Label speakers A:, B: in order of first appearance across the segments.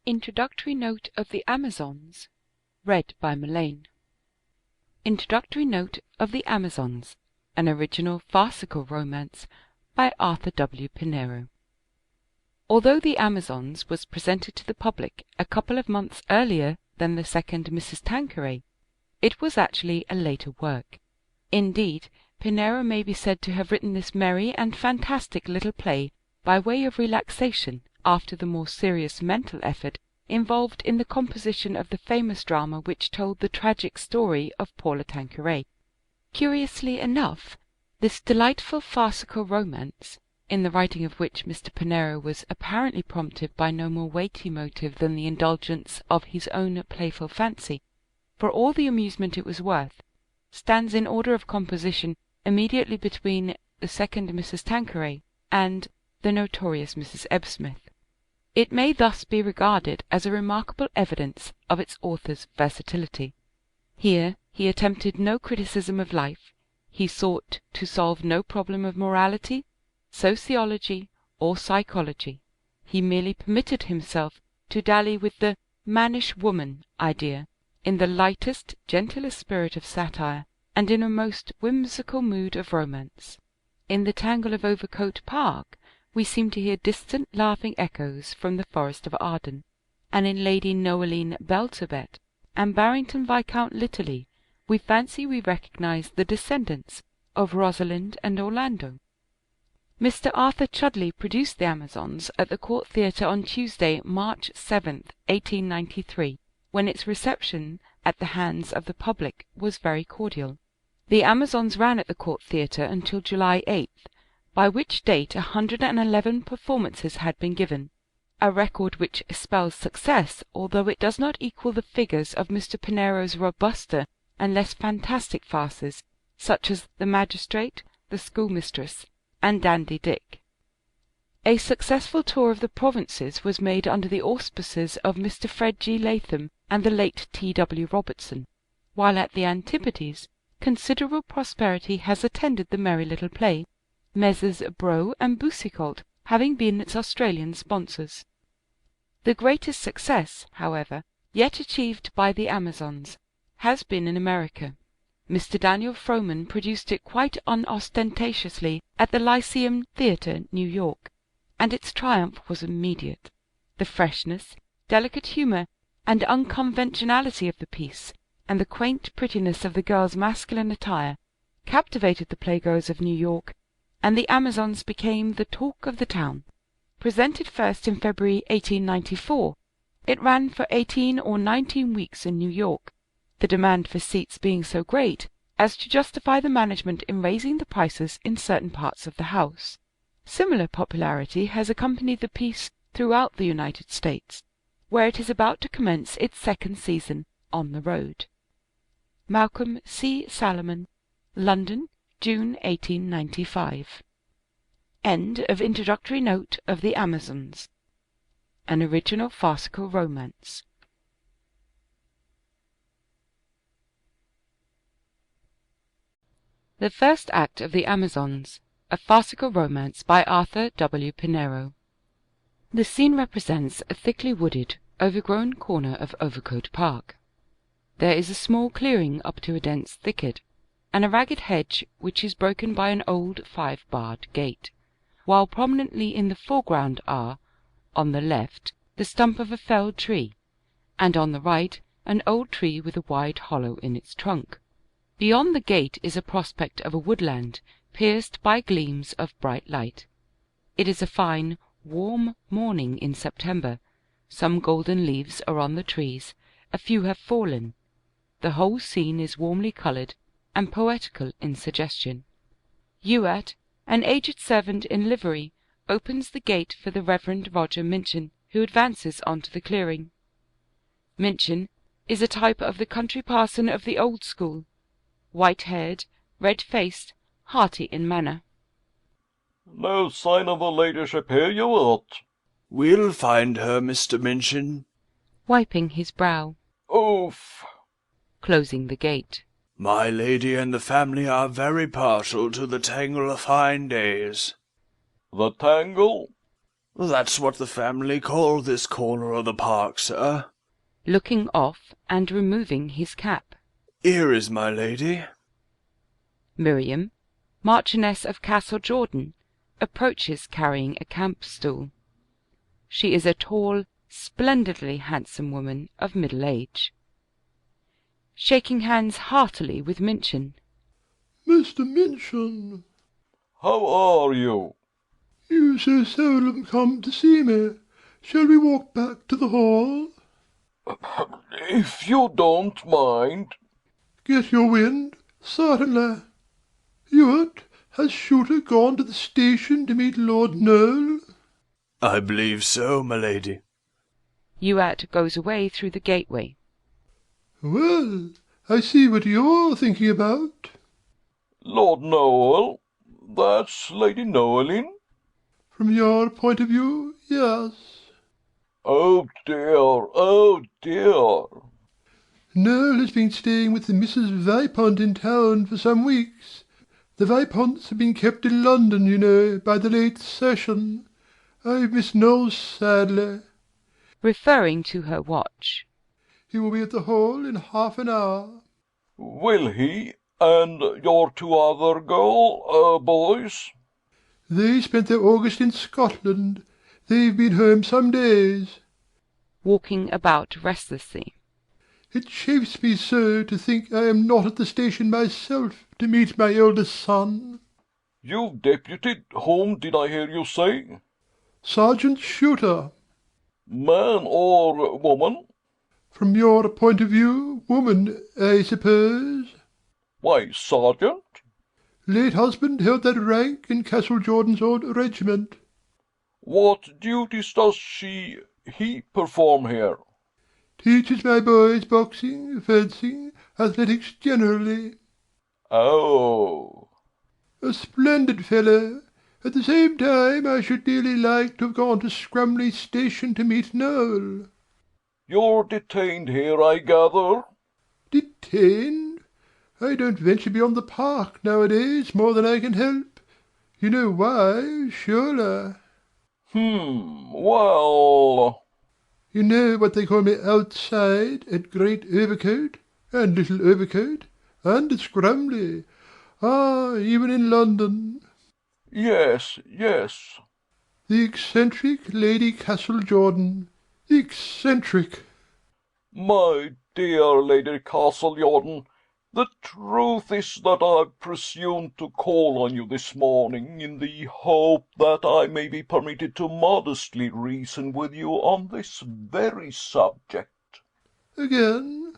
A: Introductory Note of the Amazons, read by Mullane. Introductory Note of the Amazons, an original farcical romance by Arthur W. Pinero. Although The Amazons was presented to the public a couple of months earlier than the second Mrs. Tanqueray, it was actually a later work. Indeed, Pinero may be said to have written this merry and fantastic little play by way of relaxation after the more serious mental effort involved in the composition of the famous drama which told the tragic story of Paula Tanqueray. Curiously enough, this delightful farcical romance, in the writing of which Mr. Pinero was apparently prompted by no more weighty motive than the indulgence of his own playful fancy, for all the amusement it was worth, stands in order of composition immediately between the second Mrs. Tanqueray and the notorious Mrs. Ebbsmith. It may thus be regarded as a remarkable evidence of its author's versatility. Here he attempted no criticism of life, he sought to solve no problem of morality, sociology, or psychology. He merely permitted himself to dally with the mannish woman idea in the lightest, gentlest spirit of satire, and in a most whimsical mood of romance. In the tangle of Overcote Park we seem to hear distant laughing echoes from the Forest of Arden, and in Lady Noeline Belturbet and Barrington Viscount Litterly we fancy we recognize the descendants of Rosalind and Orlando. Mr. Arthur Chudleigh produced The Amazons at the Court Theatre on Tuesday, March 7th, 1893, when its reception at the hands of the public was very cordial. The Amazons ran at the Court Theatre until July 8th, by which date 111 performances had been given, a record which spells success, although it does not equal the figures of Mr. Pinero's robuster and less fantastic farces, such as The Magistrate, The Schoolmistress, and Dandy Dick. A successful tour of the provinces was made under the auspices of Mr. Fred G. Latham and the late T. W. Robertson, while at the Antipodes considerable prosperity has attended the merry little play, Messrs. Brough and Boucicault having been its Australian sponsors. The greatest success, however, yet achieved by The Amazons has been in America. Mr. Daniel Frohman produced it quite unostentatiously at the Lyceum Theatre, New York, and its triumph was immediate. The freshness, delicate humour, and unconventionality of the piece, and the quaint prettiness of the girls' masculine attire, captivated the playgoers of New York, and The Amazons became the talk of the town. Presented first in February 1894, it ran for 18 or 19 weeks in New York, the demand for seats being so great as to justify the management in raising the prices in certain parts of the house. Similar popularity has accompanied the piece throughout the United States, where it is about to commence its second season on the road. Malcolm C. Salomon, London, June 1895. End of Introductory Note of The Amazons, an original farcical romance. The first act of The Amazons, a farcical romance by Arthur W. Pinero. The scene represents a thickly wooded, overgrown corner of Overcote Park. There is a small clearing up to a dense thicket, and a ragged hedge which is broken by an old 5-barred gate, while prominently in the foreground are, on the left, the stump of a felled tree, and on the right an old tree with a wide hollow in its trunk. Beyond the gate is a prospect of a woodland pierced by gleams of bright light. It is a fine, warm morning in September. Some golden leaves are on the trees, a few have fallen. The whole scene is warmly coloured and poetical in suggestion. Youatt, an aged servant in livery, opens the gate for the Reverend Roger Minchin, who advances on to the clearing. Minchin is a type of the country parson of the old school, white-haired, red-faced, hearty in manner.
B: "No sign of her ladyship here, Youatt?"
C: "We'll find her, Mr. Minchin,"
A: wiping his brow,
B: "Oof!"
A: closing the gate.
C: "My lady and the family are very partial to the tangle of fine days."
B: "The tangle?"
C: That's what the family call this corner of the park, sir.
A: Looking off and removing his cap.
C: Here is my lady.
A: Miriam, Marchioness of Castlejordan, approaches carrying a camp-stool. She is a tall, splendidly handsome woman of middle age. Shaking hands heartily with Minchin.
D: Mr. Minchin,
B: How are you?
D: you so seldom come to see me. Shall we walk back to the hall?
B: If you don't mind.
D: Get your wind? Certainly. Hewitt, has Shooter gone to the station to meet Lord Noel?
C: I believe so, my lady.
A: Youat goes away through the gateway.
D: Well, I see what you're thinking about.
B: Lord Noel? That's Lady Noeline?
D: From your point of view, yes.
B: Oh dear, oh dear.
D: Noel has been staying with the Mrs. Vipont in town for some weeks. The Viponts have been kept in London, you know, by the late session. I've missed Noel sadly.
A: Referring to her watch.
D: He will be at the hall in half an hour.
B: Will he? And your two other boys?
D: They spent their August in Scotland. They've been home some days.
A: Walking about restlessly.
D: It chafes me so to think I am not at the station myself to meet my eldest son.
B: You've deputed whom, did I hear you say?
D: Sergeant Shooter.
B: Man or woman?
D: From your point of view, woman, I suppose.
B: Why, Sergeant?
D: Late husband held that rank in Castlejordan's old regiment.
B: What duties does he perform here?
D: Teaches my boys boxing, fencing, athletics generally.
B: Oh.
D: A splendid fellow. At the same time, I should dearly like to have gone to Scrumley Station to meet Noel.
B: You're detained here, I gather?
D: Detained? I don't venture beyond the park nowadays more than I can help. You know why, surely.
B: Well...
D: You know what they call me outside at Great Overcoat, and Little Overcoat, and at Scrumley. Ah, even in London.
B: Yes, yes.
D: The eccentric Lady Castlejordan. The eccentric.
B: My dear Lady Castlejordan, the truth is that I've presumed to call on you this morning in the hope that I may be permitted to modestly reason with you on this very subject.
D: Again?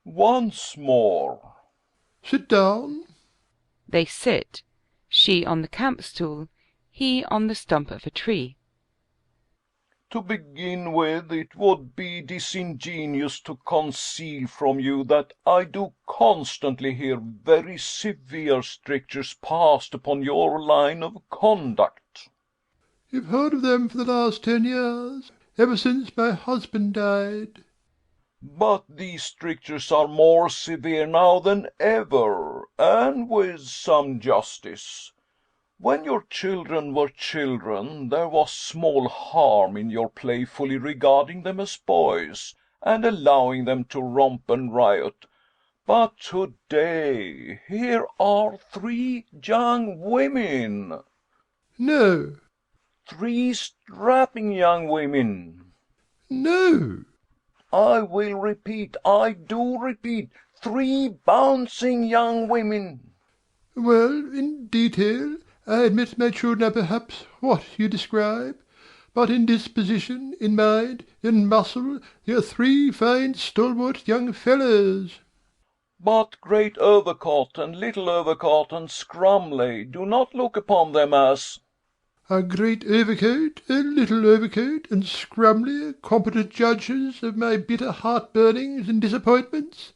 B: Once more.
D: Sit down.
A: They sit, she on the camp-stool, he on the stump of a tree.
B: To begin with, it would be disingenuous to conceal from you that I do constantly hear very severe strictures passed upon your line of conduct.
D: You've heard of them for the last 10 years, ever since my husband died.
B: But these strictures are more severe now than ever, and with some justice. When your children were children, there was small harm in your playfully regarding them as boys, and allowing them to romp and riot. But to-day, here are 3 young women.
D: No.
B: 3 strapping young women.
D: No.
B: I will repeat, I do repeat, 3 bouncing young women.
D: Well, in detail, I admit my children are perhaps what you describe, but in disposition, in mind, in muscle, they are 3 fine stalwart young fellows.
B: But Great Overcott and Little Overcott and Scrumley, do not look upon them as...
D: Are Great Overcoat and Little Overcoat and Scrumley competent judges of my bitter heart-burnings and disappointments?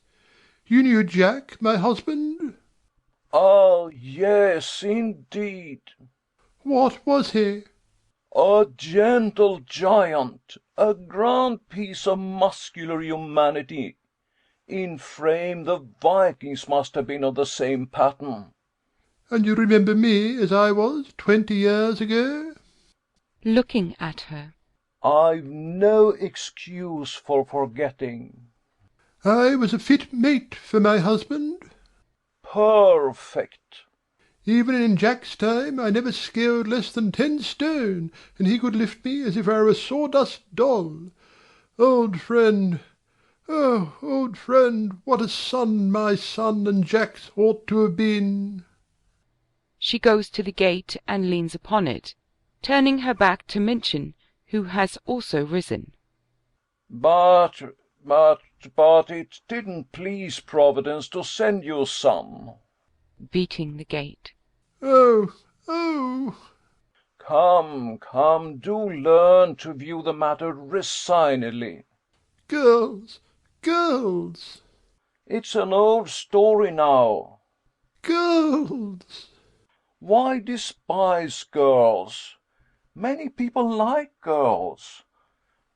D: You knew Jack, my husband?
B: Ah, yes, indeed.
D: What was he?
B: A gentle giant, a grand piece of muscular humanity. In frame, the Vikings must have been of the same pattern.
D: And you remember me as I was 20 years ago?
A: looking at her.
B: I've no excuse for forgetting.
D: I was a fit mate for my husband.
B: Perfect.
D: Even in Jack's time I never scaled less than 10 stone, and he could lift me as if I were a sawdust doll. Old friend, oh, old friend, what a son my son and Jack's ought to have been.
A: She goes to the gate and leans upon it, turning her back to Minchin, who has also risen.
B: But it didn't please Providence to send you a son.
A: Beating the gate.
D: Oh, oh!
B: Come, do learn to view the matter resignedly.
D: Girls, girls,
B: It's an old story now.
D: girls!
B: Why despise girls? Many people like girls.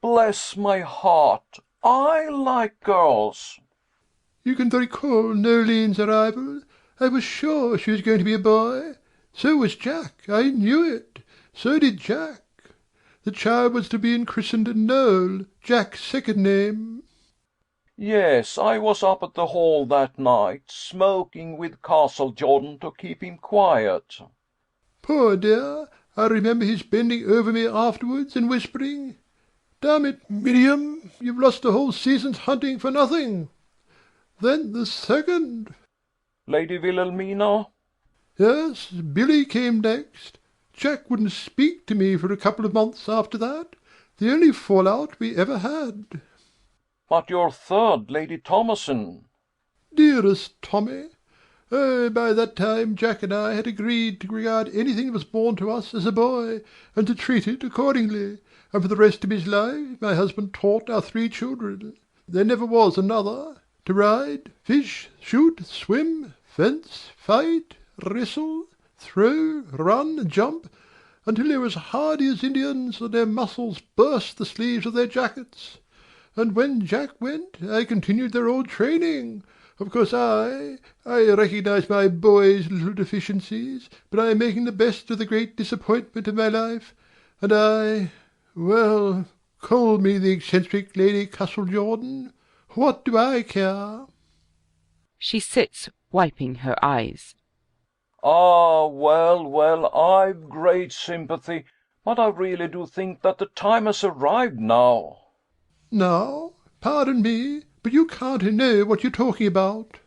B: Bless my heart, I like girls.
D: You can recall Nolene's arrival. I was sure she was going to be a boy. So was Jack. I knew it. So did Jack. The child was to be christened Noel, Jack's second name.
B: Yes, I was up at the hall that night, smoking with Castlejordan to keep him quiet.
D: Poor dear, I remember his bending over me afterwards and whispering, "Damn it, Miriam, you've lost a whole season's hunting for nothing." Then the second.
B: Lady Wilhelmina?
D: Yes, Billy came next. Jack wouldn't speak to me for a couple of months after that. The only fallout we ever had.
B: But your third, Lady Thomason?
D: Dearest Tommy, oh, by that time Jack and I had agreed to regard anything that was born to us as a boy, and to treat it accordingly, and for the rest of his life my husband taught our 3 children. There never was another. To ride, fish, shoot, swim, fence, fight, wrestle, throw, run, jump, until they were as hardy as Indians and their muscles burst the sleeves of their jackets. And when Jack went, I continued their old training. Of course I recognise my boy's little deficiencies, but I am making the best of the great disappointment of my life, and well, call me the eccentric Lady Castlejordan. What do I care?
A: She sits wiping her eyes.
B: Ah, well, I've great sympathy, but I really do think that the time has arrived now.
D: Now? Pardon me, but you can't know what you're talking about.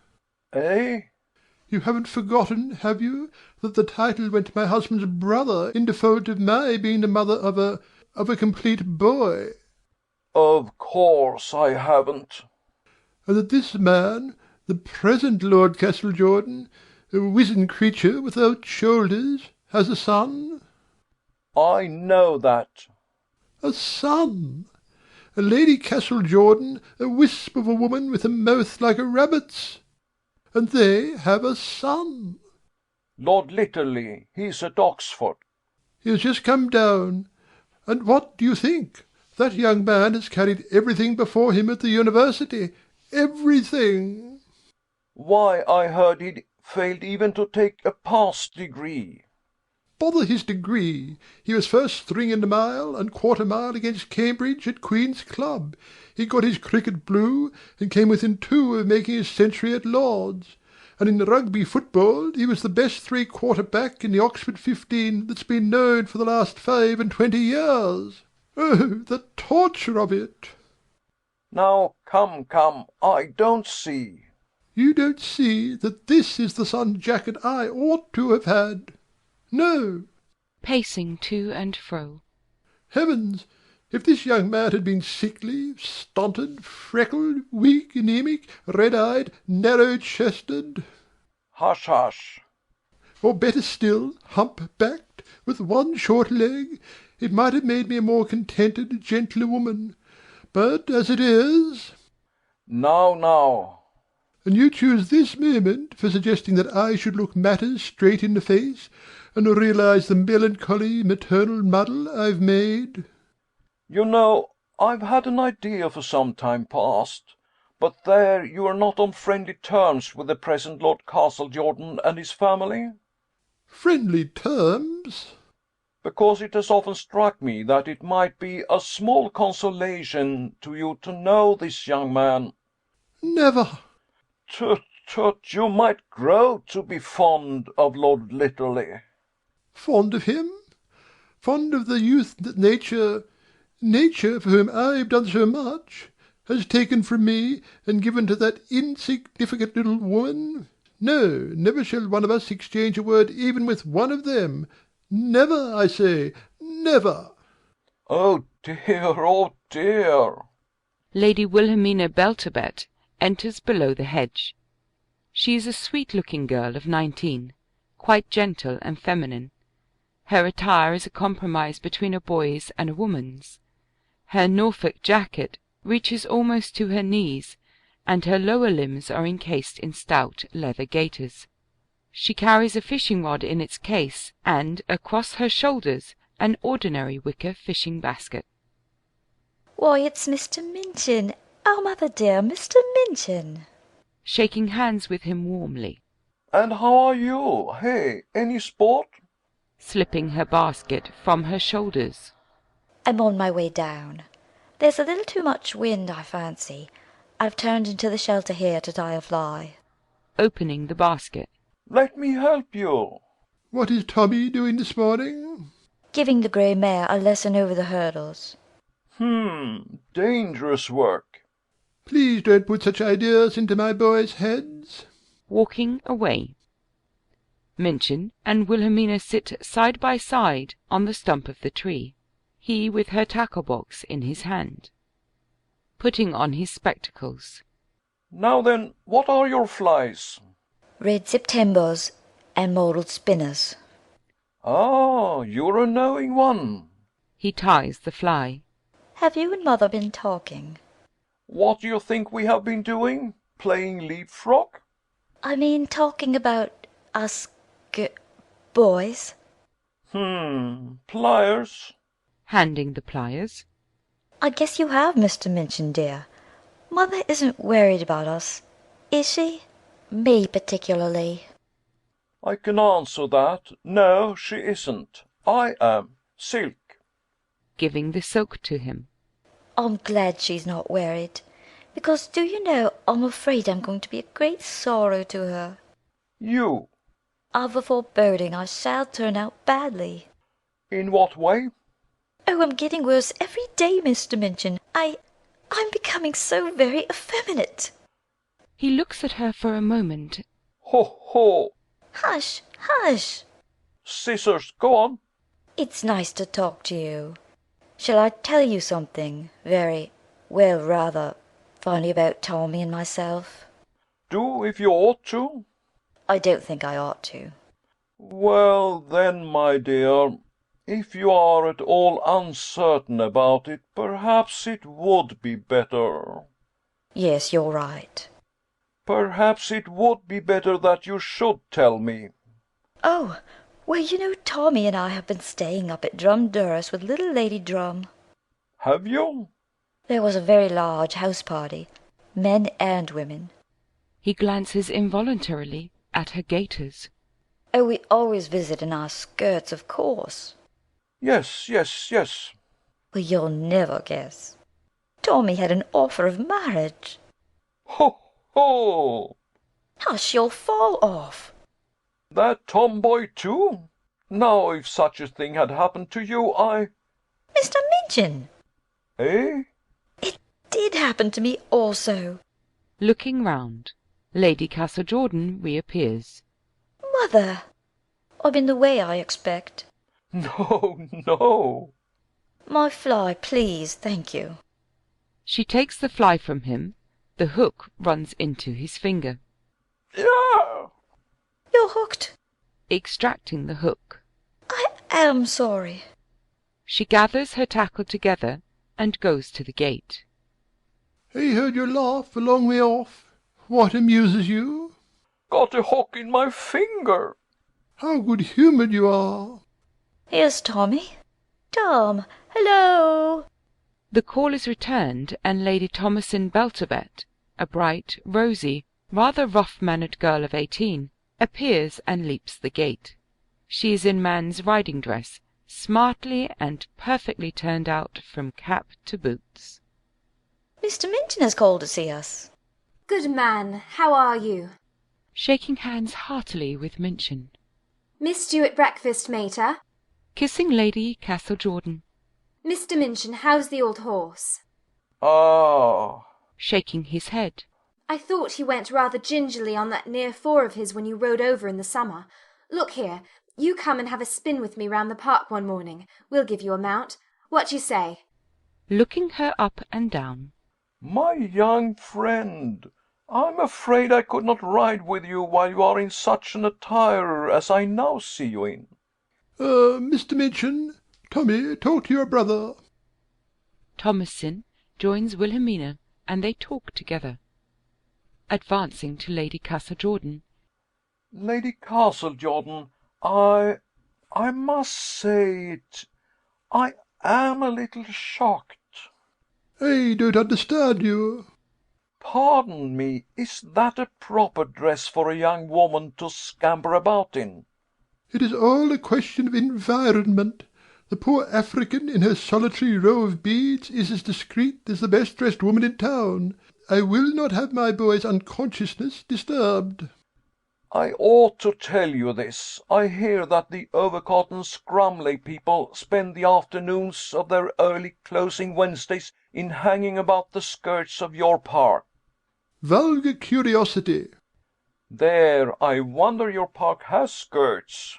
B: Eh?
D: You haven't forgotten, have you, that the title went to my husband's brother in default of my being the mother of a complete boy?
B: Of course I haven't.
D: And that this man, the present Lord Castlejordan, a wizened creature without shoulders, has a son?
B: I know that.
D: A son! A Lady Castlejordan, a wisp of a woman with a mouth like a rabbit's. And they have a son.
B: Lord Litterly, he's at Oxford.
D: He has just come down. And what do you think? That young man has carried everything before him at the university. Everything.
B: Why, I heard he'd failed even to take a pass degree.
D: Bother his degree. He was first string in the mile and quarter mile against Cambridge at Queen's Club. He got his cricket blue, and came within 2 of making his century at Lord's. And in rugby football he was the best 3/4 back in the Oxford 15 that's been known for the last 25 years. Oh, the torture of it!
B: Now, come, I don't see.
D: You don't see that this is the son Jack and I ought to have had? No.
A: Pacing to and fro.
D: Heavens! If this young man had been sickly, stunted, freckled, weak, anemic, red-eyed, narrow-chested...
B: Hush, hush.
D: Or better still, hump-backed, with one short leg, it might have made me a more contented, gentler woman. But as it is...
B: Now.
D: And you choose this moment for suggesting that I should look matters straight in the face, and realise the melancholy maternal muddle I've made?
B: You know, I've had an idea for some time past. But there you are not on friendly terms with the present Lord Castlejordan and his family?
D: Friendly terms?
B: because it has often struck me that it might be a small consolation to you to know this young man.
D: Never.
B: Tut, tut, you might grow to be fond of Lord Litterly.
D: Fond of him? Fond of the youth that nature, for whom I have done so much, has taken from me and given to that insignificant little woman? No, never shall one of us exchange a word even with one of them. Never, I say, never.
B: Oh dear, oh dear.
A: Lady Wilhelmina Belturbet enters below the hedge. She is a sweet-looking girl of 19, quite gentle and feminine. Her attire is a compromise between a boy's and a woman's. Her Norfolk jacket reaches almost to her knees, and her lower limbs are encased in stout leather gaiters. She carries a fishing rod in its case, and across her shoulders an ordinary wicker fishing basket.
E: Why, it's Mr. Minchin. Oh, mother dear, Mr. Minchin.
A: Shaking hands with him warmly.
B: And how are you? Hey, any sport?
A: Slipping her basket from her shoulders.
E: I'm on my way down. There's a little too much wind, I fancy. I've turned into the shelter here to tie a fly.
A: Opening the basket.
B: Let me help you.
D: What is Tommy doing this morning?
E: Giving the grey mare a lesson over the hurdles.
B: Dangerous work.
D: Please don't put such ideas into my boys' heads.
A: Walking away. Minchin and Wilhelmina sit side by side on the stump of the tree, he with her tackle-box in his hand. Putting on his spectacles.
B: Now then, what are your flies?
E: Red Septembers and mottled spinners.
B: Ah, you're a knowing one.
A: He ties the fly.
E: Have you and mother been talking?
B: What do you think we have been doing? Playing leapfrog?
E: I mean talking about us boys.
B: Pliers.
A: Handing the pliers.
E: I guess you have, Mr. Minchin, dear. Mother isn't worried about us, is she? Me particularly.
B: I can answer that. No, she isn't. I am. Silk.
A: Giving the silk to him.
E: I'm glad she's not worried, because do you know, I'm afraid I'm going to be a great sorrow to her.
B: You.
E: I've a foreboding I shall turn out badly.
B: In what way?
E: Oh, I'm getting worse every day, Mr. Minchin. I'm becoming so very effeminate.
A: He looks at her for a moment.
B: Ho, ho.
E: Hush, hush.
B: Scissors, go on.
E: It's nice to talk to you. Shall I tell you something rather funny about Tommy and myself?
B: Do if you ought to.
E: I don't think I ought to.
B: Well, then, my dear, if you are at all uncertain about it, perhaps it would be better.
E: Yes, you're right.
B: Perhaps it would be better that you should tell me.
E: Oh, well, you know, Tommy and I have been staying up at Drumdurrus with little Lady Drum.
B: Have you?
E: There was a very large house party, men and women.
A: He glances involuntarily at her gaiters.
E: Oh, we always visit in our skirts, of course.
B: Yes.
E: Well, you'll never guess. Tommy had an offer of marriage.
B: Ho, ho!
E: Hush, you'll fall off.
B: That tomboy, too? Now, if such a thing had happened to you,
E: Mr. Minchin!
B: Eh?
E: It did happen to me also.
A: Looking round, Lady Castlejordan reappears.
E: Mother! I'm in the way, I expect.
B: No.
E: My fly, please, thank you.
A: She takes the fly from him. The hook runs into his finger.
B: Yeah.
E: You're hooked.
A: Extracting the hook.
E: I am sorry.
A: She gathers her tackle together and goes to the gate.
D: I heard your laugh a long way off. What amuses you?
B: Got a hook in my finger.
D: How good-humoured you are.
E: Here's Tommy. Tom, hello.
A: The call is returned, and Lady Thomasin Belturbet, a bright, rosy, rather rough-mannered girl of 18, appears and leaps the gate. She is in man's riding dress, smartly and perfectly turned out from cap to boots.
E: Mr. Minton has called to see us.
F: Good man, how are you?
A: Shaking hands heartily with Minchin.
F: Missed you at breakfast, mater.
A: Kissing Lady Castlejordan.
F: Mr. Minchin, how's the old horse?
B: Ah,
A: Shaking his head.
F: I thought he went rather gingerly on that near 4 of his when you rode over in the summer. Look here, you come and have a spin with me round the park one morning. We'll give you a mount. What do you say?
A: Looking her up and down.
B: my young friend, I'm afraid I could not ride with you while you are in such an attire as I now see you in.
D: Mr. Minchin, Tommy, talk to your brother.
A: Thomasin joins Wilhelmina, and they talk together. Advancing to Lady Castlejordan.
B: Lady Castlejordan, I must say it. I am a little shocked.
D: I don't understand you.
B: Pardon me, is that a proper dress for a young woman to scamper about in?
D: It is all a question of environment. The poor African in her solitary row of beads is as discreet as the best dressed woman in town. I will not have my boy's unconsciousness disturbed.
B: I ought to tell you this. I hear that the Overcott and Scrumley people spend the afternoons of their early closing Wednesdays in hanging about the skirts of your park.
D: Vulgar curiosity.
B: There, I wonder your park has skirts.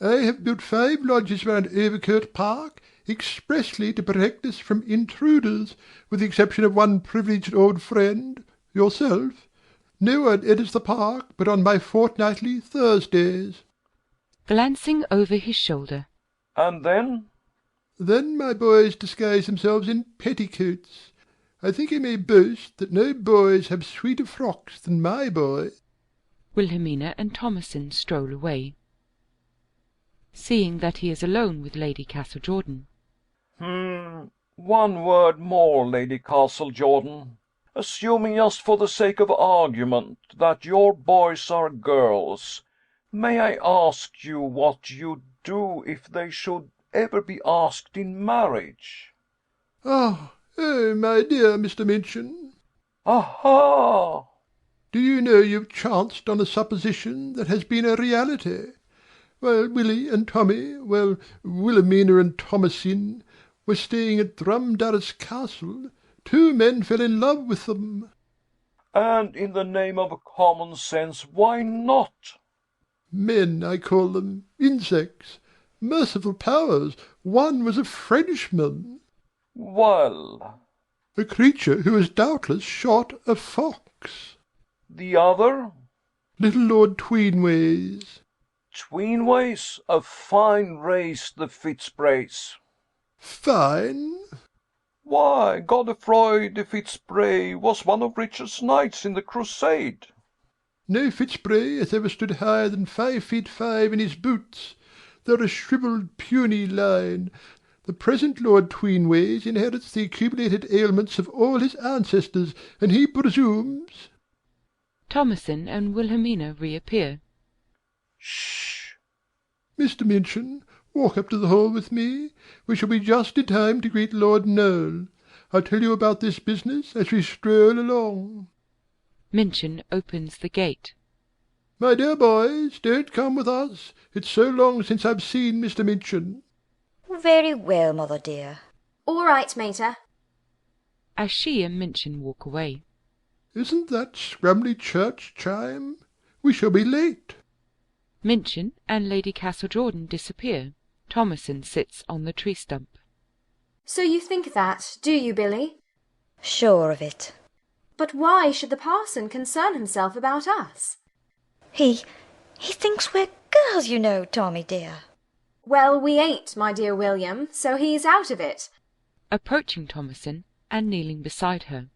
D: I have built 5 lodges round Overcote Park, expressly to protect us from intruders, with the exception of one privileged old friend, yourself. No one enters the park but on my fortnightly Thursdays.
A: Glancing over his shoulder.
B: And then?
D: Then my boys disguise themselves in petticoats. I think I may boast that no boys have sweeter frocks than my boy.
A: Wilhelmina and Thomasin stroll away. Seeing that he is alone with Lady Castlejordan.
B: One word more, Lady Castlejordan. Assuming just for the sake of argument that your boys are girls, may I ask you what you'd do if they should ever be asked in marriage?
D: Oh, my dear Mr. Minchin.
B: Aha!
D: Do you know you've chanced on a supposition that has been a reality? While Willie and Tommy, Wilhelmina and Thomasin, were staying at Drumdarras Castle, 2 men fell in love with them.
B: And in the name of common sense, why not?
D: Men, I call them, insects. Merciful powers, one was a Frenchman.
B: Well?
D: A creature who has doubtless shot a fox.
B: The other?
D: Little Lord Tweenways.
B: Tweenways? A fine race, the Fitzbrays.
D: Fine?
B: Why, Godefroy de Fitzbray was one of Richard's knights in the Crusade.
D: No Fitzbray has ever stood higher than 5 feet 5 in his boots. They're a shrivelled, puny line. The present Lord Tweenways inherits the accumulated ailments of all his ancestors, and he presumes...
A: Thomasin and Wilhelmina reappear.
B: Shh!
D: Mr. Minchin, walk up to the hall with me. We shall be just in time to greet Lord Noel. I'll tell you about this business as we stroll along.
A: Minchin opens the gate.
D: My dear boys, don't come with us. It's so long since I've seen Mr. Minchin.
E: Very well, mother dear.
F: All right, mater.
A: As she and Minchin walk away.
D: Isn't that Scrumley church chime? We shall be late.
A: Minchin and Lady Castlejordan disappear. Thomasin sits on the tree stump.
F: So you think that, do you, Billy?
E: Sure of it.
F: But why should the parson concern himself about us?
E: He thinks we're girls, you know, Tommy dear.
F: Well, we ain't, my dear William, so he's out of it.
A: Approaching Thomasin and kneeling beside her.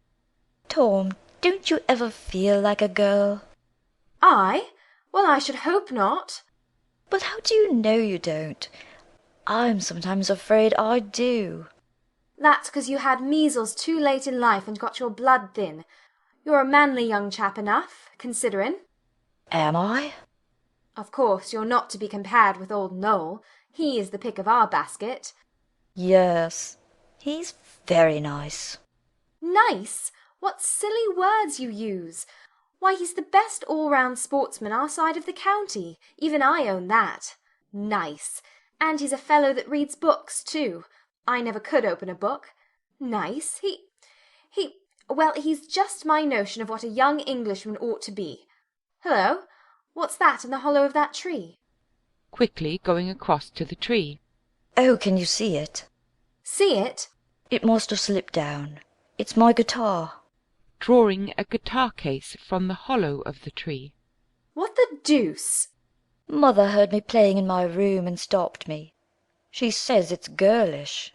E: Tom, don't you ever feel like a girl?
F: I? Well, I should hope not.
E: But how do you know you don't? I'm sometimes afraid I do.
F: That's 'cause you had measles too late in life and got your blood thin. You're a manly young chap enough, considerin'.
E: Am I?
F: Of course, you're not to be compared with old Noel. He is the pick of our basket.
E: Yes, he's very nice.
F: Nice? What silly words you use! Why, he's the best all-round sportsman our side of the county. Even I own that. Nice. And he's a fellow that reads books, too. I never could open a book. Nice. Well, he's just my notion of what a young Englishman ought to be. Hello, what's that in the hollow of that tree?
A: Quickly going across to the tree.
E: Oh, can you see it?
F: See it?
E: It must have slipped down. It's my guitar.
A: Drawing a guitar case from the hollow of the tree.
F: What the deuce?
E: Mother heard me playing in my room and stopped me. She says it's girlish.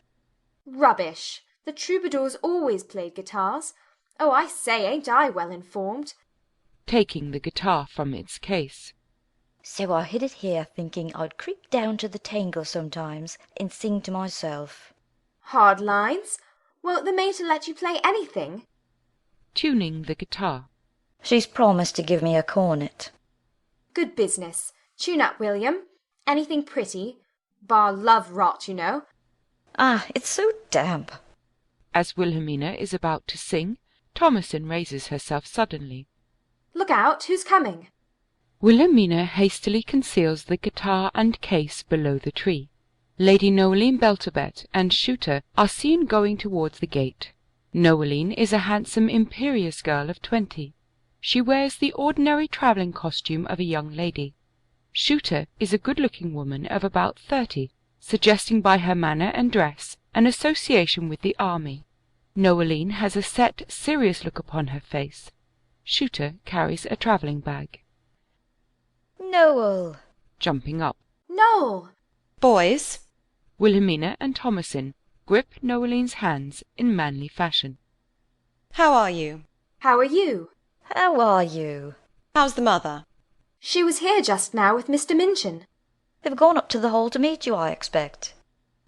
F: Rubbish. The troubadours always played guitars. Oh, I say, ain't I well informed?
A: Taking the guitar from its case.
E: So I hid it here, thinking I'd creep down to the tangle sometimes and sing to myself.
F: Hard lines. Won't the mater let you play anything?
A: Tuning the guitar.
E: She's promised to give me a cornet.
F: Good business. Tune up, William. Anything pretty. Bar love rot, you know.
E: Ah, it's so damp.
A: As Wilhelmina is about to sing, Thomasin raises herself suddenly.
F: Look out, who's coming?
A: Wilhelmina hastily conceals the guitar and case below the tree. Lady Noeline Belturbet and Shooter are seen going towards the gate. Noeline is a handsome, imperious girl of 20. She wears the ordinary travelling costume of a young lady. Shooter is a good-looking woman of about 30, suggesting by her manner and dress an association with the army. Noeline has a set, serious look upon her face. Shooter carries a travelling bag.
E: Noel!
A: Jumping up.
F: Noel!
G: Boys!
A: Wilhelmina and Thomasin grip Noeline's hands in manly fashion.
G: How are you?
F: How are you?
E: How are you?
G: How's the mother?
F: She was here just now with Mr. Minchin.
E: They've gone up to the hall to meet you, I expect.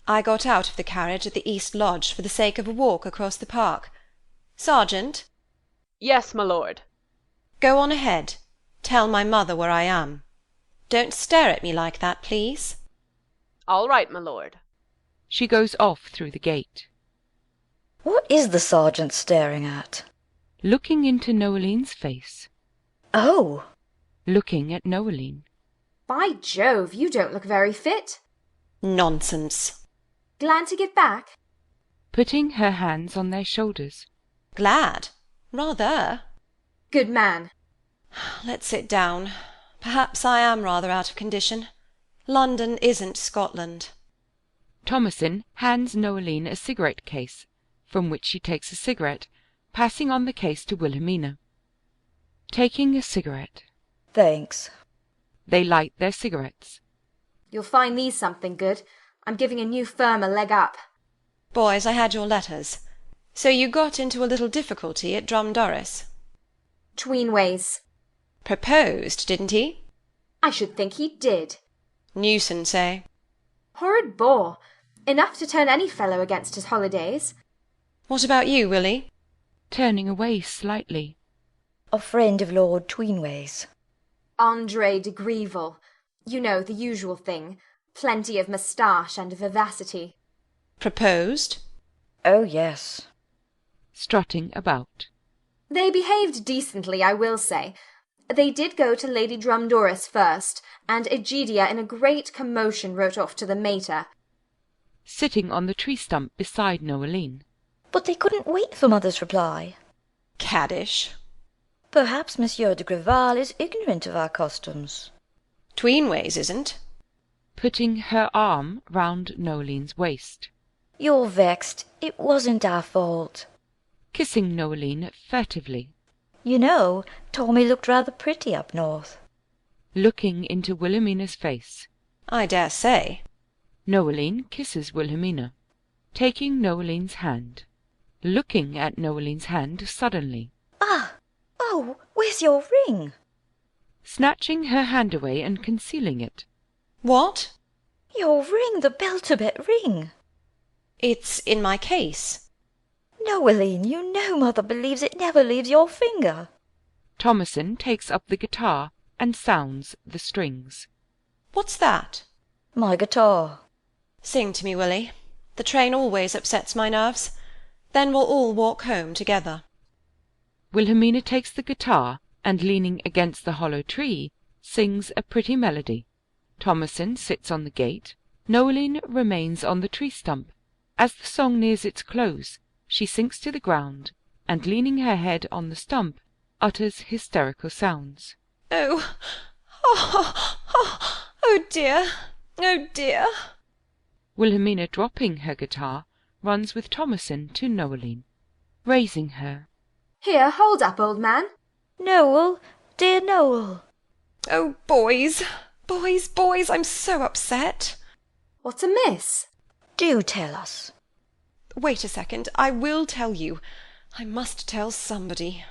G: I got out of the carriage at the East Lodge for the sake of a walk across the park. Sergeant?
H: Yes, my lord.
G: Go on ahead. Tell my mother where I am. Don't stare at me like that, please.
H: All right, my lord.
A: She goes off through the gate.
E: What is the sergeant staring at?
A: Looking into Noeline's face.
E: Oh!
A: Looking at Noeline.
F: By Jove, you don't look very fit.
G: Nonsense.
F: Glad to get back?
A: Putting her hands on their shoulders.
G: Glad? Rather.
F: Good man.
G: Let's sit down. Perhaps I am rather out of condition. London isn't Scotland.
A: Thomasin hands Noeline a cigarette case, from which she takes a cigarette, passing on the case to Wilhelmina. Taking a cigarette.
E: Thanks.
A: They light their cigarettes.
F: You'll find these something good. I'm giving a new firm a leg up.
G: Boys, I had your letters. So you got into a little difficulty at Drumdorris?
F: Tween ways.
G: Proposed, didn't he?
F: I should think he did.
G: Nuisance, eh?
F: Horrid bore. Enough to turn any fellow against his holidays.
G: What about you, Willie?
A: Turning away slightly.
E: A friend of Lord Tweenway's.
F: Andre de Greville. You know, the usual thing. Plenty of moustache and vivacity.
G: Proposed?
E: Oh, yes.
A: Strutting about.
F: They behaved decently, I will say. They did go to Lady Drumdorris first, and Egidia in a great commotion wrote off to the mater.
A: Sitting on the tree stump beside Noeline.
E: But they couldn't wait for Mother's reply.
G: Caddish.
E: Perhaps Monsieur de Grival is ignorant of our customs.
G: Tweenways isn't.
A: Putting her arm round Noeline's waist.
E: You're vexed. It wasn't our fault.
A: Kissing Noeline furtively.
E: You know, Tommy looked rather pretty up north.
A: Looking into Wilhelmina's face.
G: I dare say.
A: Noeline kisses Wilhelmina. Taking Noeline's hand. Looking at Noeline's hand suddenly.
E: Ah! Oh, where's your ring?
A: Snatching her hand away and concealing it.
G: What?
E: Your ring, the Belturbet ring.
G: It's in my case.
E: Noeline, you know Mother believes it never leaves your finger.
A: Thomasin takes up the guitar and sounds the strings.
G: What's that?
E: My guitar.
G: Sing to me, Willie. The train always upsets my nerves. Then we'll all walk home together.
A: Wilhelmina takes the guitar and, leaning against the hollow tree, sings a pretty melody. Thomasin sits on the gate. Noeline remains on the tree stump. As the song nears its close, she sinks to the ground, and, leaning her head on the stump, utters hysterical sounds.
G: Oh, oh, oh, oh dear, oh dear.
A: Wilhelmina, dropping her guitar, runs with Thomasin to Noeline. Raising her.
F: Here, hold up, old man.
E: Noel, dear Noel.
G: Oh, boys, boys, boys, I'm so upset.
F: What's amiss?
E: Do tell us.
G: Wait a second, I will tell you. I must tell somebody.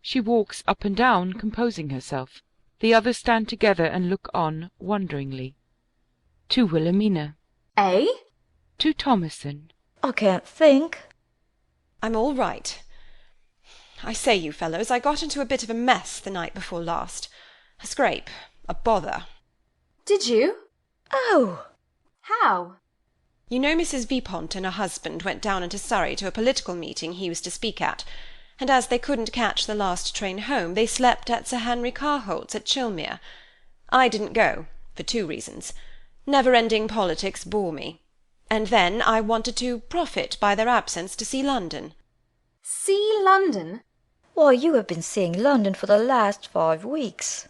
A: She walks up and down, composing herself. The others stand together and look on wonderingly. To Wilhelmina.
F: Eh?
A: To Thomasin.
E: I can't think.
G: I'm all right. I say, you fellows, I got into a bit of a mess the night before last. A scrape, a bother.
F: Did you?
E: Oh!
F: How?
G: You know Mrs. Vipont and her husband went down into Surrey to a political meeting he was to speak at, and as they couldn't catch the last train home, they slept at Sir Henry Carholt's at Chilmere. I didn't go, for 2 reasons. Never-ending politics bore me. And then I wanted to profit by their absence to see London.
F: See London?
E: Why, you have been seeing London for the last 5 weeks.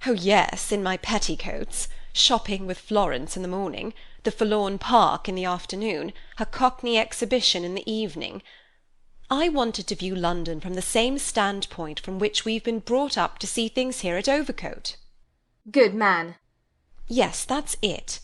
G: Oh, yes, in my petticoats, shopping with Florence in the morning, the Forlorn Park in the afternoon, her Cockney exhibition in the evening. I wanted to view London from the same standpoint from which we've been brought up to see things here at Overcote.
F: Good man.
G: Yes, that's it.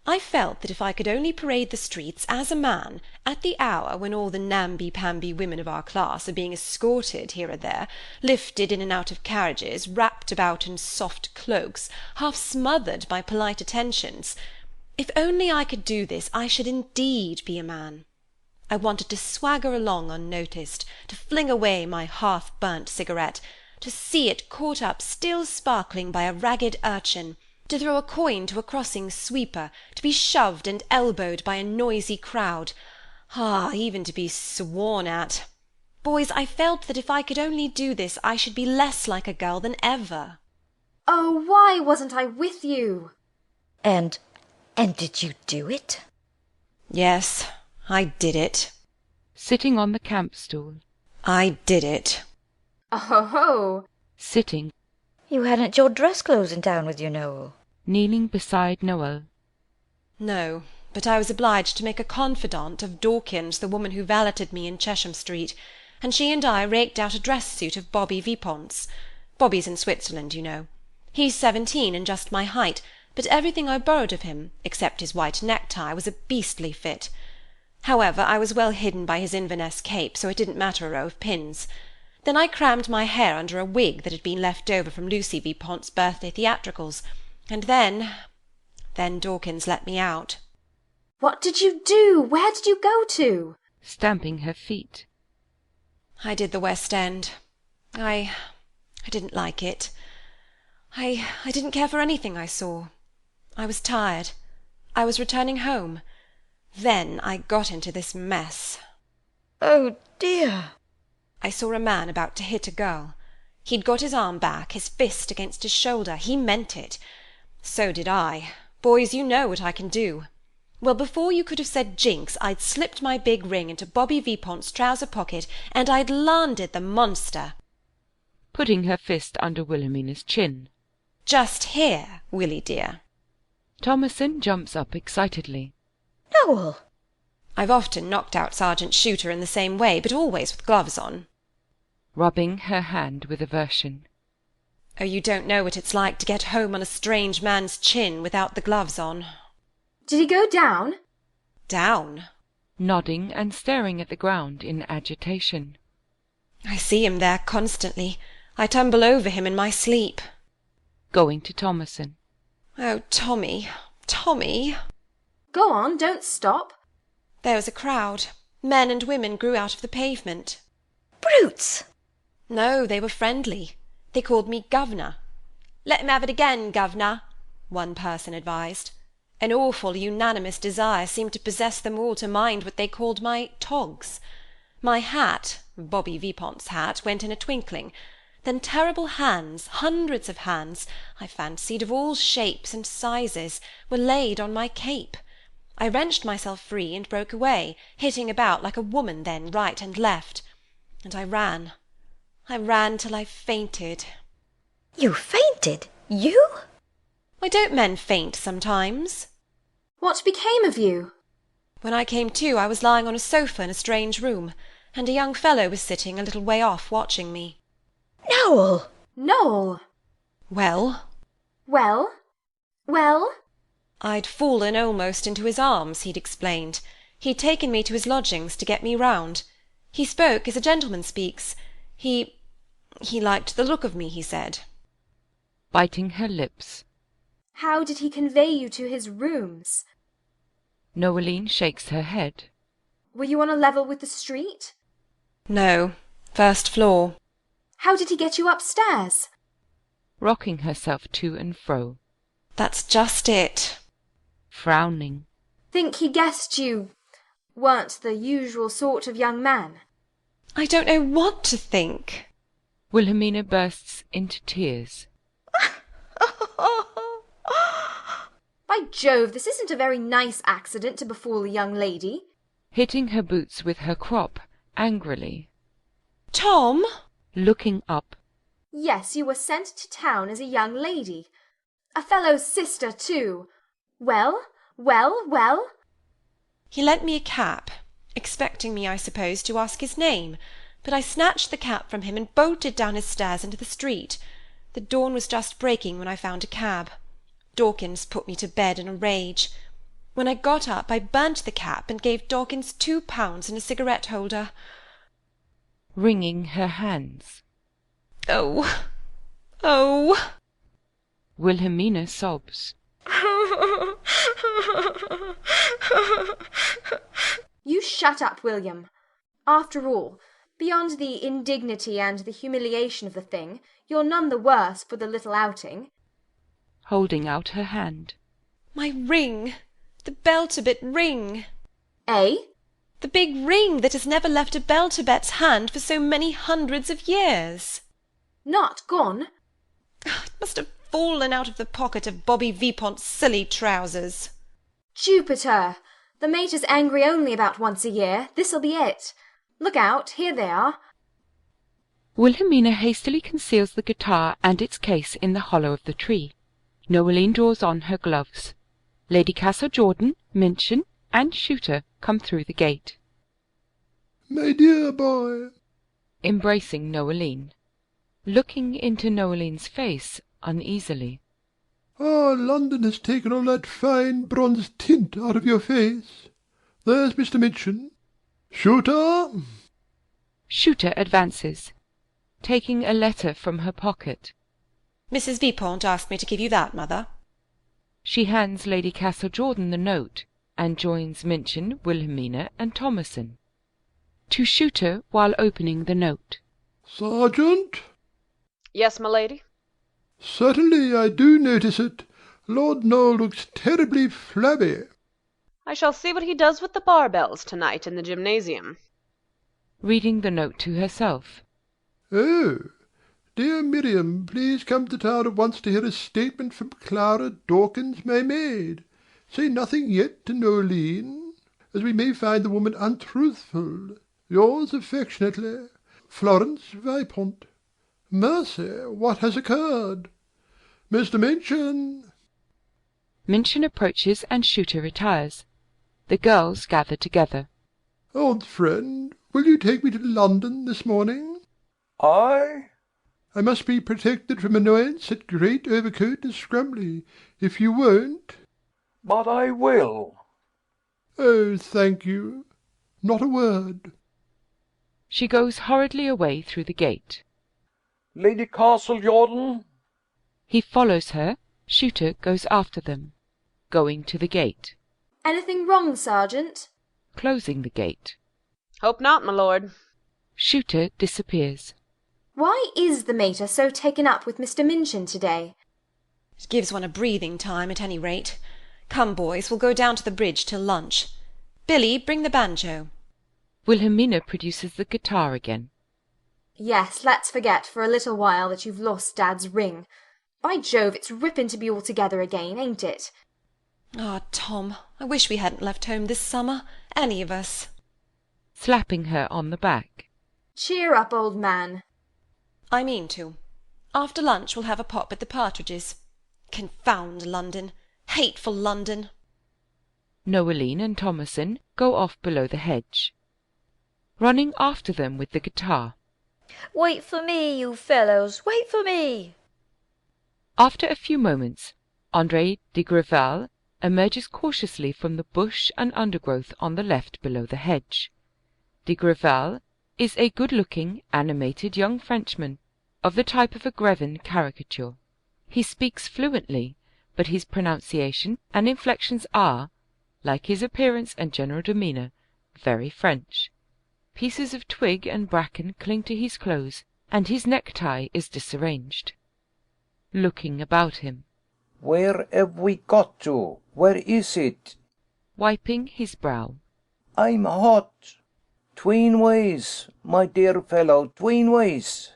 G: I felt that if I could only parade the streets as a man, at the hour when all the namby-pamby women of our class are being escorted here or there, lifted in and out of carriages, wrapped about in soft cloaks, half smothered by polite attentions, if only I could do this, I should indeed be a man. I wanted to swagger along unnoticed, to fling away my half-burnt cigarette, to see it caught up still sparkling by a ragged urchin, to throw a coin to a crossing sweeper, to be shoved and elbowed by a noisy crowd. Even to be sworn at. Boys, I felt that if I could only do this, I should be less like a girl than ever.
F: Oh, why wasn't I with you?
E: And did you do it?
G: Yes, I did it.
A: Sitting on the camp stool.
G: I did it.
F: Oh-ho-ho!
A: Sitting.
E: You hadn't your dress clothes in town with you, Noel.
A: Kneeling beside Noel.
G: No, but I was obliged to make a confidant of Dawkins, the woman who valeted me in Chesham Street, and she and I raked out a dress suit of Bobby Vipont's. Bobby's in Switzerland, you know. He's 17 and just my height, but everything I borrowed of him, except his white necktie, was a beastly fit. However, I was well hidden by his Inverness cape, so it didn't matter a row of pins. Then I crammed my hair under a wig that had been left over from Lucy Vipont's birthday theatricals, and then Dawkins let me out.
F: What did you do? Where did you go to?
A: Stamping her feet.
G: I did the West End. I didn't like it. I didn't care for anything I saw. I was tired. I was returning home. Then I got into this mess.
E: Oh, dear.
G: I saw a man about to hit a girl. He'd got his arm back, his fist against his shoulder. He meant it. So did I. Boys, you know what I can do. Well, before you could have said jinx, I'd slipped my big ring into Bobby Vipont's trouser pocket, and I'd landed the monster.
A: Putting her fist under Wilhelmina's chin.
G: Just here, Willie dear.
A: Thomasin jumps up excitedly.
E: Noel!
G: I've often knocked out Sergeant Shooter in the same way, but always with gloves on.
A: Rubbing her hand with aversion.
G: Oh, you don't know what it's like to get home on a strange man's chin without the gloves on.
F: Did he go down?
G: Down?
A: Nodding and staring at the ground in agitation.
G: I see him there constantly. I tumble over him in my sleep.
A: Going to Thomasin.
G: Oh, Tommy, Tommy!
F: Go on, don't stop.
G: There was a crowd. Men and women grew out of the pavement.
E: Brutes!
G: No, they were friendly. They called me Governor. Let him have it again, Governor, one person advised. An awful unanimous desire seemed to possess them all to mind what they called my togs. My hat, Bobby Vipont's hat, went in a twinkling. Then terrible hands, hundreds of hands, I fancied, of all shapes and sizes, were laid on my cape. I wrenched myself free and broke away, hitting about like a woman then, right and left. And I ran till I fainted.
E: You fainted? You?
G: Why, don't men faint sometimes?
F: What became of you?
G: When I came to, I was lying on a sofa in a strange room, and a young fellow was sitting a little way off watching me.
E: Noel!
F: Noel!
G: Well?
F: Well? Well?
G: I'd fallen almost into his arms, he'd explained. He'd taken me to his lodgings to get me round. He spoke as a gentleman speaks. He liked the look of me, he said.
A: Biting her lips.
F: How did he convey you to his rooms?
A: Noeline shakes her head.
F: Were you on a level with the street?
G: No, first floor.
F: How did he get you upstairs?
A: Rocking herself to and fro.
G: That's just it.
A: Frowning.
F: Think he guessed you weren't the usual sort of young man?
G: I don't know what to think.
A: Wilhelmina bursts into tears.
F: By Jove, this isn't a very nice accident to befall a young lady.
A: Hitting her boots with her crop, angrily.
G: Tom!
A: Looking up.
F: Yes, you were sent to town as a young lady. A fellow's sister, too. Well, well, well?
G: He lent me a cap, expecting me, I suppose, to ask his name, but I snatched the cap from him and bolted down his stairs into the street. The dawn was just breaking when I found a cab. Dawkins put me to bed in a rage. When I got up, I burnt the cap and gave Dawkins £2 and a cigarette-holder.
A: Wringing her hands.
G: Oh! Oh!
A: Wilhelmina sobs.
F: You shut up, William. After all, beyond the indignity and the humiliation of the thing, you're none the worse for the little outing.
A: Holding out her hand.
G: My ring! The Belturbet ring!
F: Eh?
G: The big ring that has never left a Belturbet's hand for so many hundreds of years.
F: Not gone?
G: It must have fallen out of the pocket of Bobby Vipont's silly trousers.
F: Jupiter! The mater's angry only about once a year. This'll be it. Look out, here they are.
A: Wilhelmina hastily conceals the guitar and its case in the hollow of the tree. Noeline draws on her gloves. Lady Castlejordan, Minchin, and Shooter come through the gate.
D: My dear boy.
A: Embracing Noeline. Looking into Noeline's face uneasily.
D: Ah, London has taken all that fine bronze tint out of your face. There's Mr. Minchin. Shooter!
A: Shooter advances, taking a letter from her pocket.
G: Mrs. Vipont asked me to give you that, mother.
A: She hands Lady Castlejordan the note, and joins Minchin, Wilhelmina, and Thomasin. To Shooter while opening the note.
D: Sergeant?
H: Yes, my lady?
D: Certainly, I do notice it. Lord Noel looks terribly flabby.
H: I shall see what he does with the barbells tonight in the gymnasium.
A: Reading the note to herself.
D: Oh, dear Miriam, please come to town at once to hear a statement from Clara Dawkins, my maid. Say nothing yet to Noeline, as we may find the woman untruthful. Yours affectionately, Florence Vipont. Mercy, what has occurred? Mr. Minchin.
A: Minchin approaches and Shooter retires. The girls gather together.
D: Old friend, will you take me to London this morning?
B: I?
D: I must be protected from annoyance at Great Overcoat and Scrumley. If you won't...
B: But I will.
D: Oh, thank you. Not a word.
A: She goes hurriedly away through the gate.
B: Lady Castlejordan?
A: He follows her. Shooter goes after them, going to the gate.
F: Anything wrong, Sergeant?
A: Closing the gate.
H: Hope not, my lord.
A: Shooter disappears.
F: Why is the mater so taken up with Mr. Minchin to-day?
G: It gives one a breathing time, at any rate. Come, boys, we'll go down to the bridge till lunch. Billy, bring the banjo.
A: Wilhelmina produces the guitar again.
F: Yes, let's forget for a little while that you've lost Dad's ring. By Jove, it's ripping to be all together again, ain't it?
G: Ah, Tom, I wish we hadn't left home this summer, any of us.
A: Slapping her on the back.
F: Cheer up, old man.
G: I mean to. After lunch we'll have a pop at the partridges. Confound London. Hateful London.
A: Noeline and Thomasin go off below the hedge, running after them with the guitar.
E: Wait for me, you fellows, wait for me.
A: After a few moments, Andre de Grival emerges cautiously from the bush and undergrowth on the left below the hedge. De Grival is a good-looking, animated young Frenchman, of the type of a Grevin caricature. He speaks fluently, but his pronunciation and inflections are, like his appearance and general demeanour, very French. Pieces of twig and bracken cling to his clothes, and his necktie is disarranged. Looking about him.
I: Where have we got to? Where is it?
A: Wiping his brow.
I: I'm hot. 'Tween ways, my dear fellow, 'tween ways.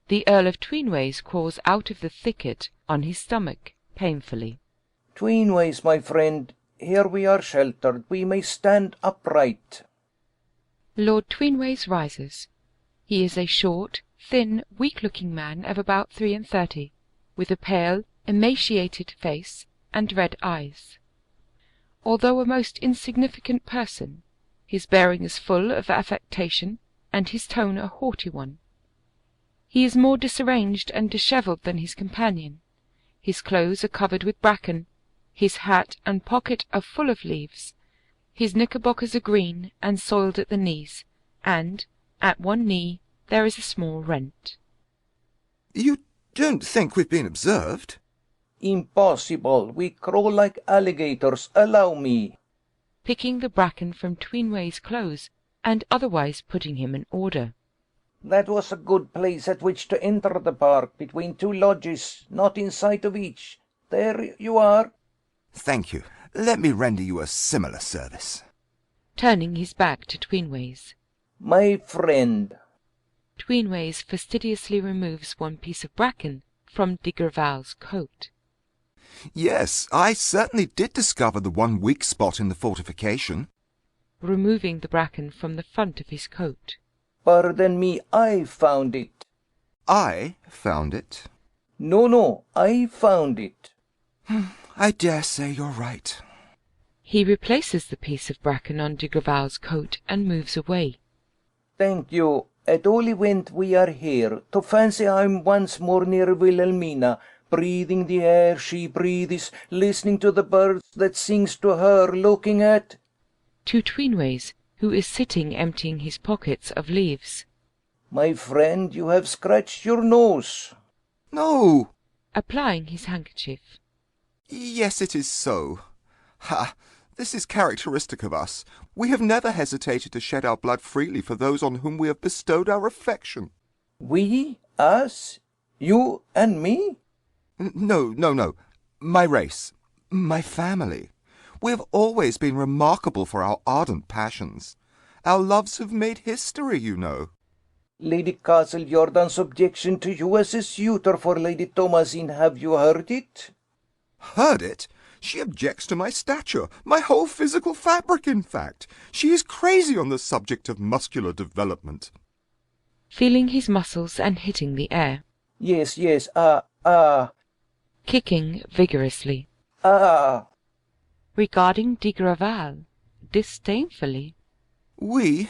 A: The Earl of Tweenways crawls out of the thicket on his stomach, painfully.
I: 'Tween ways, my friend. Here we are sheltered. We may stand upright.
A: Lord Tweenways rises. He is a short, thin, weak-looking man of about 33, with a pale, emaciated face and red eyes. Although a most insignificant person, his bearing is full of affectation, and his tone a haughty one. He is more disarranged and dishevelled than his companion. His clothes are covered with bracken, his hat and pocket are full of leaves, his knickerbockers are green and soiled at the knees, and at one knee there is a small rent.
J: You don't think we've been observed?
I: Impossible. We crawl like alligators. Allow me.
A: Picking the bracken from Tweenway's clothes, and otherwise putting him in order.
I: That was a good place at which to enter the park, between two lodges, not in sight of each. There you are.
J: Thank you. Let me render you a similar service.
A: Turning his back to Tweenways.
I: My friend.
A: Tweenways fastidiously removes one piece of bracken from de Grival's coat.
J: Yes, I certainly did discover the one weak spot in the fortification.
A: Removing the bracken from the front of his coat.
I: Pardon me, I found it.
J: I found it?
I: No, I found it.
J: I dare say you're right.
A: He replaces the piece of bracken on de Grival's coat and moves away.
I: Thank you. At all events we are here. To fancy I'm once more near Wilhelmina, breathing the air she breathes, listening to the birds that sings to her, looking at...
A: To Tweenways, who is sitting emptying his pockets of leaves.
I: My friend, you have scratched your nose.
J: No.
A: Applying his handkerchief.
J: Yes, it is so. Ha! This is characteristic of us. We have never hesitated to shed our blood freely for those on whom we have bestowed our affection.
I: We? Us? You and me?
J: No. My race. My family. We have always been remarkable for our ardent passions. Our loves have made history, you know.
I: Lady Castlejordan's objection to you as a suitor for Lady Thomasin, have you heard it?
J: Heard it? She objects to my stature, my whole physical fabric, in fact. She is crazy on the subject of muscular development.
A: Feeling his muscles and hitting the air.
I: Yes,
A: Kicking vigorously. Regarding de Grival disdainfully.
J: We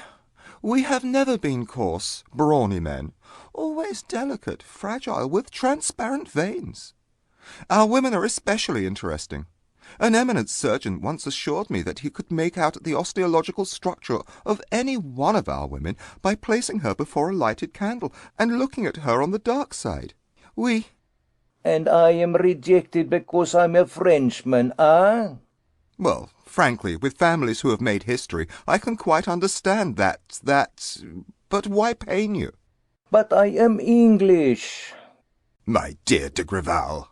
J: have never been coarse, brawny men, always delicate, fragile, with transparent veins. Our women are especially interesting. An eminent surgeon once assured me that he could make out the osteological structure of any one of our women by placing her before a lighted candle and looking at her on the dark side.
I: And I am rejected because I'm a Frenchman, ah?
J: Well, frankly, with families who have made history, I can quite understand that... But why pain you?
I: But I am English.
J: My dear de Grival.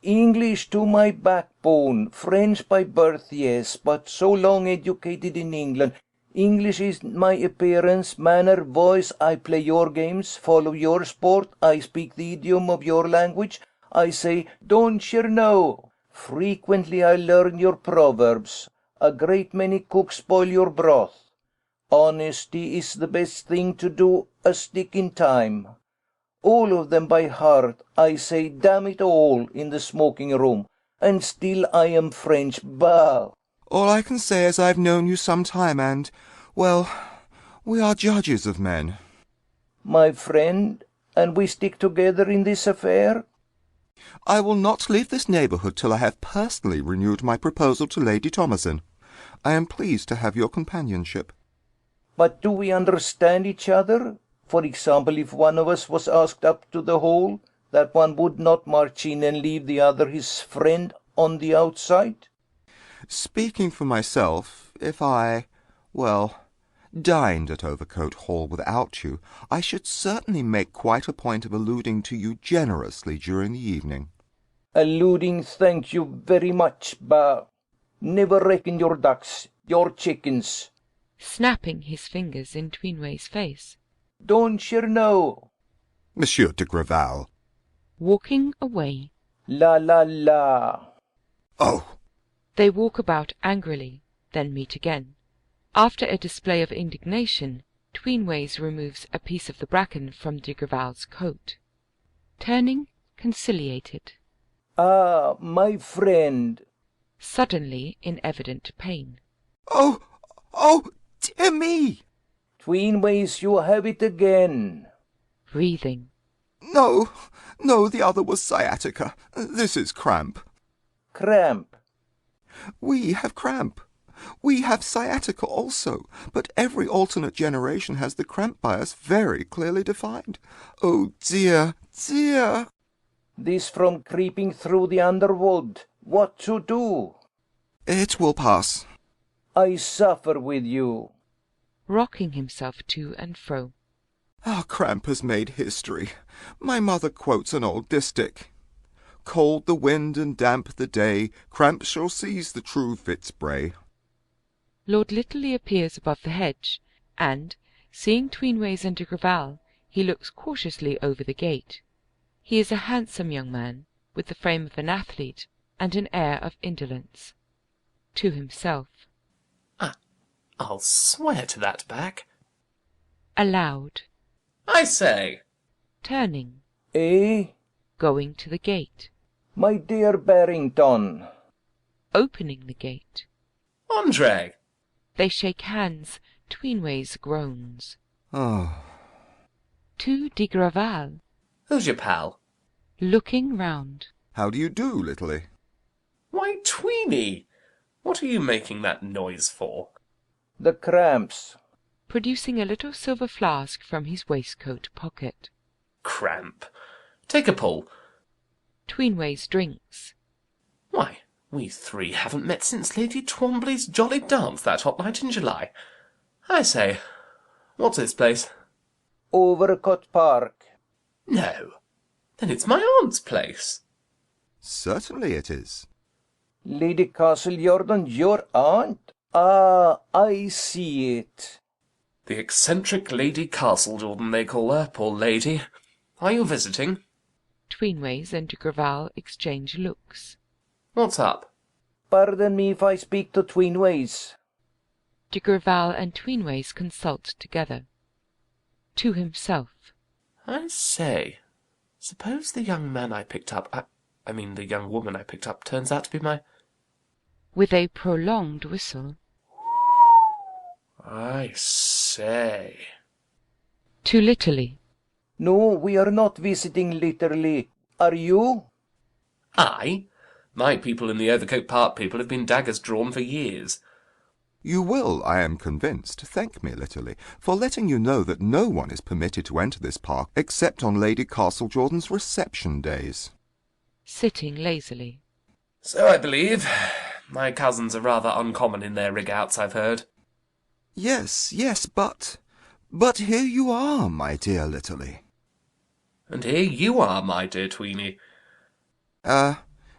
I: English to my backbone, French by birth, yes, but so long educated in England. English is my appearance, manner, voice. I play your games, follow your sport. I speak the idiom of your language. I say, don't you know? Frequently I learn your proverbs. A great many cooks boil your broth. Honesty is the best thing to do, a stick in time. All of them by heart. I say, damn it all, in the smoking room. And still I am French. Bah!
J: All I can say is I've known you some time and, well, we are judges of men.
I: My friend, and we stick together in this affair?
J: I will not leave this neighbourhood till I have personally renewed my proposal to Lady Thomasin. I am pleased to have your companionship.
I: But do we understand each other? For example, if one of us was asked up to the hall, that one would not march in and leave the other his friend on the outside?
J: Speaking for myself, if I, well, dined at Overcote Hall without you, I should certainly make quite a point of alluding to you generously during the evening.
I: Alluding, thank you very much, but never reckon your ducks, your chickens.
A: Snapping his fingers in Tweenway's face.
I: Don't you know?
J: Monsieur de Grival.
A: Walking away.
I: La la la.
J: Oh!
A: They walk about angrily, then meet again. After a display of indignation, Tweenways removes a piece of the bracken from de Grival's coat. Turning, conciliated.
I: Ah, my friend.
A: Suddenly in evident pain.
J: Oh, oh, dear me!
I: Tweenways, you have it again.
A: Breathing.
J: No, no, the other was sciatica. This is cramp.
I: Cramp.
J: We have cramp. We have sciatica also, but every alternate generation has the cramp bias very clearly defined. Oh dear, dear!
I: This from creeping through the underwood. What to do?
J: It will pass.
I: I suffer with you.
A: Rocking himself to and fro.
J: Our cramp has made history. My mother quotes an old distich. Cold the wind and damp the day, cramp shall seize the true Fitzbray.
A: Lord Litterly appears above the hedge, and, seeing Tweenways and de Grival, he looks cautiously over the gate. He is a handsome young man, with the frame of an athlete, and an air of indolence. To himself.
K: I'll swear to that back.
A: Aloud.
K: I say!
A: Turning.
I: Eh?
A: Going to the gate.
I: My dear Barrington.
A: Opening the gate.
K: Andre!
A: They shake hands. Tweenways groans.
J: Oh.
A: To de Grival.
K: Who's your pal?
A: Looking round.
J: How do you do, Litterly?
K: Why, Tweeny! What are you making that noise for?
I: The cramps.
A: Producing a little silver flask from his waistcoat pocket.
K: Cramp. Take a pull.
A: Tweenways drinks.
K: Why, we three haven't met since Lady Twombly's jolly dance that hot night in July. I say, what's this place?
I: Overcote Park.
K: No. Then it's my aunt's place.
J: Certainly it is.
I: Lady Castlejordan, your aunt? Ah, I see it.
K: The eccentric Lady Castlejordan, they call her, poor lady. Are you visiting?
A: Tweenways and de Grival exchange looks.
K: What's up?
I: Pardon me if I speak to Tweenways.
A: De Grival and Tweenways consult together. To himself.
K: I say, suppose the young man I picked up, I mean the young woman I picked up, turns out to be my...
A: With a prolonged whistle.
K: I say.
A: To Litterly.
I: No, we are not visiting Litterly. Are you?
K: I? My people and the Overcote Park people have been daggers drawn for years.
J: You will, I am convinced, thank me, Litterly, for letting you know that no one is permitted to enter this park except on Lady Castlejordan's reception days.
A: Sitting lazily.
K: So I believe. My cousins are rather uncommon in their rig-outs, I've heard.
J: Yes, yes, but here you are, my dear Litterly.
K: And here you are, my dear Tweeny.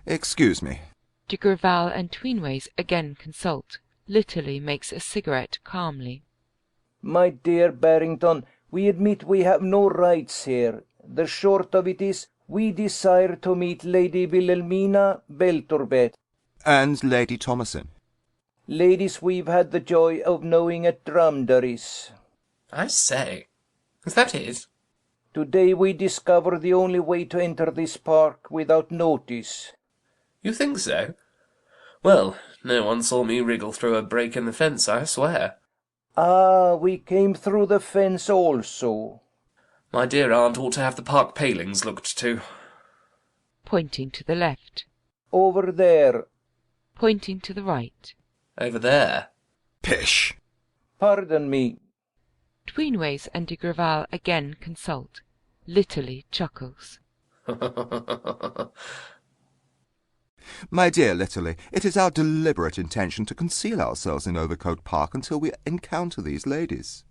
J: Excuse me.
A: De Grival and Tweenways again consult. Litterly makes a cigarette calmly.
I: My dear Barrington, we admit we have no rights here. The short of it is, we desire to meet Lady Wilhelmina Belturbet.
J: And Lady Thomasin.
I: Ladies we've had the joy of knowing at Drumdaris.
K: I say, is that it?
I: Today we discover the only way to enter this park without notice.
K: You think so? Well, no one saw me wriggle through a break in the fence, I swear.
I: Ah, we came through the fence also.
K: My dear aunt ought to have the park palings looked to.
A: Pointing to the left.
I: Over there.
A: Pointing to the right.
K: Over there.
J: Pish!
I: Pardon me.
A: Tweenways and de Grival again consult. Litterly chuckles.
J: My dear Litterly, it is our deliberate intention to conceal ourselves in Overcoat Park until we encounter these ladies.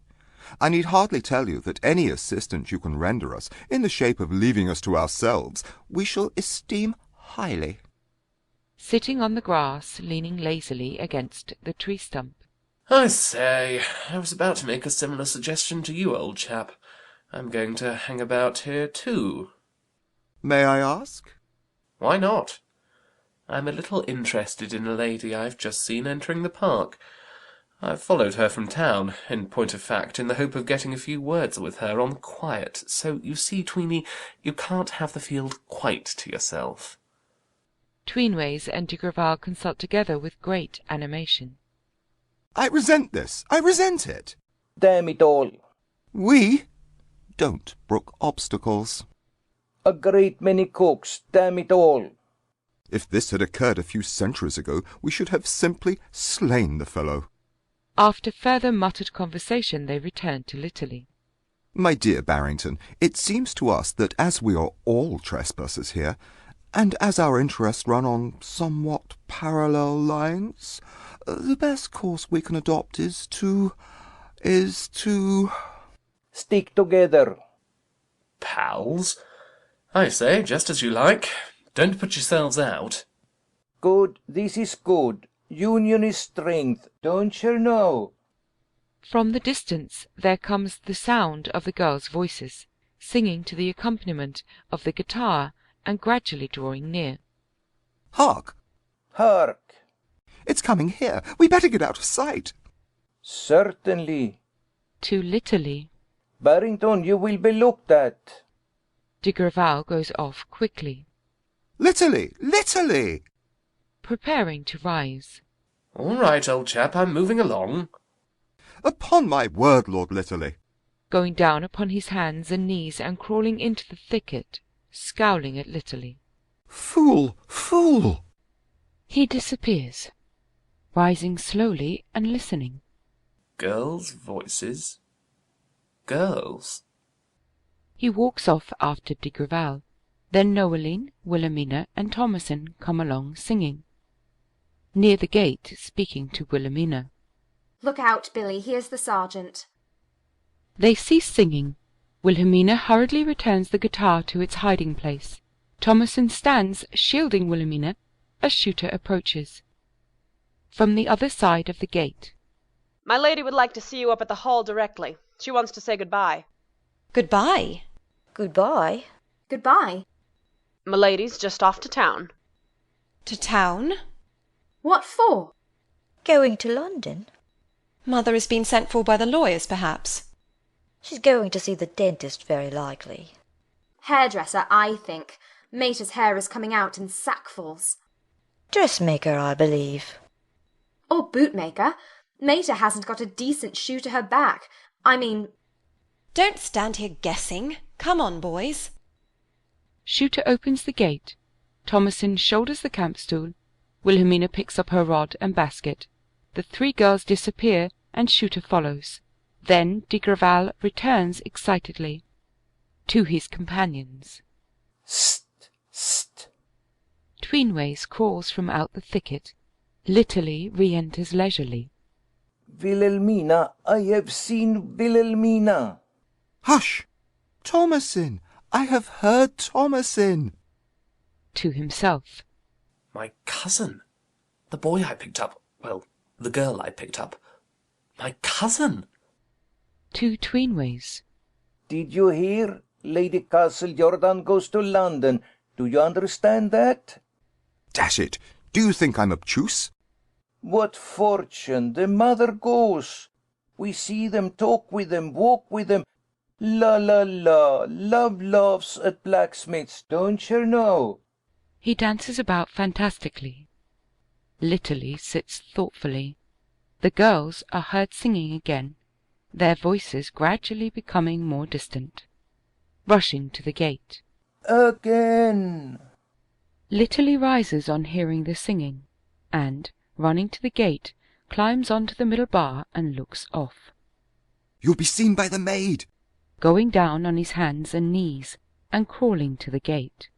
J: I need hardly tell you that any assistance you can render us, in the shape of leaving us to ourselves, we shall esteem highly.
A: Sitting on the grass, leaning lazily against the tree stump.
K: I say, I was about to make a similar suggestion to you, old chap. I'm going to hang about here, too.
J: May I ask?
K: Why not? I'm a little interested in a lady I've just seen entering the park. I've followed her from town, in point of fact, in the hope of getting a few words with her on quiet. So, you see, Tweeny, you can't have the field quite to yourself.
A: Tweenways and de Grival consult together with great animation.
J: I resent this. I resent it.
I: Damn it all.
J: We don't brook obstacles.
I: A great many cooks, damn it all.
J: If this had occurred a few centuries ago, we should have simply slain the fellow.
A: After further muttered conversation, they returned to Litterly.
J: My dear Barrington, it seems to us that as we are all trespassers here, and as our interests run on somewhat parallel lines, the best course we can adopt is to
I: stick together.
K: Pals? I say, just as you like. Don't put yourselves out.
I: Good, this is good. Union is strength, don't you know?
A: From the distance there comes the sound of the girls' voices, singing to the accompaniment of the guitar, and gradually drawing near.
J: Hark!
I: Hark!
J: It's coming here. We better get out of sight.
I: Certainly.
A: To Litterly.
I: Barrington, you will be looked at.
A: De Grival goes off quickly.
J: Litterly! Litterly!
A: Preparing to rise.
K: All right, old chap, I'm moving along.
J: Upon my word, Lord Litterly.
A: Going down upon his hands and knees and crawling into the thicket, scowling at Litterly.
J: Fool! Fool!
A: He disappears, rising slowly and listening.
K: Girls' voices? Girls?
A: He walks off after de Grival. Then Noeline, Wilhelmina, and Thomasin come along singing. Near the gate, speaking to Wilhelmina.
F: Look out, Billy, here's the sergeant.
A: They cease singing. Wilhelmina hurriedly returns the guitar to its hiding place. Thomasin stands shielding Wilhelmina as Shooter approaches. From the other side of the gate.
H: My lady would like to see you up at the hall directly. She wants to say goodbye.
G: Goodbye?
E: Goodbye.
F: Goodbye.
H: Milady's just off to town.
G: To town?
F: What for?
E: Going to London.
G: Mother has been sent for by the lawyers, perhaps.
E: She's going to see the dentist, very likely.
F: Hairdresser, I think. Mater's hair is coming out in sackfuls.
E: Dressmaker, I believe.
F: Or bootmaker. Mater hasn't got a decent shoe to her back. I mean...
G: Don't stand here guessing. Come on, boys.
A: Shooter opens the gate. Thomasin shoulders the camp-stool. Wilhelmina picks up her rod and basket. The three girls disappear, and Shooter follows. Then de Grival returns excitedly. To his companions.
I: St! St!
A: Tweenways crawls from out the thicket. Litterly re-enters leisurely.
I: Wilhelmina, I have seen Wilhelmina.
J: Hush! Thomasin! I have heard Thomasin!
A: To himself.
K: My cousin? The boy I picked up, well, the girl I picked up. My cousin!
A: To Tweenways.
I: Did you hear? Lady Castlejordan goes to London. Do you understand that?
J: Dash it! Do you think I'm obtuse?
I: What fortune! The mother goes. We see them, talk with them, walk with them. La la la, love laughs at blacksmiths, don't you know?
A: He dances about fantastically. Litterly sits thoughtfully. The girls are heard singing again, their voices gradually becoming more distant. Rushing to the gate.
I: Again!
A: Litterly rises on hearing the singing, and, running to the gate, climbs onto the middle bar and looks off.
J: You'll be seen by the maid!
A: Going down on his hands and knees and crawling to the gate.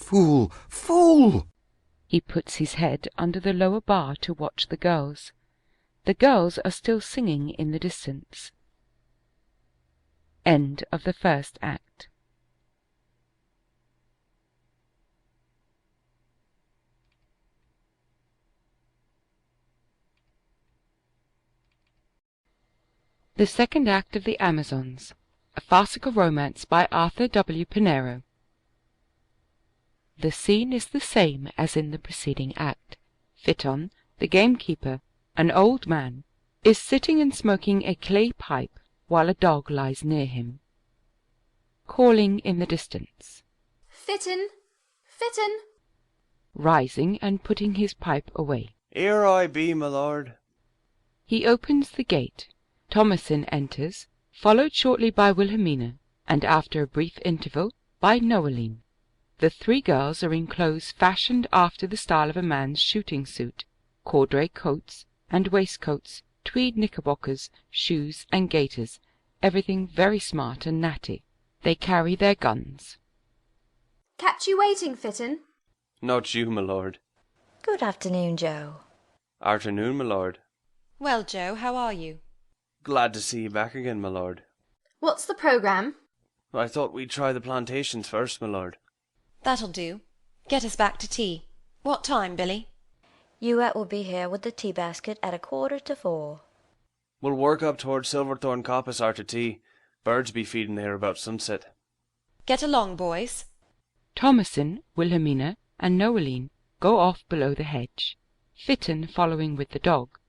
J: Fool! Fool!
A: He puts his head under the lower bar to watch the girls. The girls are still singing in the distance. End of the first act. The second act of The Amazons, a farcical romance by Arthur W. Pinero. The scene is the same as in the preceding act. Phaeton, the gamekeeper, an old man, is sitting and smoking a clay pipe while a dog lies near him. Calling in the distance.
F: Phaeton! Phaeton!
A: Rising and putting his pipe away.
C: Here I be, my lord.
A: He opens the gate. Thomasin enters, followed shortly by Wilhelmina, and after a brief interval by Noeline. The three girls are in clothes fashioned after the style of a man's shooting suit, corduroy coats and waistcoats, tweed knickerbockers, shoes and gaiters, everything very smart and natty. They carry their guns.
F: Kept you waiting, Phaeton?
C: Not you, my lord.
E: Good afternoon, Joe.
C: Afternoon, my lord.
G: Well, Joe, how are you?
C: Glad to see you back again, my lord.
F: What's the programme?
C: I thought we'd try the plantations first, my lord.
G: That'll do. Get us back to tea. What time, Billy?
E: Youette will be here with the tea basket at 3:45.
C: We'll work up towards Silverthorn Coppice after tea. Birds be feeding there about sunset.
G: Get along, boys.
A: Thomasin, Wilhelmina, and Noeline go off below the hedge, Phaeton following with the dog.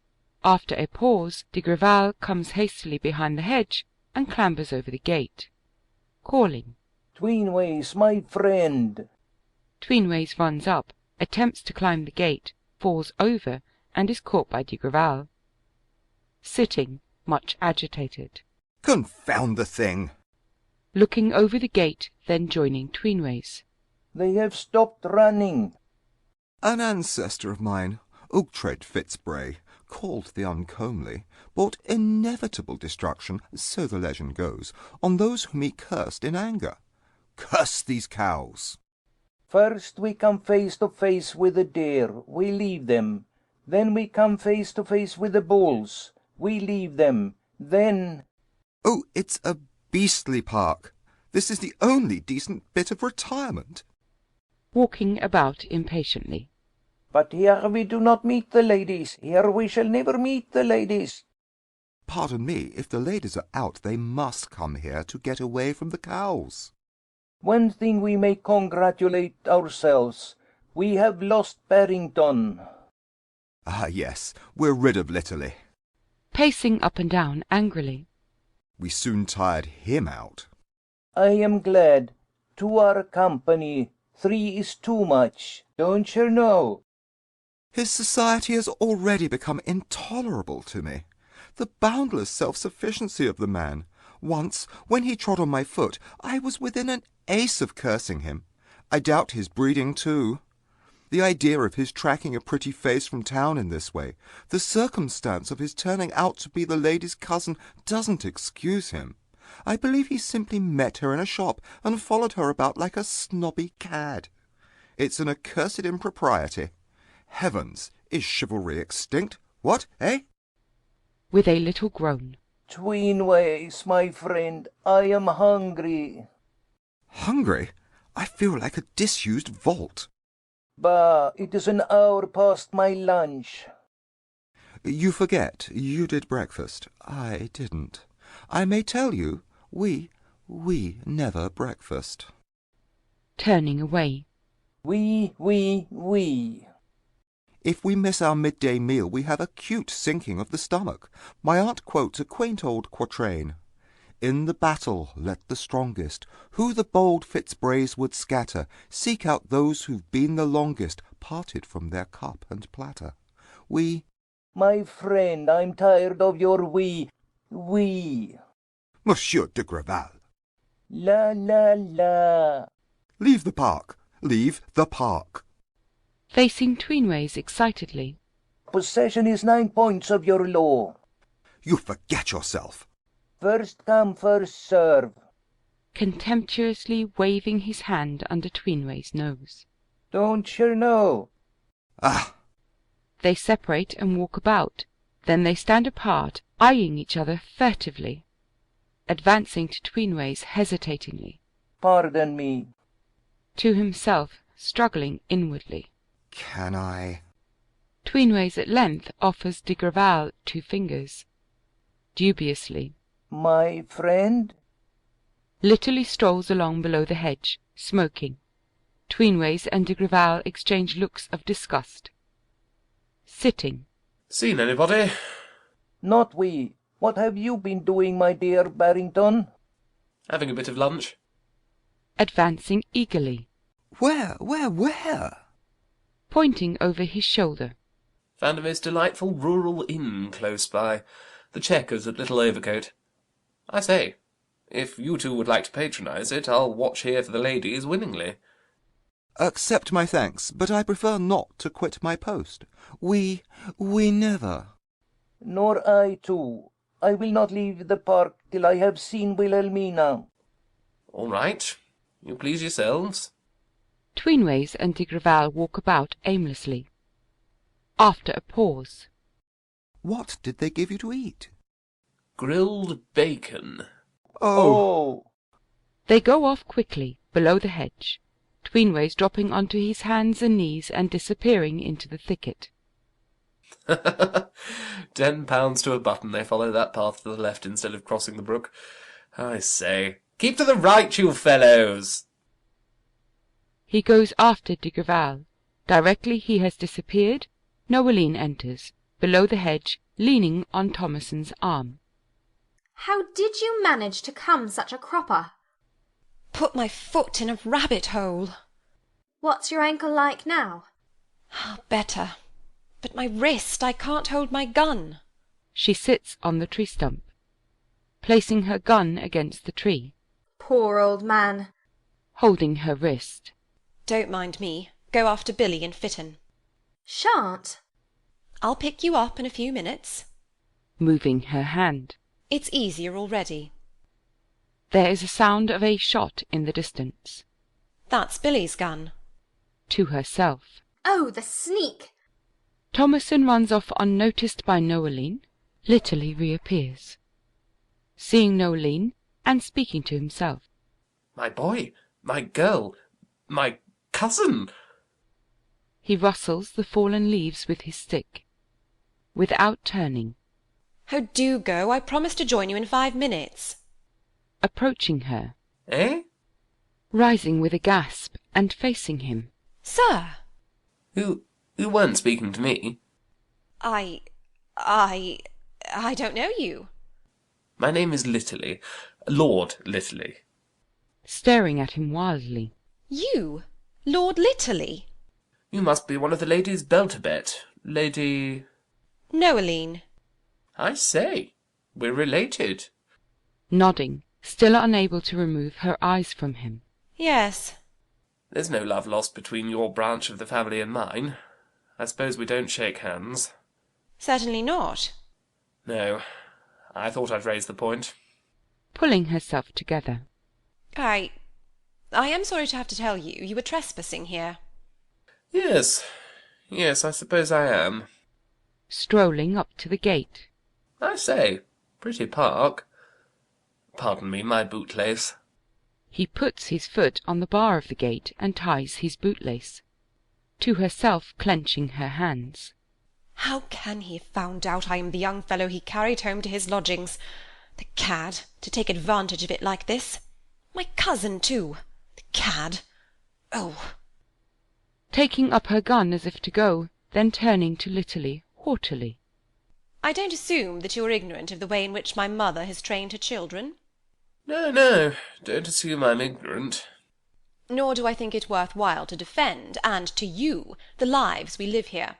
A: After a pause, de Grival comes hastily behind the hedge and clambers over the gate, calling,
I: Tweenways, my friend.
A: Tweenways runs up, attempts to climb the gate, falls over, and is caught by de Grival. Sitting, much agitated.
J: Confound the thing!
A: Looking over the gate, then joining Tweenways.
I: They have stopped running.
J: An ancestor of mine, Ughtred Fitzbray, called the Uncomely, brought inevitable destruction, so the legend goes, on those whom he cursed in anger. Curse these cows!
I: First we come face to face with the deer, we leave them. Then we come face to face with the bulls, we leave them. Then...
J: Oh, it's a beastly park. This is the only decent bit of retirement.
A: Walking about impatiently.
I: But here we do not meet the ladies. Here we shall never meet the ladies.
J: Pardon me, if the ladies are out, they must come here to get away from the cows.
I: One thing we may congratulate ourselves. We have lost Barrington.
J: Ah, yes, we're rid of Litterly.
A: Pacing up and down angrily.
J: We soon tired him out.
I: I am glad. 2 are company. 3 is too much. Don't you know?
J: His society has already become intolerable to me. The boundless self-sufficiency of the man. Once, when he trod on my foot, I was within an ace of cursing him. I doubt his breeding, too. The idea of his tracking a pretty face from town in this way, the circumstance of his turning out to be the lady's cousin, doesn't excuse him. I believe he simply met her in a shop and followed her about like a snobby cad. It's an accursed impropriety. Heavens, is chivalry extinct? What, eh?
A: With a little groan.
I: Tweenways, my friend, I am hungry.
J: Hungry? I feel like a disused vault.
I: Bah, it is an hour past my lunch.
J: You forget, you did breakfast. I didn't. I may tell you, we never breakfast.
A: Turning away.
I: We.
J: If we miss our midday meal, we have acute sinking of the stomach. My aunt quotes a quaint old quatrain. In the battle let the strongest, who the bold Fitzbrays would scatter, seek out those who've been the longest, parted from their cup and platter. We...
I: My friend, I'm tired of your we.
J: Monsieur de Grival.
I: La.
J: Leave the park. Leave the park.
A: Facing Tweenways excitedly.
I: Possession is 9 points of your law.
J: You forget yourself.
I: First come, first serve.
A: Contemptuously waving his hand under Tweenway's nose.
I: Don't you know?
J: Ah!
A: They separate and walk about. Then they stand apart, eyeing each other furtively. Advancing to Tweenways hesitatingly.
I: Pardon me.
A: To himself, struggling inwardly.
J: Can I?
A: Tweenways at length offers de Grival 2 fingers. Dubiously.
I: My friend?
A: Litterly strolls along below the hedge, smoking. Tweenways and de Grival exchange looks of disgust. Sitting.
K: Seen anybody?
I: Not we. What have you been doing, my dear Barrington?
K: Having a bit of lunch.
A: Advancing eagerly.
J: Where?
A: Pointing over his shoulder.
K: Found a most delightful rural inn close by. The Chequers at Little Overcote. I say, if you two would like to patronise it, I'll watch here for the ladies willingly.
J: Accept my thanks, but I prefer not to quit my post. We never.
I: Nor I too. I will not leave the park till I have seen Wilhelmina.
K: All right. You please yourselves.
A: Tweenways and de Grival walk about aimlessly. After a pause.
J: What did they give you to eat?
K: Grilled bacon.
I: Oh!
A: They go off quickly, below the hedge. Tweenways dropping onto his hands and knees and disappearing into the thicket.
K: £10 to a button they follow that path to the left instead of crossing the brook. I say, keep to the right, you fellows!
A: He goes after de Grival. Directly he has disappeared, Noeline enters, below the hedge, leaning on Thomason's arm.
F: How did you manage to come such a cropper?
G: Put my foot in a rabbit hole.
F: What's your ankle like now?
G: Better. But my wrist, I can't hold my gun.
A: She sits on the tree stump, placing her gun against the tree.
F: Poor old man.
A: Holding her wrist.
G: Don't mind me. Go after Billy and Fitton.
F: Shan't.
G: I'll pick you up in a few minutes.
A: Moving her hand.
G: It's easier already.
A: There is a sound of a shot in the distance.
G: That's Billy's gun.
A: To herself.
F: Oh, the sneak!
A: Thomason runs off unnoticed by Noeline. Litterly reappears. Seeing Noeline, and speaking to himself.
K: My boy, my girl, my cousin!
A: He rustles the fallen leaves with his stick. Without turning.
G: Oh, do go. I promise to join you in 5 minutes.
A: Approaching her.
K: Eh?
A: Rising with a gasp and facing him.
G: Sir!
K: You weren't speaking to me.
G: I don't know you.
K: My name is Litterly. Lord Litterly.
A: Staring at him wildly.
G: You? Lord Litterly?
K: You must be one of the ladies Belturbet. Lady...
G: Noeline.
K: I say, we're related.
A: Nodding, still unable to remove her eyes from him.
G: Yes.
K: There's no love lost between your branch of the family and mine. I suppose we don't shake hands.
G: Certainly not.
K: No, I thought I'd raise the point.
A: Pulling herself together.
G: I am sorry to have to tell you, you were trespassing here.
K: Yes, I suppose I am.
A: Strolling up to the gate.
K: I say, pretty park. Pardon me, my bootlace.
A: He puts his foot on the bar of the gate and ties his bootlace. to herself clenching her hands.
G: How can he have found out I am the young fellow he carried home to his lodgings? The cad, to take advantage of it like this. My cousin, too. The cad. Oh!
A: Taking up her gun as if to go, then turning to Litterly haughtily.
G: I don't assume that you are ignorant of the way in which my mother has trained her children.
K: No, don't assume I'm ignorant.
G: Nor do I think it worth while to defend, and to you, the lives we live here.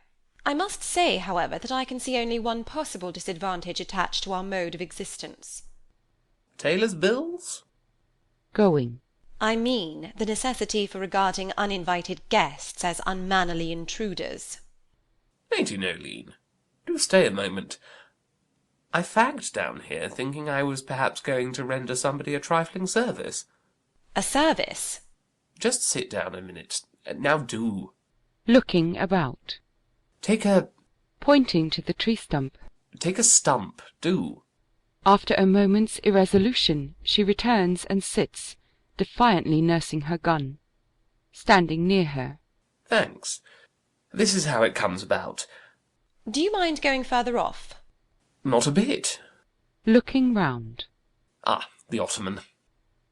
G: I must say, however, that I can see only one possible disadvantage attached to our mode of existence.
K: Tailor's bills?
A: Going.
G: I mean the necessity for regarding uninvited guests as unmannerly intruders.
K: Lady Noeline, do stay a moment. I fagged down here, thinking I was perhaps going to render somebody a trifling service.
G: A service?
K: Just sit down a minute. Now do.
A: Looking about.
K: Take a...
A: Pointing to the tree stump.
K: Take a stump, do.
A: After a moment's irresolution, she returns and sits, defiantly nursing her gun, standing near her.
K: Thanks. This is how it comes about.
G: Do you mind going further off?
K: Not a bit.
A: Looking round.
K: Ah, the ottoman.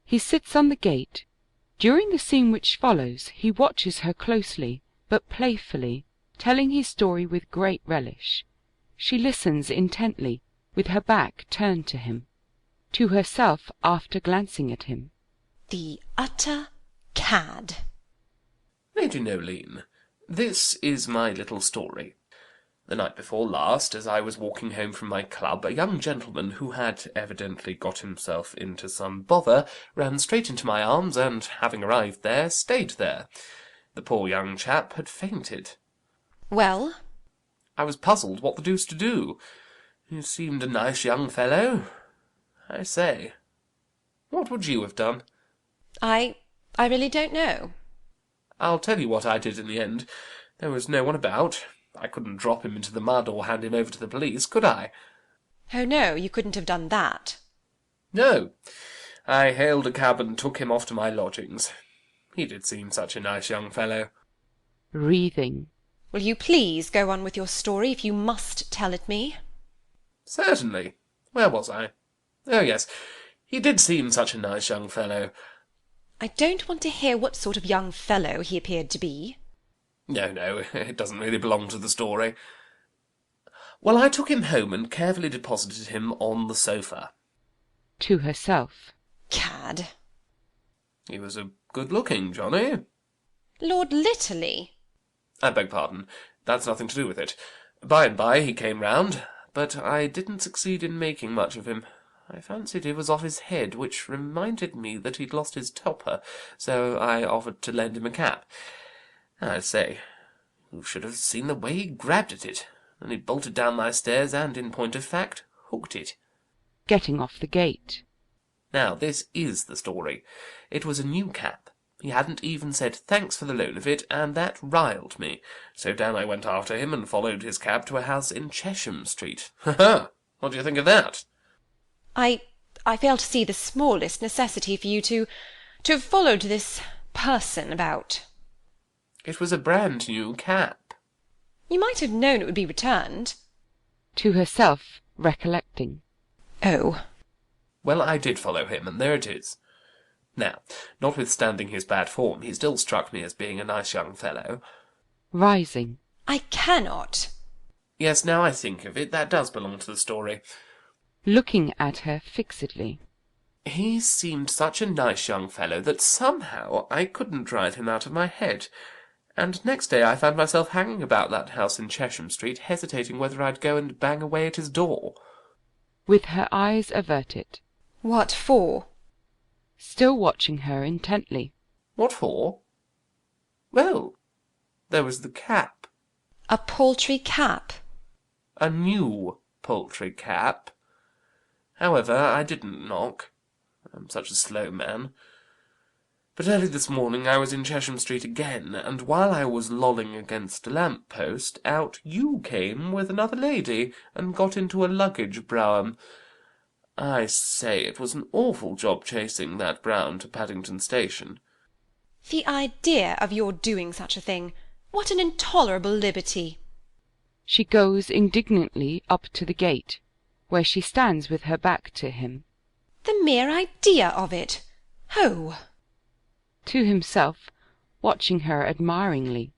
A: He sits on the gate. During the scene which follows, he watches her closely, but playfully, telling his story with great relish. She listens intently, with her back turned to him. To herself, after glancing at him.
G: The utter cad.
K: Lady Noeline, this is my little story. The night before last, as I was walking home from my club, a young gentleman, who had evidently got himself into some bother, ran straight into my arms, and, having arrived there, stayed there. The poor young chap had fainted.
G: Well?
K: I was puzzled what the deuce to do. He seemed a nice young fellow. I say, what would you have done?
G: I really don't know.
K: I'll tell you what I did in the end. There was no one about. I couldn't drop him into the mud or hand him over to the police, could I?
G: Oh, no, you couldn't have done that.
K: No. I hailed a cab and took him off to my lodgings. He did seem such a nice young fellow.
A: Breathing.
G: Will you please go on with your story, if you must tell it me?
K: Certainly. Where was I? Oh, yes. He did seem such a nice young fellow.
G: I don't want to hear what sort of young fellow he appeared to be.
K: No, it doesn't really belong to the story. Well, I took him home and carefully deposited him on the sofa.
A: To herself.
G: Cad.
K: He was a good-looking Johnny.
G: Lord Litterly?
K: I beg pardon. That's nothing to do with it. By and by he came round, but I didn't succeed in making much of him. I fancied he was off his head, which reminded me that he'd lost his topper, so I offered to lend him a cap. I say, you should have seen the way he grabbed at it. Then he bolted down my stairs and, in point of fact, hooked it.
A: Getting off the gate.
K: Now, this is the story. It was a new cap. He hadn't even said thanks for the loan of it, and that riled me. So down I went after him and followed his cab to a house in Chesham Street. Ha! What do you think of that?
G: I fail to see the smallest necessity for you to have followed this person about.
K: It was a brand new cap.
G: You might have known it would be returned.
A: To herself, recollecting.
G: Oh.
K: Well, I did follow him, and there it is. Now, notwithstanding his bad form, he still struck me as being a nice young fellow.
A: Rising.
G: I cannot.
K: Yes, now I think of it, that does belong to the story.
A: Looking at her fixedly.
K: He seemed such a nice young fellow that somehow I couldn't drive him out of my head. And next day I found myself hanging about that house in Chesham Street, hesitating whether I'd go and bang away at his door.
A: With her eyes averted.
G: What for?
A: Still watching her intently.
K: What for? Well, there was the cap.
G: A paltry cap?
K: A new paltry cap. However, I didn't knock. I'm such a slow man. But early this morning I was in Chesham Street again, and while I was lolling against a lamp-post, out you came with another lady, and got into a luggage brougham. I say, it was an awful job chasing that brougham to Paddington Station.
G: The idea of your doing such a thing! What an intolerable liberty!
A: She goes indignantly up to the gate, where she stands with her back to him.
G: The mere idea of it! Ho!
A: To himself, watching her admiringly.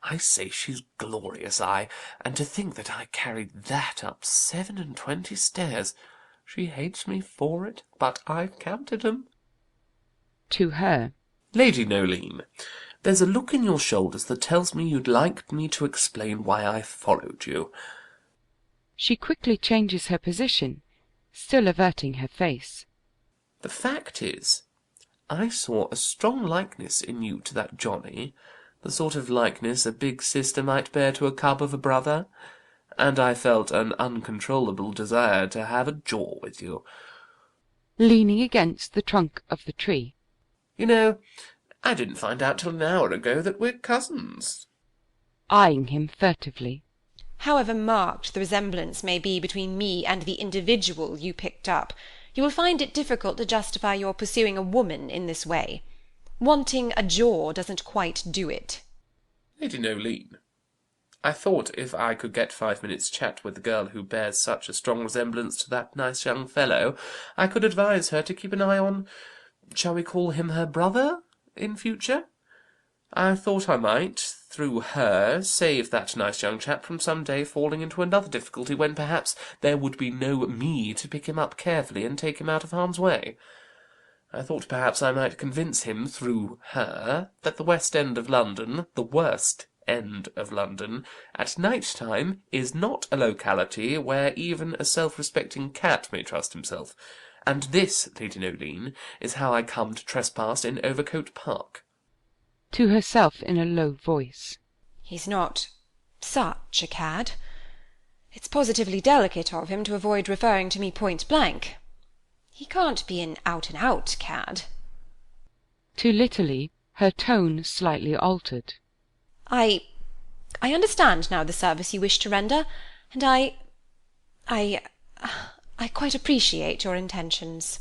K: I say she's glorious, and to think that I carried that up 27 stairs. She hates me for it, but I've counted 'em.
A: To her.
K: Lady Noeline, there's a look in your shoulders that tells me you'd like me to explain why I followed you.
A: She quickly changes her position, still averting her face.
K: The fact is, I saw a strong likeness in you to that Johnny, the sort of likeness a big sister might bear to a cub of a brother, and I felt an uncontrollable desire to have a jaw with you.
A: Leaning against the trunk of the tree.
K: You know, I didn't find out till an hour ago that we're cousins.
A: Eyeing him furtively.
G: However marked the resemblance may be between me and the individual you picked up, you will find it difficult to justify your pursuing a woman in this way. Wanting a jaw doesn't quite do it.
K: Lady Noeline, I thought if I could get 5 minutes' chat with the girl who bears such a strong resemblance to that nice young fellow, I could advise her to keep an eye on, shall we call him her brother, in future? I thought I might, through her, save that nice young chap from some day falling into another difficulty when perhaps there would be no me to pick him up carefully and take him out of harm's way. I thought perhaps I might convince him, through her, that the West End of London, the worst end of London, at night-time is not a locality where even a self-respecting cat may trust himself. And this, Lady Noeline, is how I come to trespass in Overcote Park.
A: To herself in a low voice.
G: He's not such a cad. It's positively delicate of him to avoid referring to me point blank. He can't be an out-and-out cad.
A: To Litterly, her tone slightly altered.
G: I understand now the service you wish to render, and I quite appreciate your intentions.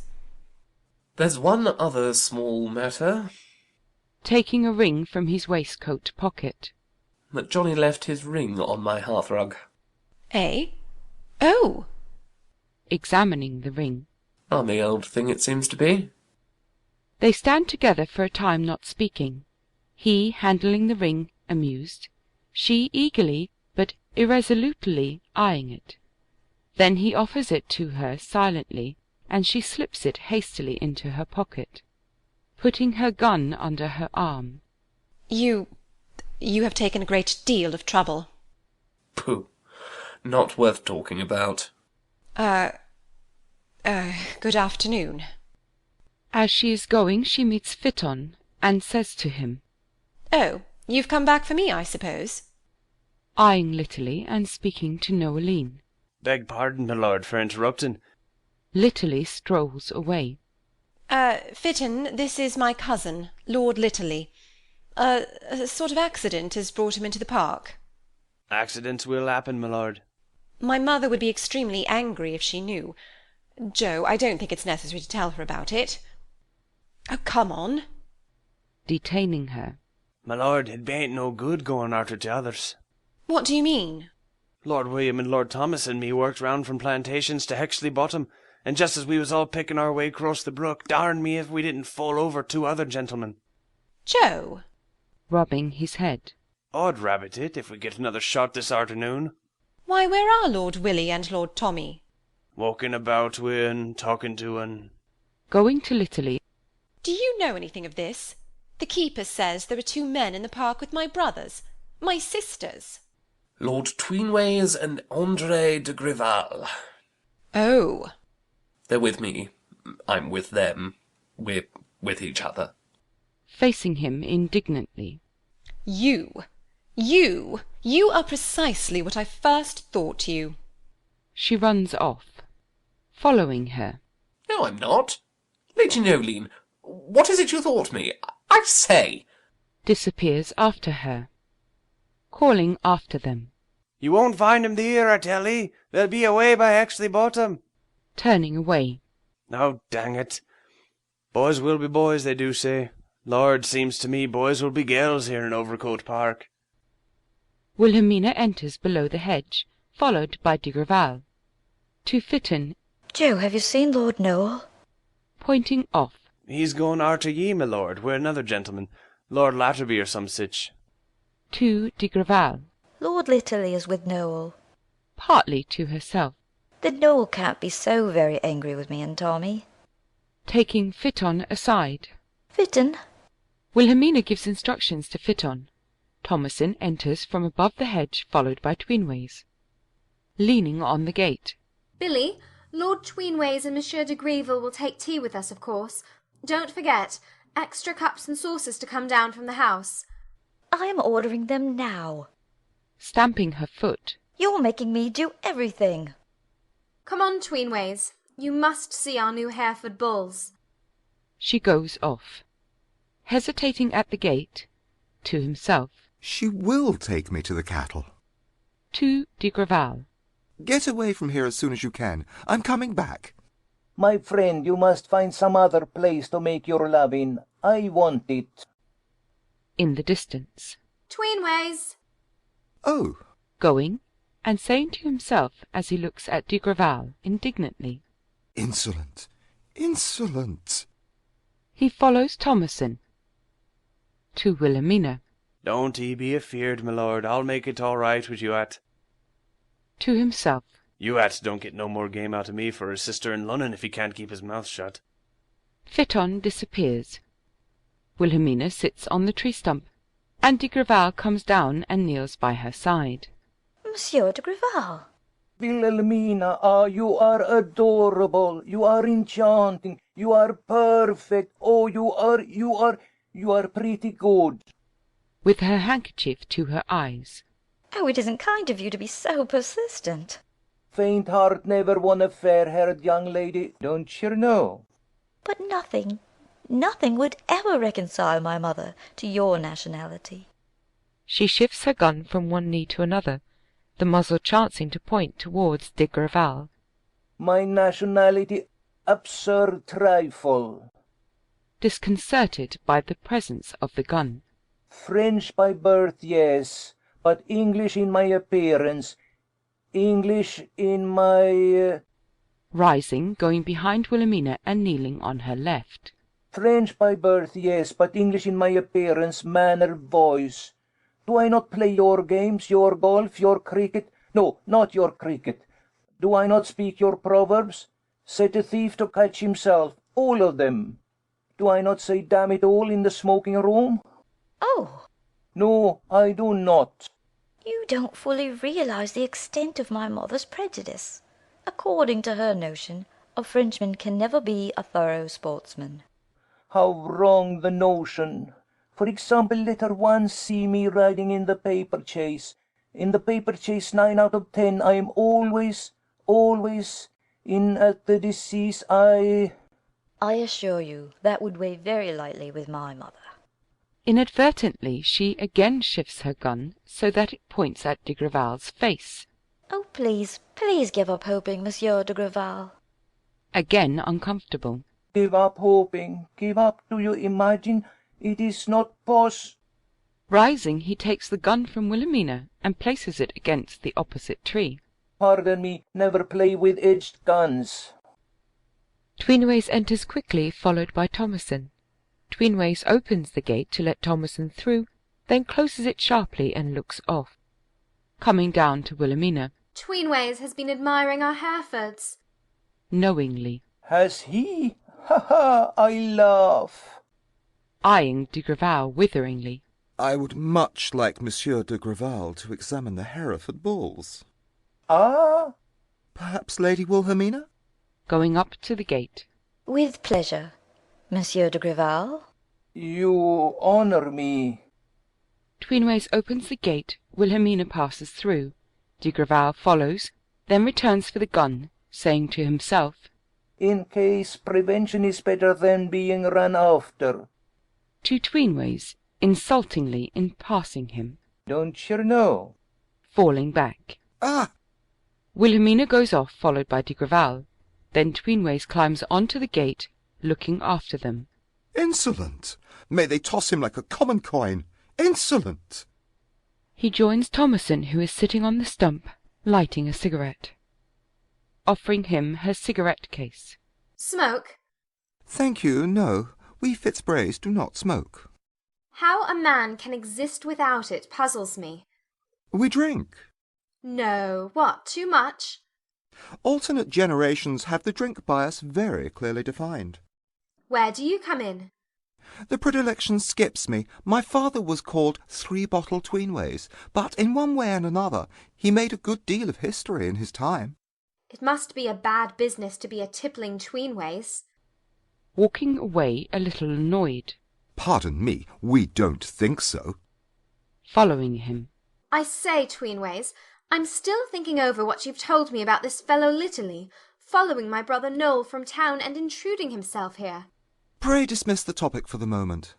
K: There's one other small matter.
A: Taking a ring from his waistcoat pocket.
K: That Johnny left his ring on my hearthrug.
G: Eh? Oh!
A: Examining the ring.
K: Army old thing it seems to be.
A: They stand together for a time not speaking, he handling the ring, amused, she eagerly but irresolutely eyeing it. Then he offers it to her silently, and she slips it hastily into her pocket, putting her gun under her arm.
G: You have taken a great deal of trouble.
K: Pooh. Not worth talking about.
G: Good afternoon.
A: As she is going, she meets Phaeton, and says to him,
G: Oh, you've come back for me, I suppose?
A: Eyeing Litterly and speaking to Noeline.
C: Beg pardon, my lord, for interrupting.
A: Litterly strolls away.
G: Phaeton, this is my cousin, Lord Litterly. A sort of accident has brought him into the park.
C: Accidents will happen, my lord.
G: My mother would be extremely angry if she knew. Joe, I don't think it's necessary to tell her about it. Oh, come on.
A: Detaining her.
C: My lord, it bain't no good going arter t' others.
G: What do you mean?
C: Lord William and Lord Thomas and me worked round from plantations to Hexley Bottom, and just as we was all picking our way across the brook, darn me if we didn't fall over 2 other gentlemen.
G: Joe!
A: Rubbing his head.
C: Odd rabbit it, if we get another shot this arternoon.
G: Why, where are Lord Willie and Lord Tommy?
C: Walking about wi' un, talking to un.
A: Going to Litterly.
G: Do you know anything of this? The keeper says there are 2 men in the park with my brothers, my sisters.
K: Lord Tweenways and André de Grival.
G: Oh.
K: They're with me. I'm with them. We're with each other.
A: Facing him indignantly.
G: You are precisely what I first thought you.
A: She runs off, following her.
K: No, I'm not. Lady Noeline, what is it you thought me? I say!
A: Disappears after her. Calling after them.
C: You won't find 'em there, I tell 'ee. They'll be away by Hexley Bottom.
A: Turning away.
C: Oh, dang it. Boys will be boys, they do say. Lord, seems to me boys will be girls here in Overcote Park.
A: Wilhelmina enters below the hedge, followed by de Grival. To Fitton,
E: Joe, have you seen Lord Noel?
A: pointing off.
C: He's going arter ye, my lord, wi' another gentleman, Lord Latterby or some sich.
A: To de Grival,
E: Lord Litterly is with Noel.
A: partly to herself,
E: Then Noel can't be so very angry with me and Tommy.
A: taking Fitton aside.
E: Fitton,
A: Wilhelmina gives instructions to Fitton. Thomasin enters from above the hedge, followed by Tweenways. Leaning on the gate.
F: Billy, Lord Tweenways and Monsieur de Grieville will take tea with us, of course. Don't forget, extra cups and saucers to come down from the house.
E: I am ordering them now.
A: Stamping her foot.
E: You're making me do everything.
F: Come on, Tweenways. You must see our new Hereford bulls.
A: She goes off. Hesitating at the gate. To himself.
J: She will take me to the cattle.
A: To de Grival.
J: Get away from here as soon as you can. I'm coming back.
I: My friend, you must find some other place to make your love in. I want it.
A: In the distance.
F: Tweenways!
J: Oh,
A: Going, and saying to himself as he looks at de Grival indignantly.
J: insolent, insolent.
A: He follows Thomasin. To Wilhelmina.
C: Don't 'ee be afeard, my lord, I'll make it all right with you at.
A: To himself.
C: You at don't get no more game out of me for his sister in Lunnon if he can't keep his mouth shut.
A: Fitton disappears. Wilhelmina sits on the tree stump, and de Grival comes down and kneels by her side.
E: Monsieur de Grival.
I: Wilhelmina, you are adorable. You are enchanting. You are perfect. Oh, you are pretty good.
A: With her handkerchief to her eyes.
E: Oh, it isn't kind of you to be so persistent.
I: Faint heart never won a fair-haired young lady, don't you know?
E: But nothing would ever reconcile my mother to your nationality.
A: She shifts her gun from one knee to another, the muzzle chancing to point towards de Grival.
I: My nationality, absurd trifle.
A: Disconcerted by the presence of the gun.
I: French by birth, yes, but English in my appearance. English in my...
A: Rising, going behind Wilhelmina and kneeling on her left.
I: French by birth, yes, but English in my appearance, manner, voice. Do I not play your games, your golf, your cricket? No, not your cricket. Do I not speak your proverbs? Set a thief to catch himself, all of them. Do I not say damn it all in the smoking room?
E: Oh!
I: No, I do not.
E: You don't fully realize the extent of my mother's prejudice. According to her notion, a Frenchman can never be a thorough sportsman.
I: How wrong the notion! For example, let her once see me riding in the paper chase. In the paper chase, 9 out of 10, I am always in at the disease. I
E: assure you that would weigh very lightly with my mother.
A: Inadvertently, she again shifts her gun so that it points at de Grival's face.
E: Oh, please give up hoping, Monsieur de Grival.
A: Again uncomfortable.
I: Give up hoping. Give up. Do you imagine? It is not
A: Rising, he takes the gun from Wilhelmina and places it against the opposite tree.
I: Pardon me, never play with edged guns.
A: Tweenways enters quickly, followed by Thomasin. Tweenways opens the gate to let Thomasin through, then closes it sharply and looks off. Coming down to Wilhelmina.
F: Tweenways has been admiring our Herefords.
A: Knowingly.
I: Has he? Ha ha! I laugh.
A: Eyeing de Grival witheringly.
J: I would much like Monsieur de Grival to examine the Hereford bulls.
I: Ah?
J: Perhaps Lady Wilhelmina?
A: Going up to the gate.
E: With pleasure, Monsieur de Grival.
I: You honour me.
A: Tweenways opens the gate. Wilhelmina passes through. De Grival follows, then returns for the gun, saying to himself,
I: In case prevention is better than being run after.
A: To Tweenways, insultingly in passing him.
I: Don't you know?
A: Falling back.
J: Ah!
A: Wilhelmina goes off, followed by de Grival. Then Tweenways climbs onto the gate, looking after them.
J: Insolent! May they toss him like a common coin! Insolent!
A: He joins Thomason, who is sitting on the stump, lighting a cigarette. Offering him her cigarette case.
F: Smoke?
J: Thank you, no. We Fitzbrays do not smoke.
F: How a man can exist without it puzzles me.
J: We drink.
F: No, what, too much?
J: Alternate generations have the drink bias very clearly defined.
F: Where do you come in?
J: The predilection skips me. My father was called Three-Bottle Tweenways, but in one way and another he made a good deal of history in his time.
F: It must be a bad business to be a tippling tweenways.
A: Walking away a little annoyed.
J: Pardon me, we don't think so.
A: Following him.
F: I say, tweenways, I'm still thinking over what you've told me about this fellow Litterly, following my brother Noel from town and intruding himself here.
J: Pray dismiss the topic for the moment.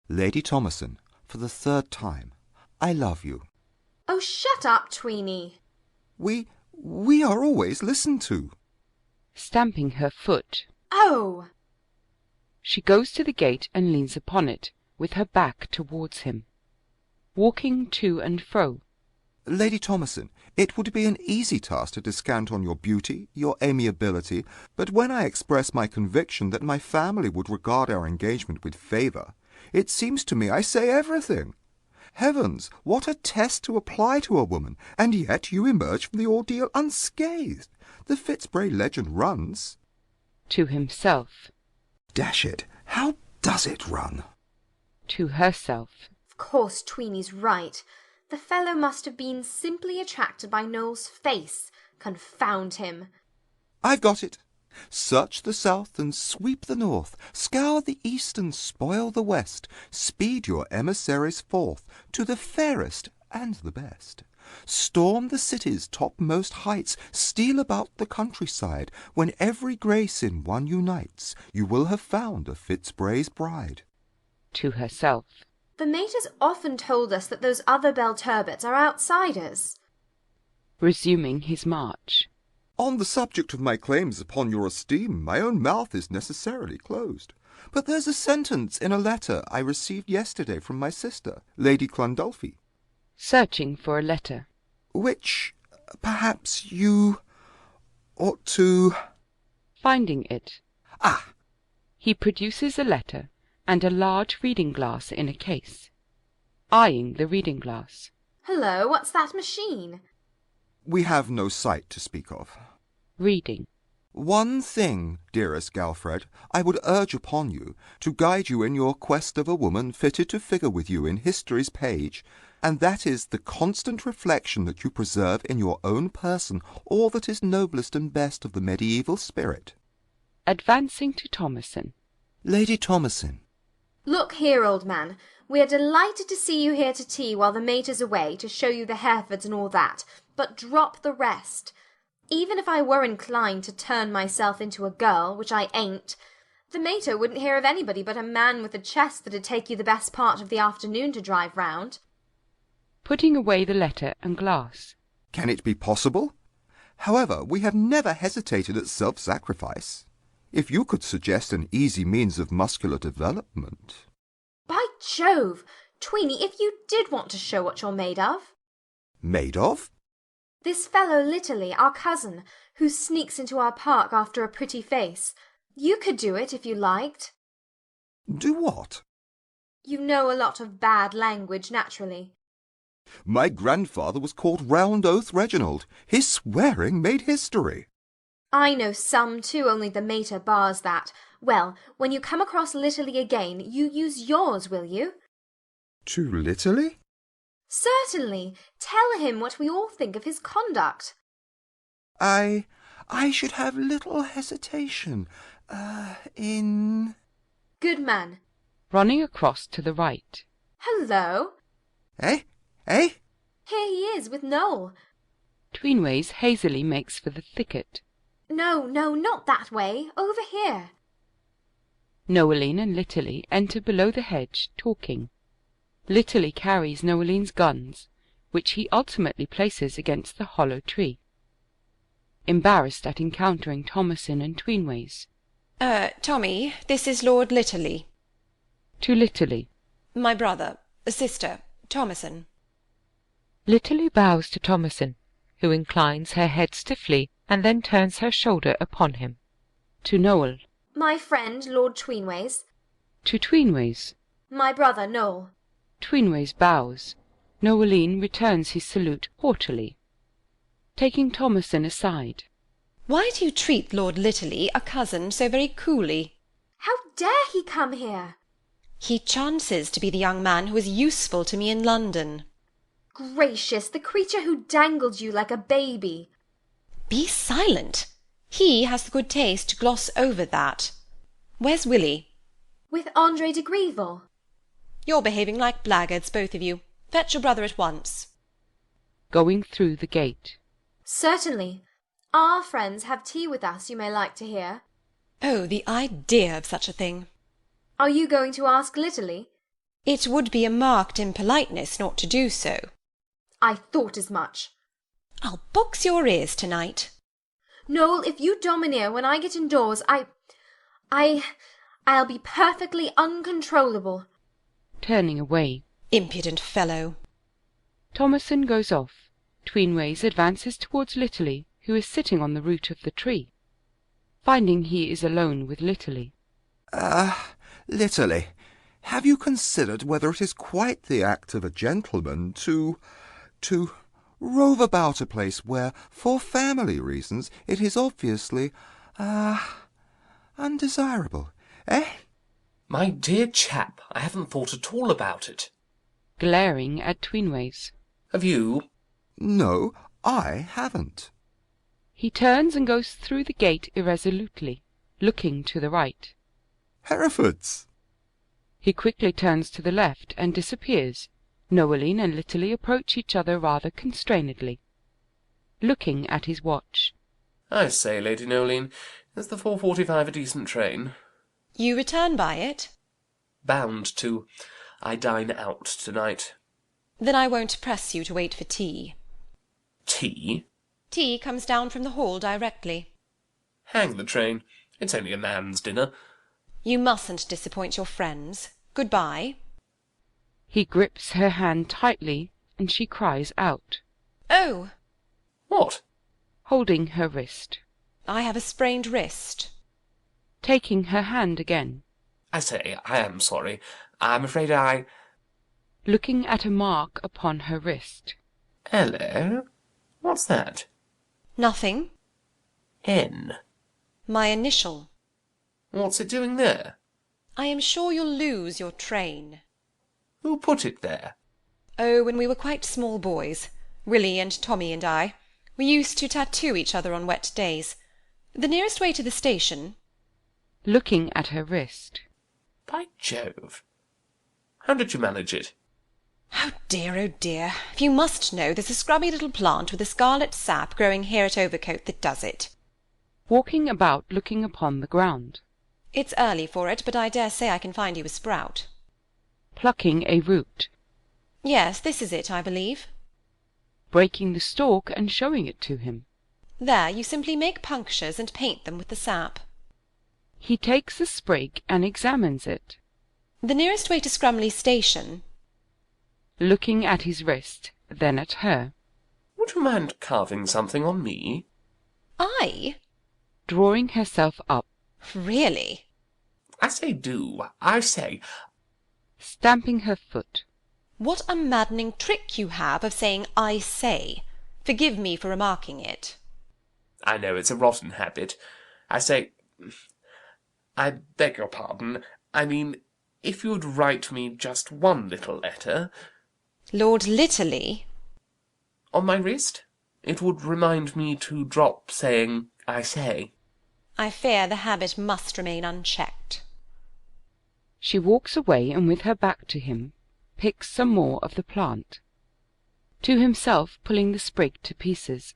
J: Lady Thomason, for the third time, I love you.
F: Oh, shut up, Tweeny.
J: We are always listened to.
A: Stamping her foot.
F: Oh!
A: She goes to the gate and leans upon it, with her back towards him. Walking to and fro.
J: Lady Thomason, it would be an easy task to descant on your beauty, your amiability, but when I express my conviction that my family would regard our engagement with favour, it seems to me I say everything. Heavens, what a test to apply to a woman, and yet you emerge from the ordeal unscathed. The Fitzbray legend runs...
A: To himself.
J: Dash it, how does it run?
A: To herself.
F: Of course Tweeny's right. The fellow must have been simply attracted by Noel's face. Confound him.
J: I've got it. Search the south and sweep the north, scour the east and spoil the west, speed your emissaries forth to the fairest and the best. Storm the city's topmost heights, steal about the countryside, when every grace in one unites, you will have found a Fitzbray's bride.
A: To herself.
F: The mate has often told us that those other Belturbots are outsiders.
A: Resuming his march.
J: On the subject of my claims upon your esteem, my own mouth is necessarily closed. But there's a sentence in a letter I received yesterday from my sister, Lady Clondolphy.
A: Searching for a letter.
J: Which, perhaps, you ought to...
A: Finding it.
J: Ah!
A: He produces a letter and a large reading-glass in a case. Eyeing the reading-glass.
F: Hullo, what's that machine?
J: We have no sight to speak of.
A: Reading.
J: One thing, dearest Galfred, I would urge upon you, to guide you in your quest of a woman fitted to figure with you in history's page, and that is the constant reflection that you preserve in your own person all that is noblest and best of the medieval spirit.
A: Advancing to Thomason.
J: Lady Thomason.
F: Look here, old man. We are delighted to see you here to tea while the mate is away, to show you the Herefords and all that, but drop the rest. Even if I were inclined to turn myself into a girl, which I ain't, the mater wouldn't hear of anybody but a man with a chest that'd take you the best part of the afternoon to drive round.
A: Putting away the letter and glass.
J: Can it be possible? However, we have never hesitated at self-sacrifice. If you could suggest an easy means of muscular development...
F: By Jove! Tweeny, if you did want to show what you're made of...
J: Made of?
F: This fellow Litterly, our cousin, who sneaks into our park after a pretty face. You could do it if you liked.
J: Do what?
F: You know a lot of bad language, naturally.
J: My grandfather was called Round Oath Reginald. His swearing made history.
F: I know some too, only the mater bars that. Well, when you come across Litterly again, you use yours, will you?
J: To Litterly?
F: Certainly. Tell him what we all think of his conduct.
J: I should have little hesitation, in...
F: Good man.
A: Running across to the right.
F: Hello.
J: Eh? Eh?
F: Here he is, with Noel.
A: Tweenways hazily makes for the thicket.
F: No, not that way. Over here.
A: Noeline and Litterly enter below the hedge, talking. Litterly carries Noeline's guns, which he ultimately places against the hollow tree. Embarrassed at encountering Thomason and Tweenways.
G: Tommy, this is Lord Litterly.
A: To Litterly.
G: My brother, sister, Thomason.
A: Litterly bows to Thomasin, who inclines her head stiffly and then turns her shoulder upon him. To Noel.
F: My friend, Lord Tweenways.
A: To Tweenways.
F: My brother, Noel.
A: Tweenways bows. Noeline returns his salute haughtily. Taking Thomasin aside.
G: Why do you treat Lord Litterly, a cousin, so very coolly?
F: How dare he come here?
G: He chances to be the young man who was useful to me in London.
F: Gracious, the creature who dangled you like a baby.
G: Be silent. He has the good taste to gloss over that. Where's Willie?
F: With Andre de Grieville.
G: You're behaving like blackguards, both of you. Fetch your brother at once.
A: Going through the gate.
F: Certainly. Our friends have tea with us, you may like to hear.
G: Oh, the idea of such a thing.
F: Are you going to ask Litterly?
G: It would be a marked impoliteness not to do so.
F: I thought as much.
G: I'll box your ears tonight.
F: Noel, if you domineer when I get indoors, I'll be perfectly uncontrollable.
A: Turning away.
G: Impudent fellow.
A: Thomasin goes off. Tweenways advances towards Litterly, who is sitting on the root of the tree. Finding he is alone with Litterly.
J: Litterly, have you considered whether it is quite the act of a gentleman to rove about a place where, for family reasons, it is obviously, undesirable, eh?
K: My dear chap, I haven't thought at all about it.
A: Glaring at Tweenways.
K: Have you?
J: No, I haven't.
A: He turns and goes through the gate irresolutely, looking to the right.
J: Herefords.
A: He quickly turns to the left and disappears. Noeline and Litterly approach each other rather constrainedly. Looking at his watch.
K: I say, Lady Noeline, is the 4:45 a decent train?
G: You return by it?
K: Bound to. I dine out tonight.
G: Then I won't press you to wait for tea.
K: Tea?
G: Tea comes down from the hall directly.
K: Hang the train. It's only a man's dinner.
G: You mustn't disappoint your friends. Good-bye.
A: He grips her hand tightly, and she cries out.
G: Oh!
K: What?
A: Holding her wrist.
G: I have a sprained wrist.
A: Taking her hand again.
K: I say, I am sorry. I'm afraid I...
A: Looking at a mark upon her wrist.
K: Hello? What's that?
G: Nothing.
K: N.
G: My initial.
K: What's it doing there?
G: I am sure you'll lose your train.
K: Who put it there?
G: Oh, when we were quite small boys, Willie and Tommy and I, we used to tattoo each other on wet days. The nearest way to the station...
A: Looking at her wrist.
K: By Jove. How did you manage it?
G: Oh dear, if you must know, there's a scrubby little plant with a scarlet sap growing here at Overcote that does it.
A: Walking about looking upon the ground.
G: It's early for it, but I dare say I can find you a sprout.
A: Plucking a root.
G: Yes, this is it, I believe.
A: Breaking the stalk and showing it to him.
G: There, you simply make punctures and paint them with the sap.
A: He takes the sprig and examines it.
G: The nearest way to Scrumley Station...
A: Looking at his wrist, then at her.
K: Would you mind carving something on me?
G: I?
A: Drawing herself up.
G: Really?
K: I say do. I say...
A: Stamping her foot.
G: What a maddening trick you have of saying I say. Forgive me for remarking it.
K: I know it's a rotten habit. I say... I beg your pardon. I mean, if you'd write me just one little letter...
G: Lord Litterly?
K: On my wrist? It would remind me to drop saying I say.
G: I fear the habit must remain unchecked.
A: She walks away and with her back to him, picks some more of the plant. To himself pulling the sprig to pieces.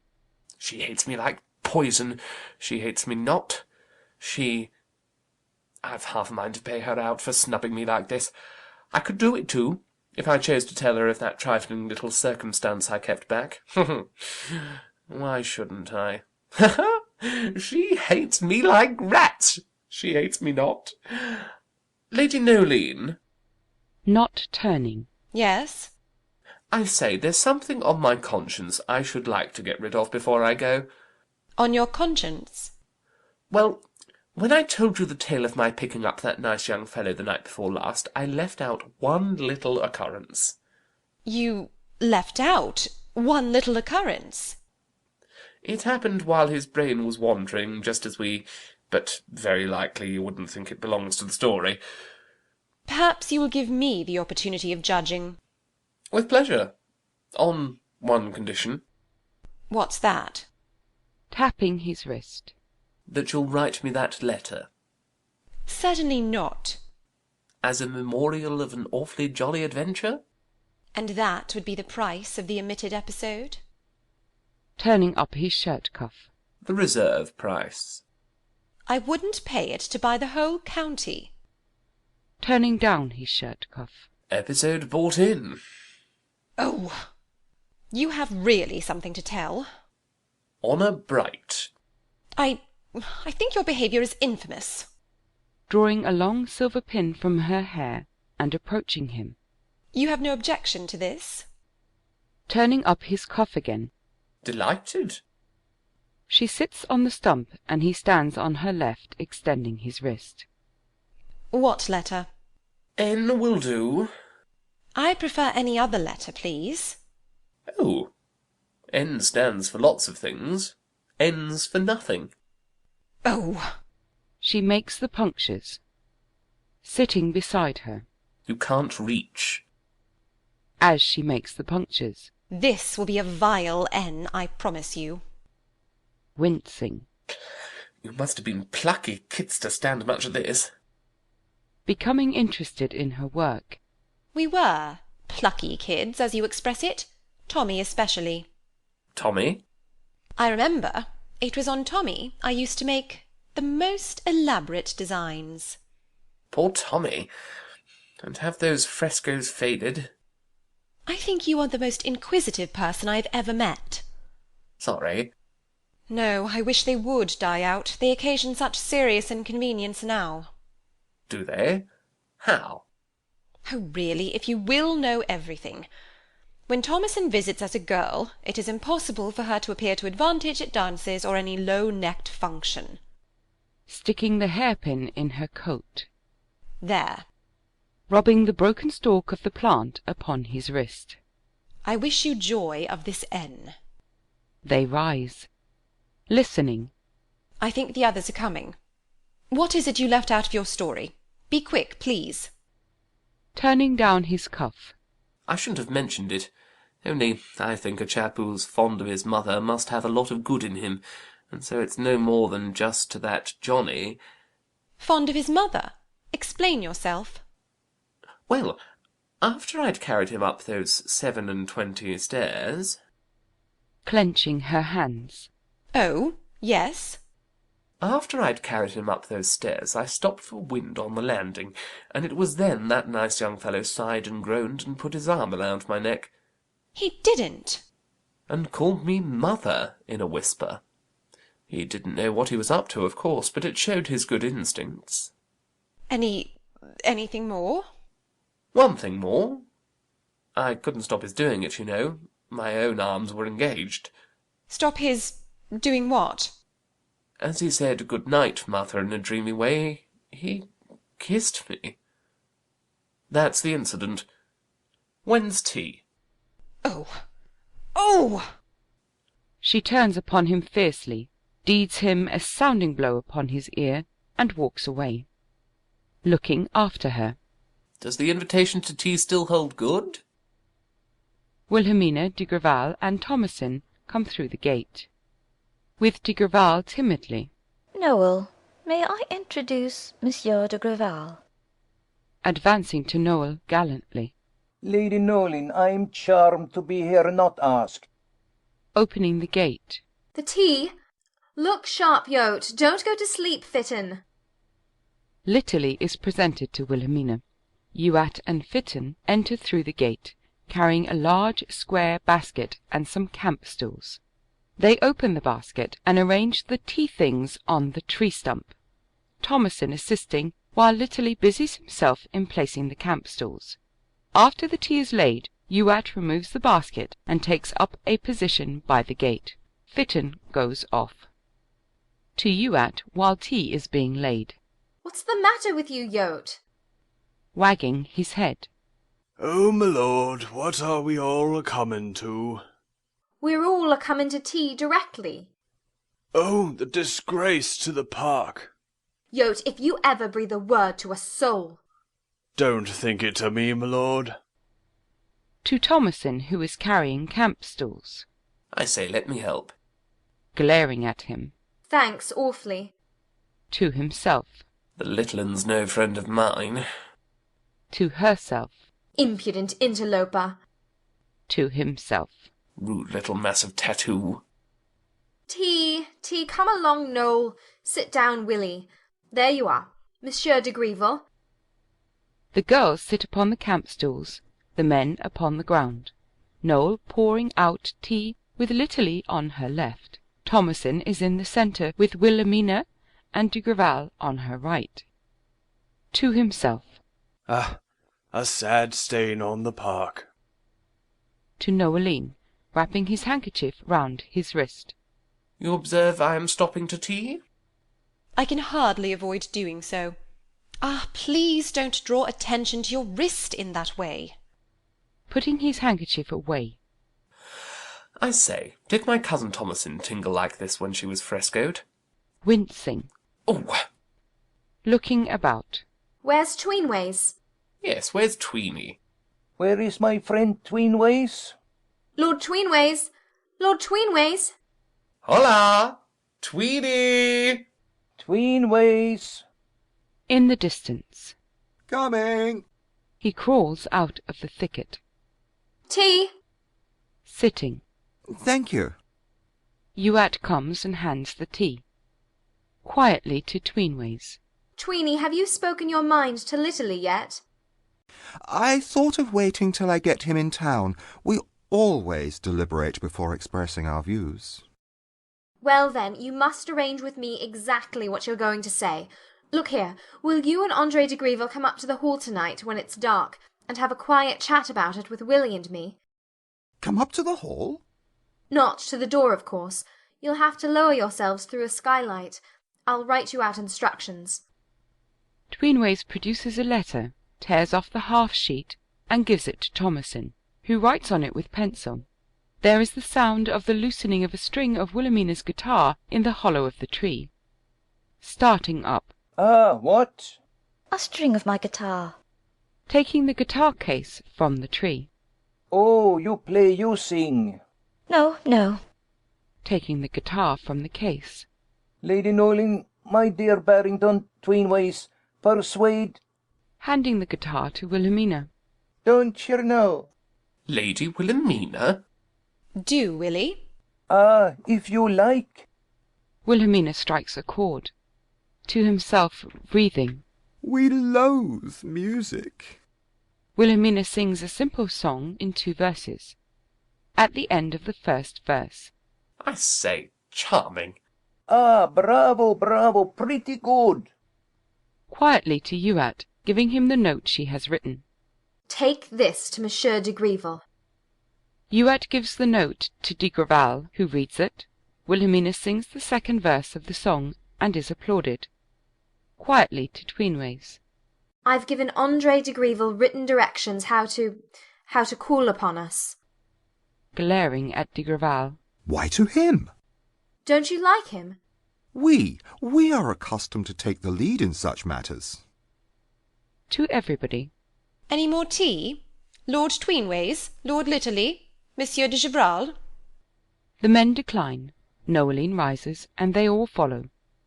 K: She hates me like poison. She hates me not. I've half a mind to pay her out for snubbing me like this. I could do it too, if I chose to tell her of that trifling little circumstance I kept back. Why shouldn't I? She hates me like rats. She hates me not. Lady Noeline.
A: Not turning.
G: Yes?
K: I say, there's something on my conscience I should like to get rid of before I go.
G: On your conscience?
K: Well, when I told you the tale of my picking up that nice young fellow the night before last, I left out one little occurrence.
G: You left out one little occurrence?
K: It happened while his brain was wandering, just as we... But very likely you wouldn't think it belongs to the story.
G: Perhaps you will give me the opportunity of judging.
K: With pleasure. On one condition.
G: What's that?
A: Tapping his wrist.
K: That you'll write me that letter.
G: Certainly not.
K: As a memorial of an awfully jolly adventure?
G: And that would be the price of the omitted episode?
A: Turning up his shirt cuff.
K: The reserve price.
G: I wouldn't pay it to buy the whole county.
A: Turning down his shirt cuff.
K: Episode bought in.
G: Oh, you have really something to tell.
K: Honour bright.
G: I think your behaviour is infamous.
A: Drawing a long silver pin from her hair and approaching him.
G: You have no objection to this?
A: Turning up his cuff again.
K: Delighted.
A: She sits on the stump, and he stands on her left, extending his wrist.
G: What letter?
K: N will do.
G: I prefer any other letter, please.
K: Oh. N stands for lots of things. N's for nothing.
G: Oh.
A: She makes the punctures. Sitting beside her.
K: You can't reach.
A: As she makes the punctures.
G: This will be a vile N, I promise you.
A: Wincing.
K: You must have been plucky kids to stand much of this.
A: Becoming interested in her work.
G: We were plucky kids, as you express it. Tommy especially.
K: Tommy?
G: I remember. It was on Tommy I used to make the most elaborate designs.
K: Poor Tommy. And have those frescoes faded?
G: I think you are the most inquisitive person I have ever met.
K: Sorry.
G: No, I wish they would die out. They occasion such serious inconvenience now.
K: Do they? How?
G: Oh, really, if you will know everything. When Thomasin visits as a girl, it is impossible for her to appear to advantage at dances or any low-necked function.
A: Sticking the hairpin in her coat.
G: There.
A: Rubbing the broken stalk of the plant upon his wrist.
G: I wish you joy of this N.
A: They rise. Listening.
G: I think the others are coming. What is it you left out of your story? Be quick, please.
A: Turning down his cuff.
K: I shouldn't have mentioned it. Only I think a chap who's fond of his mother must have a lot of good in him, and so it's no more than just to that Johnny.
G: Fond of his mother? Explain yourself.
K: Well, after I'd carried him up those 27 stairs...
A: Clenching her hands.
G: Oh, yes?
K: After I'd carried him up those stairs, I stopped for wind on the landing, and it was then that nice young fellow sighed and groaned and put his arm around my neck.
G: He didn't.
K: And called me mother in a whisper. He didn't know what he was up to, of course, but it showed his good instincts.
G: Anything more?
K: One thing more. I couldn't stop his doing it, you know. My own arms were engaged.
G: Stop his doing what?
K: As he said good night, mother, in a dreamy way, he kissed me. That's the incident. When's tea?
G: Oh! Oh!
A: She turns upon him fiercely, deeds him a sounding blow upon his ear, and walks away. Looking after her.
K: Does the invitation to tea still hold good?
A: Wilhelmina de Grival and Thomasin come through the gate. With de Grival timidly.
E: Noel, may I introduce Monsieur de Grival?
A: Advancing to Noel gallantly.
I: Lady Noeline, I am charmed to be here, not asked.
A: Opening the gate.
F: The tea? Look sharp, Yote. Don't go to sleep, Fitton.
A: Litterly is presented to Wilhelmina. Youatt and Fitton enter through the gate, carrying a large square basket and some camp stools. They open the basket and arrange the tea things on the tree stump, Thomasin assisting, while Litterly busies himself in placing the camp stools. After the tea is laid, Youatt removes the basket and takes up a position by the gate. Fitton goes off. To Youatt while tea is being laid.
F: What's the matter with you, Yoat?
A: Wagging his head.
C: Oh, my lord, what are we all a-coming to?
F: We're all a-coming to tea directly.
C: Oh, the disgrace to the park.
F: Yoat, if you ever breathe a word to a soul.
C: Don't think it to me, my lord.
A: To Thomasin, who is carrying camp stools.
K: I say, let me help.
A: Glaring at him.
F: Thanks, awfully.
A: To himself.
K: The little un's no friend of mine.
A: To herself.
F: Impudent interloper.
A: To himself.
K: Rude little mass of tattoo.
F: Tea, come along, Noel. Sit down, Willie. There you are, Monsieur de Grieville.
A: The girls sit upon the camp stools, the men upon the ground. Noel pouring out tea with Litterly on her left. Thomasin is in the centre with Wilhelmina and de Grival on her right. To himself.
C: Ah, a sad stain on the park.
A: To Noeline, wrapping his handkerchief round his wrist.
K: You observe I am stopping to tea?
G: I can hardly avoid doing so. Ah, please don't draw attention to your wrist in that way.
A: Putting his handkerchief away.
K: I say, did my cousin Thomasin tingle like this when she was frescoed?
A: Wincing.
K: Oh!
A: Looking about.
F: Where's Tweenways?
K: Yes, where's Tweeny?
I: Where is my friend Tweenways?
F: Lord Tweenways! Lord Tweenways!
K: Hola! Tweeny!
I: Tweenways!
A: In the distance.
J: Coming!
A: He crawls out of the thicket.
F: Tea!
A: Sitting.
J: Thank you.
A: Youatt comes and hands the tea. Quietly to Tweenways.
F: Tweeny, have you spoken your mind to Litterly yet?
J: I thought of waiting till I get him in town. We always deliberate before expressing our views.
F: Well then, you must arrange with me exactly what you're going to say. Look here, will you and Andre de Grieville come up to the hall tonight when it's dark, and have a quiet chat about it with Willie and me?
J: Come up to the hall?
F: Not to the door, of course. You'll have to lower yourselves through a skylight. I'll write you out instructions.
A: Tweenways produces a letter, tears off the half-sheet, and gives it to Thomasin, who writes on it with pencil. There is the sound of the loosening of a string of Wilhelmina's guitar in the hollow of the tree. Starting up.
I: Ah, what?
E: A string of my guitar.
A: Taking the guitar case from the tree.
I: Oh, you play, you sing.
E: No, no.
A: Taking the guitar from the case.
I: Lady Noeline, my dear Barrington Tweenways, persuade.
A: Handing the guitar to Wilhelmina.
I: Don't you know?
K: Lady Wilhelmina?
G: Do, Willie.
I: Ah, if you like.
A: Wilhelmina strikes a chord. To himself, breathing.
J: We loathe music.
A: Wilhelmina sings a simple song in 2 verses. At the end of the first verse.
K: I say, charming.
I: Ah, bravo, bravo, pretty good.
A: Quietly to Youatt, giving him the note she has written.
F: Take this to Monsieur de Grieville.
A: Youatt gives the note to de Grival, who reads it. Wilhelmina sings the 2nd verse of the song and is applauded. Quietly to Tweenways.
F: I've given Andre de Grieville written directions how to call upon us.
A: Glaring at de Grival.
J: Why to him?
F: Don't you like him?
J: We are accustomed to take the lead in such matters.
A: To everybody.
G: Any more tea? Lord Tweenways? Lord Litterly? Monsieur de Givral?
A: The men decline. Noeline rises, and they all follow.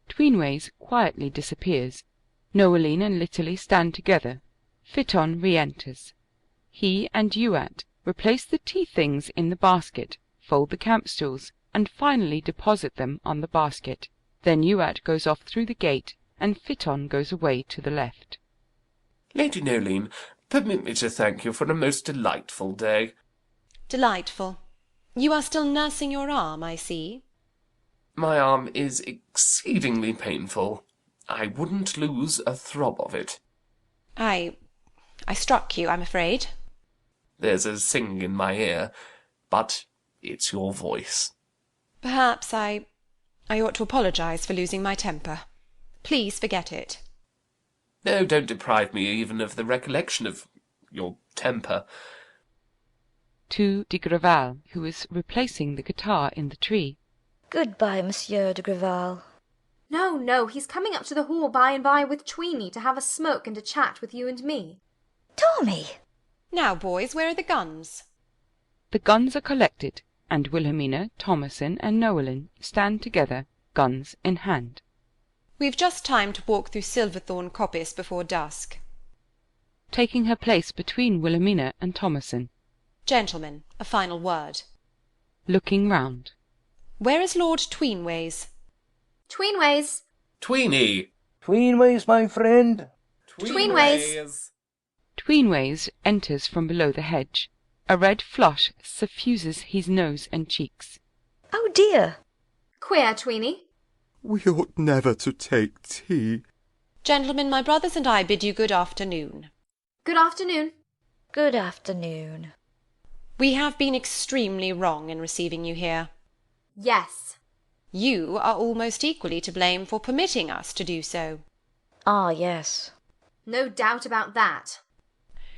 A: Tweenways quietly disappears. Noeline and Litterly stand together. Fitton re-enters. He and Youatt replace the tea-things in the basket, fold the camp-stools, and finally deposit them on the basket. Then Youatt goes off through the gate, and Fitton goes away to the left.
K: Lady Noeline, permit me to thank you for a most delightful day.
G: Delightful. You are still nursing your arm, I see.
K: My arm is exceedingly painful. I wouldn't lose a throb of it.
G: I struck you, I'm afraid.
K: There's a singing in my ear, but it's your voice.
G: Perhaps I ought to apologize for losing my temper. Please forget it.
K: No, don't deprive me even of the recollection of your temper.
A: To de Grival, who is replacing the guitar in the tree.
E: Goodbye, Monsieur de Grival.
F: No, no, he's coming up to the hall by and by with Tweeny to have a smoke and a chat with you and me.
E: Tommy!
G: Now, boys, where are the guns?
A: The guns are collected, and Wilhelmina, Thomasin, and Noelin stand together, guns in hand.
G: We've just time to walk through Silverthorn Coppice before dusk.
A: Taking her place between Wilhelmina and Thomasin.
G: Gentlemen, a final word.
A: Looking round.
G: Where is Lord Tweenways?
F: Tweenways!
K: Tweeny!
I: Tweenways, my friend.
F: Tweenways!
A: Tweenways enters from below the hedge. A red flush suffuses his nose and cheeks.
E: Oh dear!
F: Queer, Tweeny.
J: We ought never to take tea.
G: Gentlemen, my brothers and I bid you good afternoon.
F: Good afternoon.
E: Good afternoon.
G: We have been extremely wrong in receiving you here.
F: Yes.
G: You are almost equally to blame for permitting us to do so.
E: Ah, yes.
F: No doubt about that.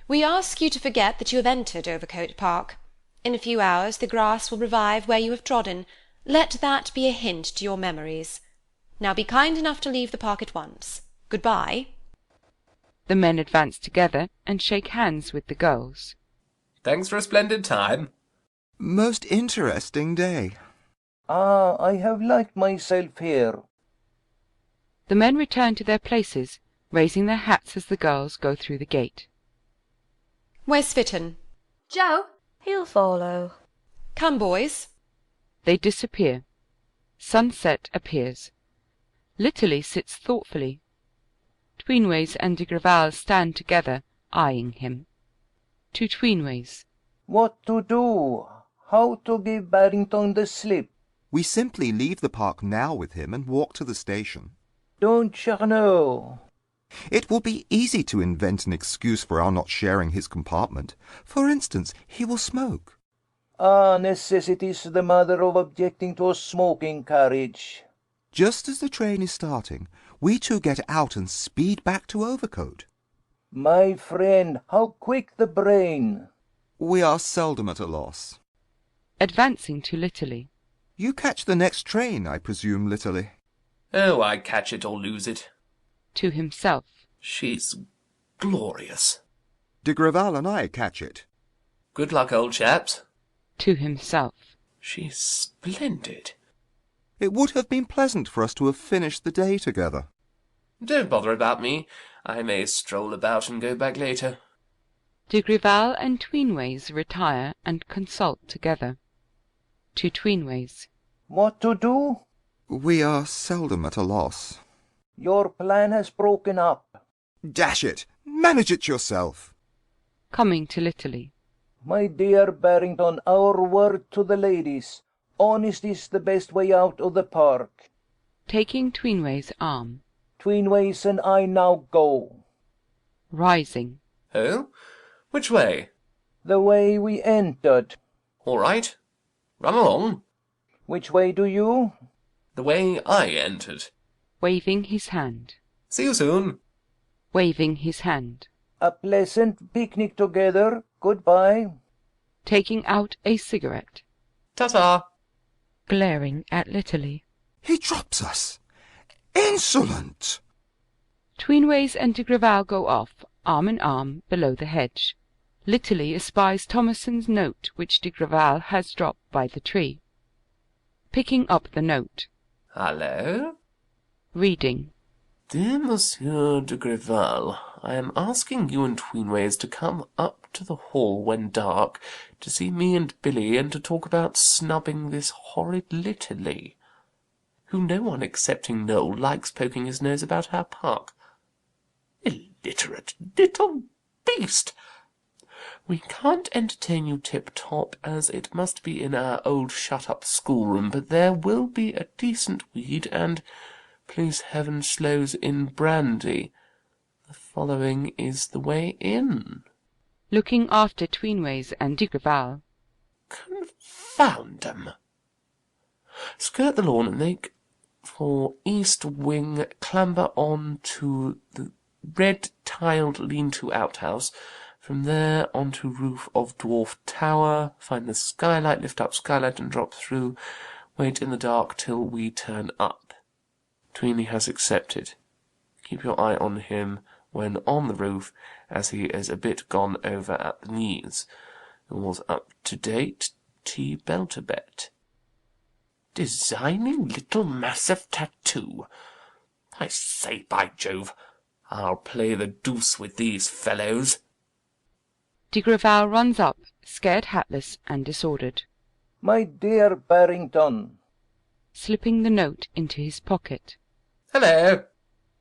G: We ask you to forget that you have entered Overcote Park. In a few hours the grass will revive where you have trodden. Let that be a hint to your memories. Now be kind enough to leave the park at once. Goodbye.
A: The men advance together and shake hands with the girls.
K: Thanks for a splendid time.
J: Most interesting day.
I: Ah, I have liked myself here.
A: The men return to their places, raising their hats as the girls go through the gate.
G: Where's Smitten?
F: Joe?
E: He'll follow.
G: Come, boys.
A: They disappear. Sunset appears. Litterly sits thoughtfully. Tweenways and de Grival stand together, eyeing him. To Tweenways.
I: What to do? How to give Barrington the slip?
J: We simply leave the park now with him and walk to the station.
I: Don't you know?
J: It will be easy to invent an excuse for our not sharing his compartment. For instance, he will smoke.
I: Ah, necessity is the mother of objecting to a smoking carriage.
J: Just as the train is starting, we two get out and speed back to Overcote.
I: My friend, how quick the brain!
J: We are seldom at a loss.
A: Advancing to Litterly.
J: You catch the next train, I presume, Litterly?
K: Oh, I catch it or lose it.
A: To himself.
K: She's glorious.
J: De Grival and I catch it.
K: Good luck, old chaps.
A: To himself.
K: She's splendid.
J: It would have been pleasant for us to have finished the day together.
K: Don't bother about me. I may stroll about and go back later.
A: De Grival and Tweenways retire and consult together. To Tweenways.
I: What to do?
J: We are seldom at a loss.
I: Your plan has broken up.
J: Dash it! Manage it yourself.
A: Coming to Litterly.
I: My dear Barrington, our word to the ladies. Honesty is the best way out of the park.
A: Taking Tweenways' arm.
I: Tweenways and I now go.
A: Rising.
K: Oh? Which way?
I: The way we entered.
K: All right. Run along.
I: Which way do you?
K: The way I entered.
A: Waving his hand.
K: See you soon.
A: Waving his hand.
I: A pleasant picnic together. Goodbye.
A: Taking out a cigarette.
K: Ta-ta.
A: Glaring at Litterly.
J: He drops us. Insolent!
A: Tweenways and de Grival go off, arm in arm, below the hedge. Litterly espies Thomason's note which de Grival has dropped by the tree. Picking up the note.
K: Hello?
A: Reading.
K: Dear Monsieur de Grival, I am asking you and Tweenways to come up to the hall when dark, to see me and Billy, and to talk about snubbing this horrid Litterly, who no one excepting Noel likes poking his nose about our park. Illiterate little beast! We can't entertain you tip-top, as it must be in our old shut-up schoolroom, but there will be a decent weed, and, please heaven, sloes in brandy. The following is the way in.
A: looking after Tweenways and de Grival.
K: Confound 'em! Skirt the lawn and make for east wing, clamber on to the red-tiled lean-to outhouse, from there on to roof of dwarf tower, find the skylight, lift up skylight and drop through, wait in the dark till we turn up. Tweeny has accepted. Keep your eye on him when on the roof, as he is a bit gone over at the knees. All's up to date. T. Belturbet. Designing little massive tattoo. I say, by Jove, I'll play the deuce with these fellows.
A: De Grival runs up, scared hatless and disordered.
I: My dear Barrington.
A: Slipping the note into his pocket.
K: Hello.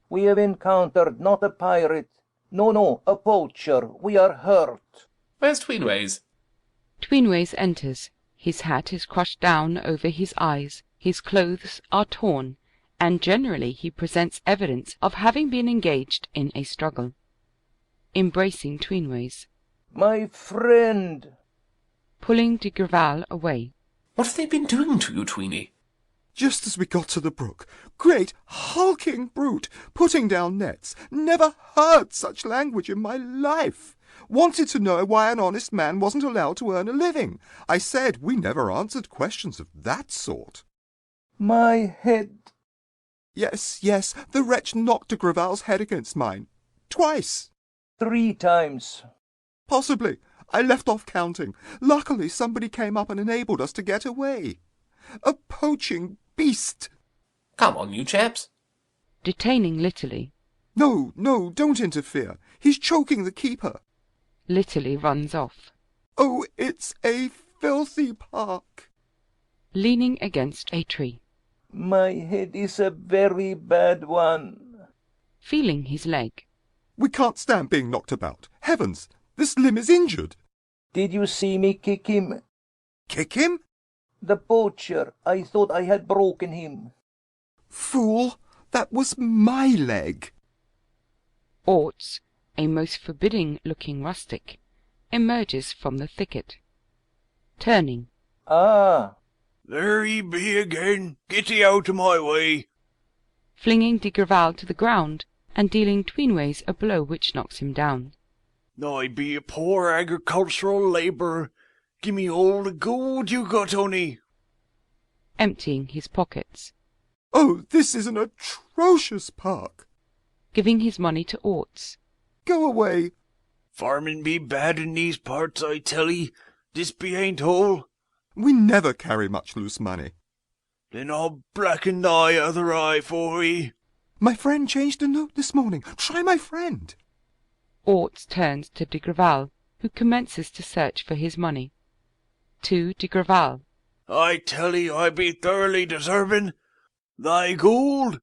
I: We have encountered not a pirate. No, a poacher. We are hurt.
K: Where's Tweenways?
A: Tweenways enters. His hat is crushed down over his eyes, his clothes are torn, and generally he presents evidence of having been engaged in a struggle. Embracing Tweenways.
I: My friend.
A: Pulling de Grival away.
K: What have they been doing to you, Tweeny?
J: Just as we got to the brook. Great hulking brute, putting down nets. Never heard such language in my life. Wanted to know why an honest man wasn't allowed to earn a living. I said we never answered questions of that sort.
I: My head.
J: Yes, the wretch knocked de Grival's head against mine. Twice.
I: 3 times.
J: Possibly. I left off counting. Luckily somebody came up and enabled us to get away. A poaching beast.
K: Come on, you chaps.
A: Detaining Litterly.
J: No, don't interfere. He's choking the keeper.
A: Litterly runs off.
J: Oh, it's a filthy park.
A: Leaning against a tree.
I: My head is a very bad one.
A: Feeling his leg.
J: We can't stand being knocked about. Heavens, this limb is injured.
I: Did you see me kick him?
J: Kick him?
I: The poacher. I thought I had broken him.
J: Fool, that was my leg.
A: Orts, a most forbidding-looking rustic, emerges from the thicket. Turning.
I: Ah!
L: There he be again. Get thee out of my way.
A: Flinging de Grival to the ground, and dealing Tweenways a blow which knocks him down.
L: I be a poor agricultural labourer. Give me all the gold you got on'y.
A: Emptying his pockets.
J: Oh, this is an atrocious park.
A: Giving his money to Orts.
J: Go away.
L: Farming be bad in these parts, I tell 'ee. This be ain't all.
J: We never carry much loose money.
L: Then I'll blacken thy other eye for 'ee.
J: My friend changed a note this morning. Try my friend.
A: Orts turns to de Grival, who commences to search for his money. To de Grival.
L: I tell 'ee I be thoroughly deserving. Thy gold.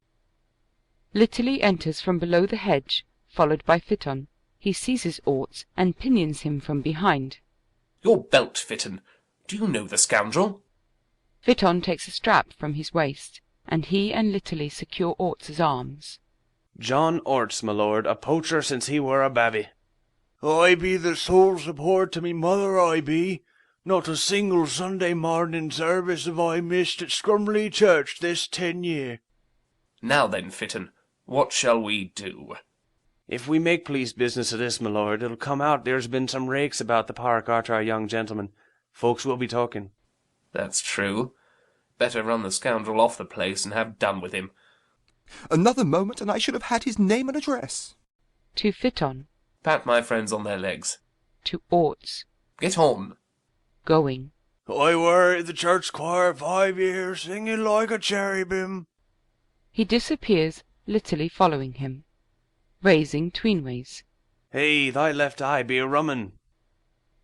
A: Litterly enters from below the hedge, followed by Fitton. He seizes Orts and pinions him from behind.
K: Your belt, Fitton. Do you know the scoundrel?
A: Fitton takes a strap from his waist, and he and Litterly secure Orts's arms.
C: John Orts, my lord, a poacher since he were a babby.
L: I be the sole support to me mother, I be. Not a single Sunday morning service have I missed at Scrumley Church this 10 year.
K: Now then, Fitton, what shall we do?
C: If we make police business of this, my lord, it'll come out there's been some rakes about the park arter our young gentleman. Folks will be talking.
K: That's true. Better run the scoundrel off the place and have done with him.
J: Another moment and I should have had his name and address.
A: To Fitton.
K: Pat my friends on their legs.
A: To Orts.
K: Get on.
A: Going.
L: I were in the church choir 5 years, singing like a cherubim.
A: He disappears, Litterly following him. Raising Tweenways.
C: Hey, thy left eye be a rummin.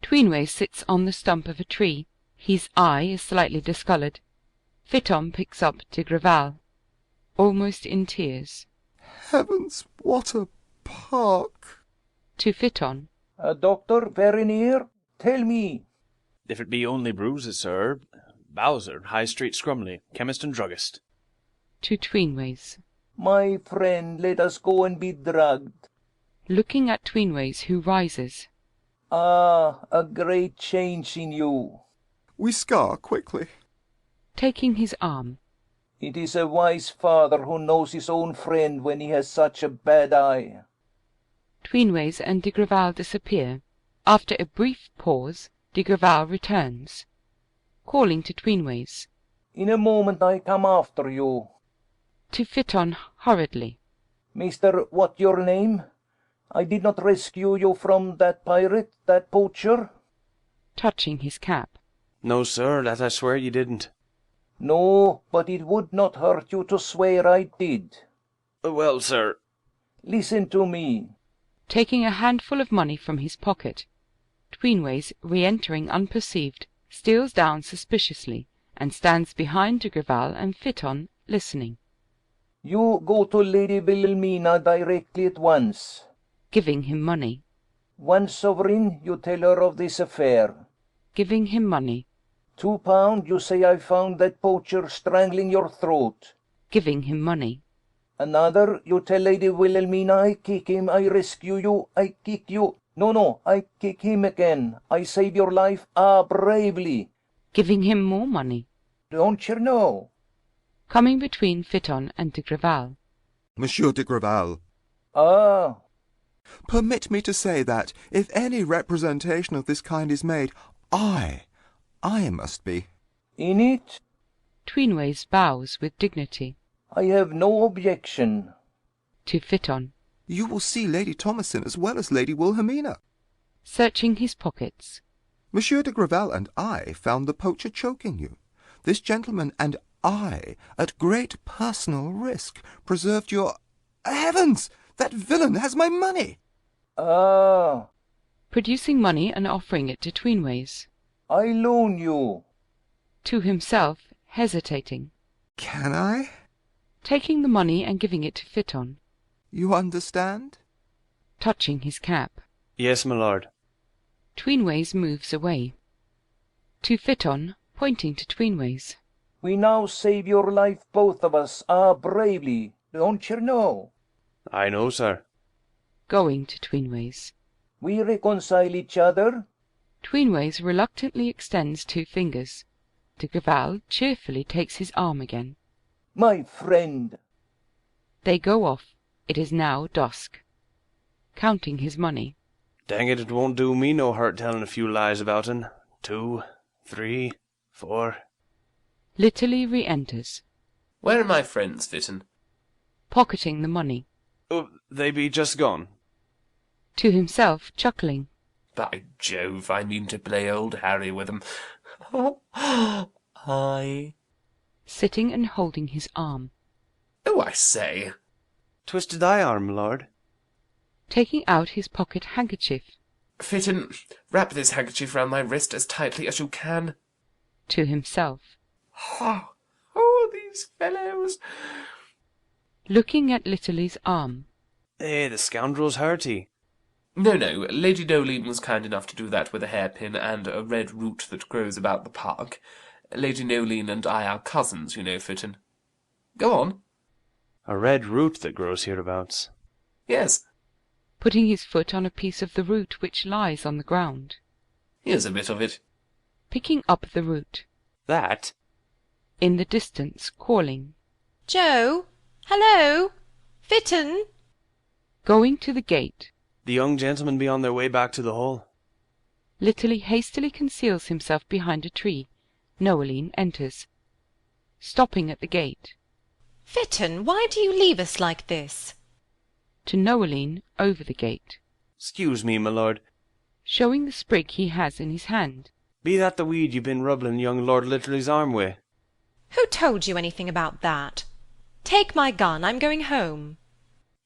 A: Tweenways sits on the stump of a tree. His eye is slightly discoloured. Fitton picks up de Grival, almost in tears.
J: Heavens, what a park!
A: To Fitton.
I: A doctor very near? Tell me.
M: If it be only bruises, sir. Bowser, High Street, Scrumley, chemist and druggist.
A: To Tweenways.
I: My friend, let us go and be drugged.
A: Looking at Tweenways, who rises.
I: Ah, a great change in you.
J: We scar quickly.
A: Taking his arm.
I: It is a wise father who knows his own friend when he has such a bad eye.
A: Tweenways and de Grival disappear. After a brief pause, de Grival returns, calling to Tweenways.
I: In a moment I come after you.
A: To Fitton hurriedly.
I: Mister, what your name? I did not rescue you from that pirate, that poacher?
A: Touching his cap.
C: No, sir, that I swear you didn't.
I: No, but it would not hurt you to swear I did.
C: Well, sir.
I: Listen to me.
A: Taking a handful of money from his pocket, Tweenways, re-entering unperceived, steals down suspiciously, and stands behind de Grival and Fitton, listening.
I: You go to Lady Wilhelmina directly at once.
A: Giving him money.
I: 1 sovereign, you tell her of this affair.
A: Giving him money.
I: £2, you say I found that poacher strangling your throat.
A: Giving him money.
I: Another, you tell Lady Wilhelmina I kick him, I rescue you, I kick you. No, I kick him again. I save your life, bravely.
A: Giving him more money.
I: Don't you know?
A: Coming between Fitton and de Grival.
J: Monsieur de Grival.
I: Ah.
J: Permit me to say that, if any representation of this kind is made, I must be.
I: In it?
A: Tweenways bows with dignity.
I: I have no objection.
A: To Fitton.
J: You will see Lady Thomasin as well as Lady Wilhelmina.
A: Searching his pockets.
J: Monsieur de Grival and I found the poacher choking you. This gentleman and I, at great personal risk, preserved your... Heavens! That villain has my money!
I: Ah!
A: Producing money and offering it to Tweenways.
I: I loan you.
A: To himself, hesitating.
J: Can I?
A: Taking the money and giving it to Fitton.
J: You understand?
A: Touching his cap.
C: Yes, my lord.
A: Tweenways moves away. To Fitton, pointing to Tweenways.
I: We now save your life, both of us, bravely. Don't you know?
C: I know, sir.
A: Going to Tweenways.
I: We reconcile each other.
A: Tweenways reluctantly extends 2 fingers. De Grival cheerfully takes his arm again.
I: My friend.
A: They go off. It is now dusk. Counting his money.
C: Dang it, it won't do me no hurt telling a few lies about un. 2, 3, 4.
A: Litterly re-enters.
K: Where are my friends, Fitton?
A: Pocketing the money.
C: Oh, they be just gone.
A: To himself, chuckling.
K: By Jove, I mean to play old Harry with 'em. I...
A: Sitting and holding his arm.
K: Oh, I say.
C: Twisted thy arm, my lord.
A: Taking out his pocket handkerchief.
K: Fitton, wrap this handkerchief round my wrist as tightly as you can.
A: To himself.
K: Oh, these fellows.
A: Looking at Litterly's arm.
C: Eh, the scoundrel's hearty.
K: No, Lady Doline was kind enough to do that with a hairpin and a red root that grows about the park. Lady Noline and I are cousins, you know, Fitton. Go on.
C: A red root that grows hereabouts.
K: Yes.
A: Putting his foot on a piece of the root which lies on the ground.
K: Here's a bit of it.
A: Picking up the root.
C: That?
A: In the distance, calling.
G: Joe! Hello! Fitton!
A: Going to the gate.
C: The young gentlemen be on their way back to the hall.
A: Litterly hastily conceals himself behind a tree. Noeline enters. Stopping at the gate.
G: Fitton, why do you leave us like this?
A: To Noeline, over the gate.
C: Excuse me, my lord.
A: Showing the sprig he has in his hand.
C: Be that the weed you've been rubbling young Lord Litterly's arm with?
G: Who told you anything about that? Take my gun, I'm going home.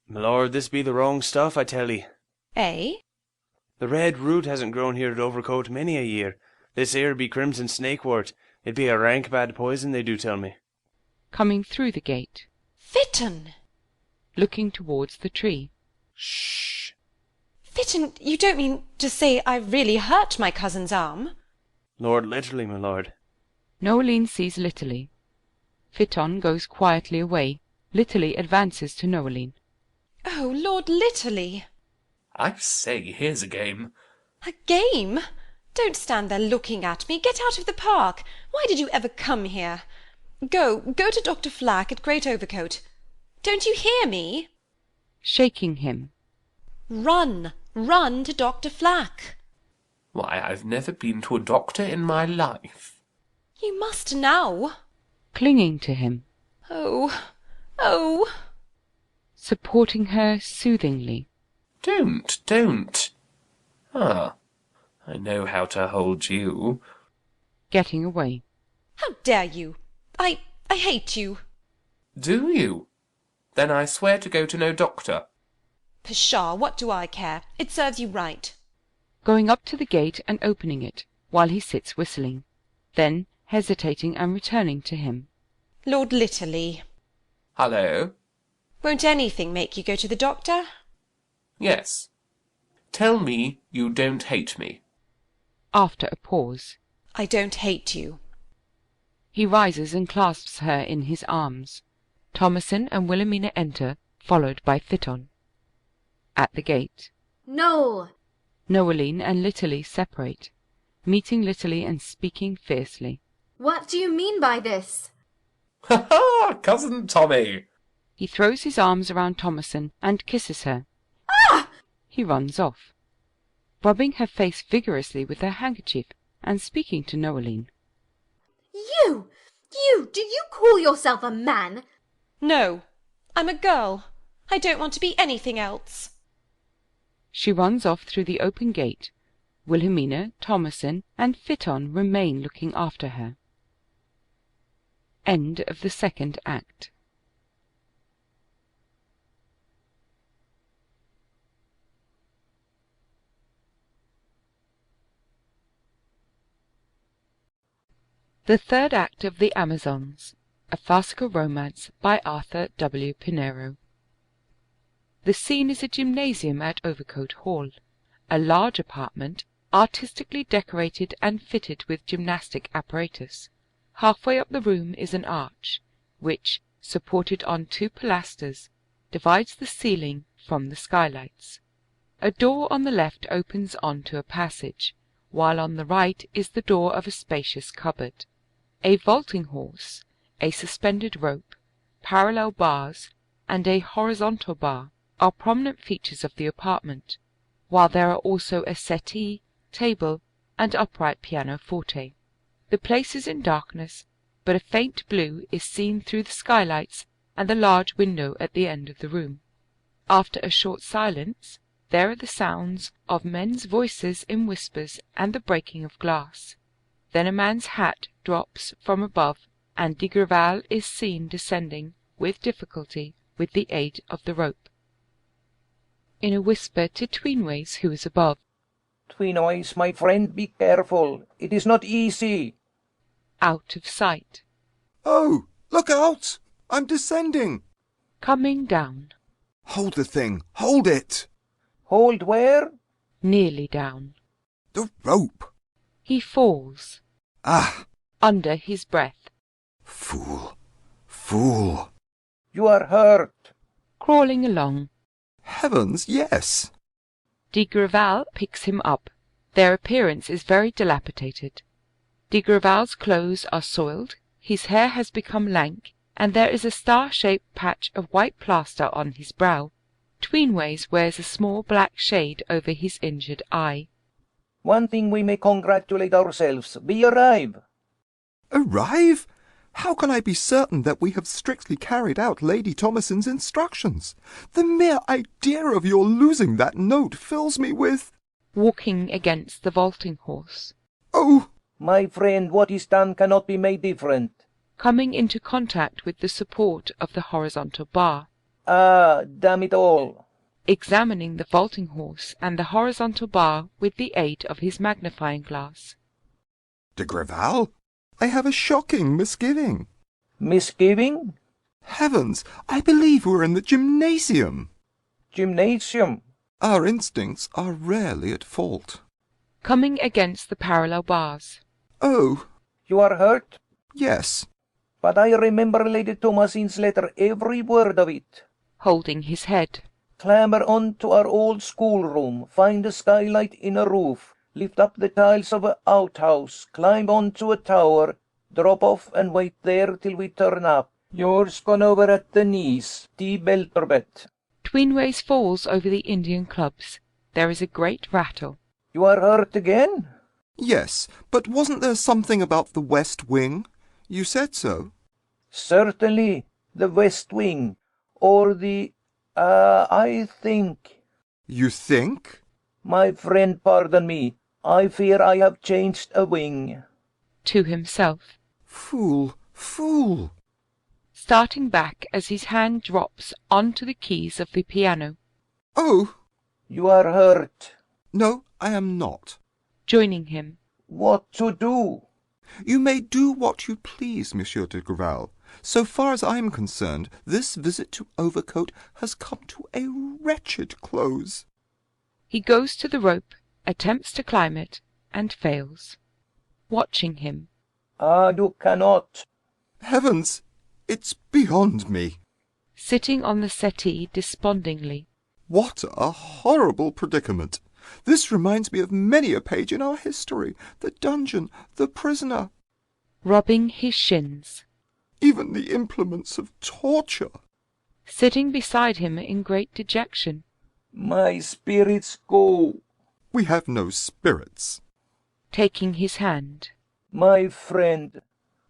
C: My lord, this be the wrong stuff, I tell 'ee.
G: Eh?
C: The red root hasn't grown here at Overcote many a year. This here be crimson snakewort. It be a rank bad poison, they do tell me.
A: Coming through the gate.
G: Fitton!
A: Looking towards the tree.
C: Shh!
G: Fitton, you don't mean to say I've really hurt my cousin's arm?
C: Lord Litterly, my lord.
A: Noeline sees Litterly. Fitton goes quietly away. Litterly advances to Noeline.
G: Oh, Lord Litterly!
K: I say, here's a game.
G: A game? Don't stand there looking at me. Get out of the park. Why did you ever come here? Go to Dr. Flack at Great Overcoat. Don't you hear me?
A: Shaking him.
G: Run to Dr. Flack.
K: Why, I've never been to a doctor in my life.
G: You must now.
A: Clinging to him.
G: Oh.
A: Supporting her soothingly.
K: Don't. Ah, I know how to hold you.
A: Getting away.
G: How dare you? I hate you.
K: Do you? Then I swear to go to no doctor.
G: Pshaw, what do I care? It serves you right.
A: Going up to the gate and opening it, while he sits whistling. Then hesitating and returning to him.
G: Lord Litterly.
K: Hello?
G: Won't anything make you go to the doctor?
K: Yes. Tell me you don't hate me.
A: After a pause.
G: I don't hate you.
A: He rises and clasps her in his arms. Thomasin and Wilhelmina enter, followed by Fitton. At the gate.
F: No!
A: Noeline and Litterly separate, meeting Litterly and speaking fiercely.
F: What do you mean by this?
K: Ha ha! Cousin Tommy!
A: He throws his arms around Thomasin and kisses her.
F: Ah!
A: He runs off, rubbing her face vigorously with her handkerchief and speaking to Noeline.
F: You! Do you call yourself a man?
G: No, I'm a girl. I don't want to be anything else.
A: She runs off through the open gate. Wilhelmina, Thomasin, and Fitton remain looking after her. End of the second act. The third act of The Amazons, a farcical romance by Arthur W. Pinero. The scene is a gymnasium at Overcote Hall, a large apartment, artistically decorated and fitted with gymnastic apparatus. Halfway up the room is an arch, which, supported on 2 pilasters, divides the ceiling from the skylights. A door on the left opens on to a passage, while on the right is the door of a spacious cupboard. A vaulting horse, a suspended rope, parallel bars, and a horizontal bar are prominent features of the apartment, while there are also a settee, table, and upright pianoforte. The place is in darkness, but a faint blue is seen through the skylights and the large window at the end of the room. After a short silence, there are the sounds of men's voices in whispers and the breaking of glass. Then a man's hat drops from above, and de Grival is seen descending with difficulty with the aid of the rope. In a whisper to Tweenways, who is above.
I: Tweenways, my friend, be careful. It is not easy.
A: Out of sight.
J: Oh, look out! I'm descending.
A: Coming down.
J: Hold the thing. Hold it.
I: Hold where?
A: Nearly down.
J: The rope.
A: He falls.
J: Ah!
A: Under his breath.
J: Fool. Fool.
I: You are hurt.
A: Crawling along.
J: Heavens, yes.
A: De Grival picks him up. Their appearance is very dilapidated. De Grival's clothes are soiled, his hair has become lank, and there is a star-shaped patch of white plaster on his brow. Tweenways wears a small black shade over his injured eye.
I: One thing we may congratulate ourselves. We arrive.
J: Arrive? How can I be certain that we have strictly carried out Lady Thomasin's instructions? The mere idea of your losing that note fills me with...
A: Walking against the vaulting horse.
J: Oh!
I: My friend, what is done cannot be made different.
A: Coming into contact with the support of the horizontal bar.
I: Ah, damn it all.
A: Examining the vaulting horse and the horizontal bar with the aid of his magnifying glass.
J: De Grival? I have a shocking misgiving.
I: Misgiving?
J: Heavens, I believe we're in the gymnasium.
I: Gymnasium?
J: Our instincts are rarely at fault.
A: Coming against the parallel bars.
J: Oh.
I: You are hurt?
J: Yes.
I: But I remember Lady Thomasin's letter, every word of it.
A: Holding his head.
I: clamber on to our old schoolroom, find a skylight in a roof, lift up the tiles of an outhouse, climb on to a tower, drop off and wait there till we turn up. Yours gone over at the knees, T. Belturbet.
A: Tweenways falls over the Indian clubs. There is a great rattle.
I: You are hurt again?
J: Yes, but wasn't there something about the West Wing? You said so.
I: Certainly, the West Wing, or the, I think.
J: You think?
I: My friend, pardon me. I fear I have changed a wing.
A: To himself.
J: Fool, fool.
A: Starting back as his hand drops onto the keys of the piano.
J: Oh!
I: You are hurt.
J: No, I am not.
A: Joining him.
I: What to do?
J: You may do what you please, Monsieur de Grival. So far as I am concerned, this visit to Overcote has come to a wretched close.
A: He goes to the rope, attempts to climb it, and fails. Watching him.
I: You cannot.
J: Heavens! It's beyond me.
A: Sitting on the settee despondingly.
J: What a horrible predicament! This reminds me of many a page in our history. The dungeon, the prisoner.
A: Rubbing his shins.
J: Even the implements of torture.
A: Sitting beside him in great dejection.
I: My spirits go.
J: We have no spirits.
A: Taking his hand.
I: My friend.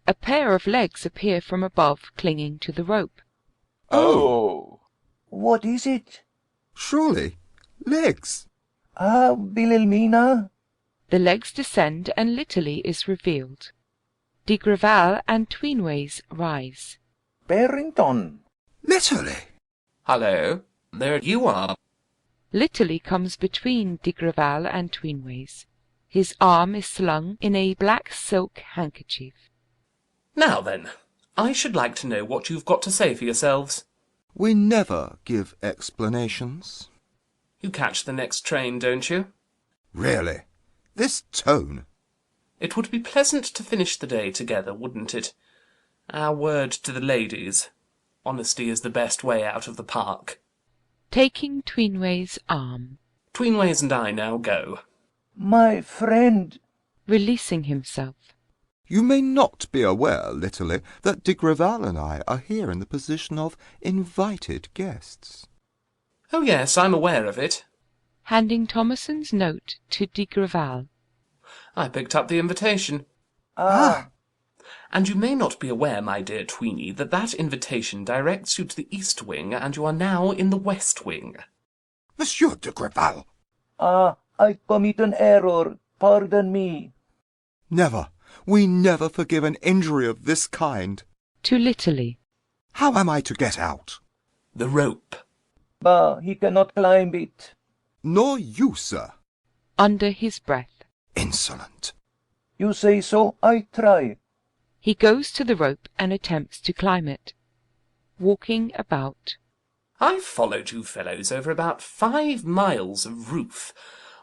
A: A pair of legs appear from above, clinging to the rope.
B: Oh!
I: What is it?
J: Surely, legs.
I: Wilhelmina?
A: The legs descend and Litterly is revealed. De Grival and Tweenways rise.
I: Barrington.
J: Litterly.
K: Hello, there you are.
A: Litterly comes between de Grival and Tweenways. His arm is slung in a black silk handkerchief.
K: Now then, I should like to know what you've got to say for yourselves.
J: We never give explanations.
K: You catch the next train, don't you?
J: Really? This tone?
K: It would be pleasant to finish the day together, wouldn't it? Our word to the ladies. Honesty is the best way out of the park.
A: Taking Tweenways' arm.
K: Tweenways and I now go.
I: My friend.
A: Releasing himself.
J: You may not be aware, Litterly, that de Grival and I are here in the position of invited guests.
K: Oh, yes, I'm aware of it.
A: Handing Thomason's note to de Grival.
K: I picked up the invitation. And you may not be aware, my dear Tweeny, that that invitation directs you to the East Wing, and you are now in the West Wing.
J: Monsieur de Grival!
I: I commit an error. Pardon me.
J: Never. We never forgive an injury of this kind.
A: To Litterly.
J: How am I to get out?
K: The rope.
I: Bah, he cannot climb it.
J: Nor you, sir.
A: Under his breath.
J: Insolent.
I: You say so, I try.
A: He goes to the rope and attempts to climb it. Walking about.
K: I've followed you fellows over about 5 miles of roof.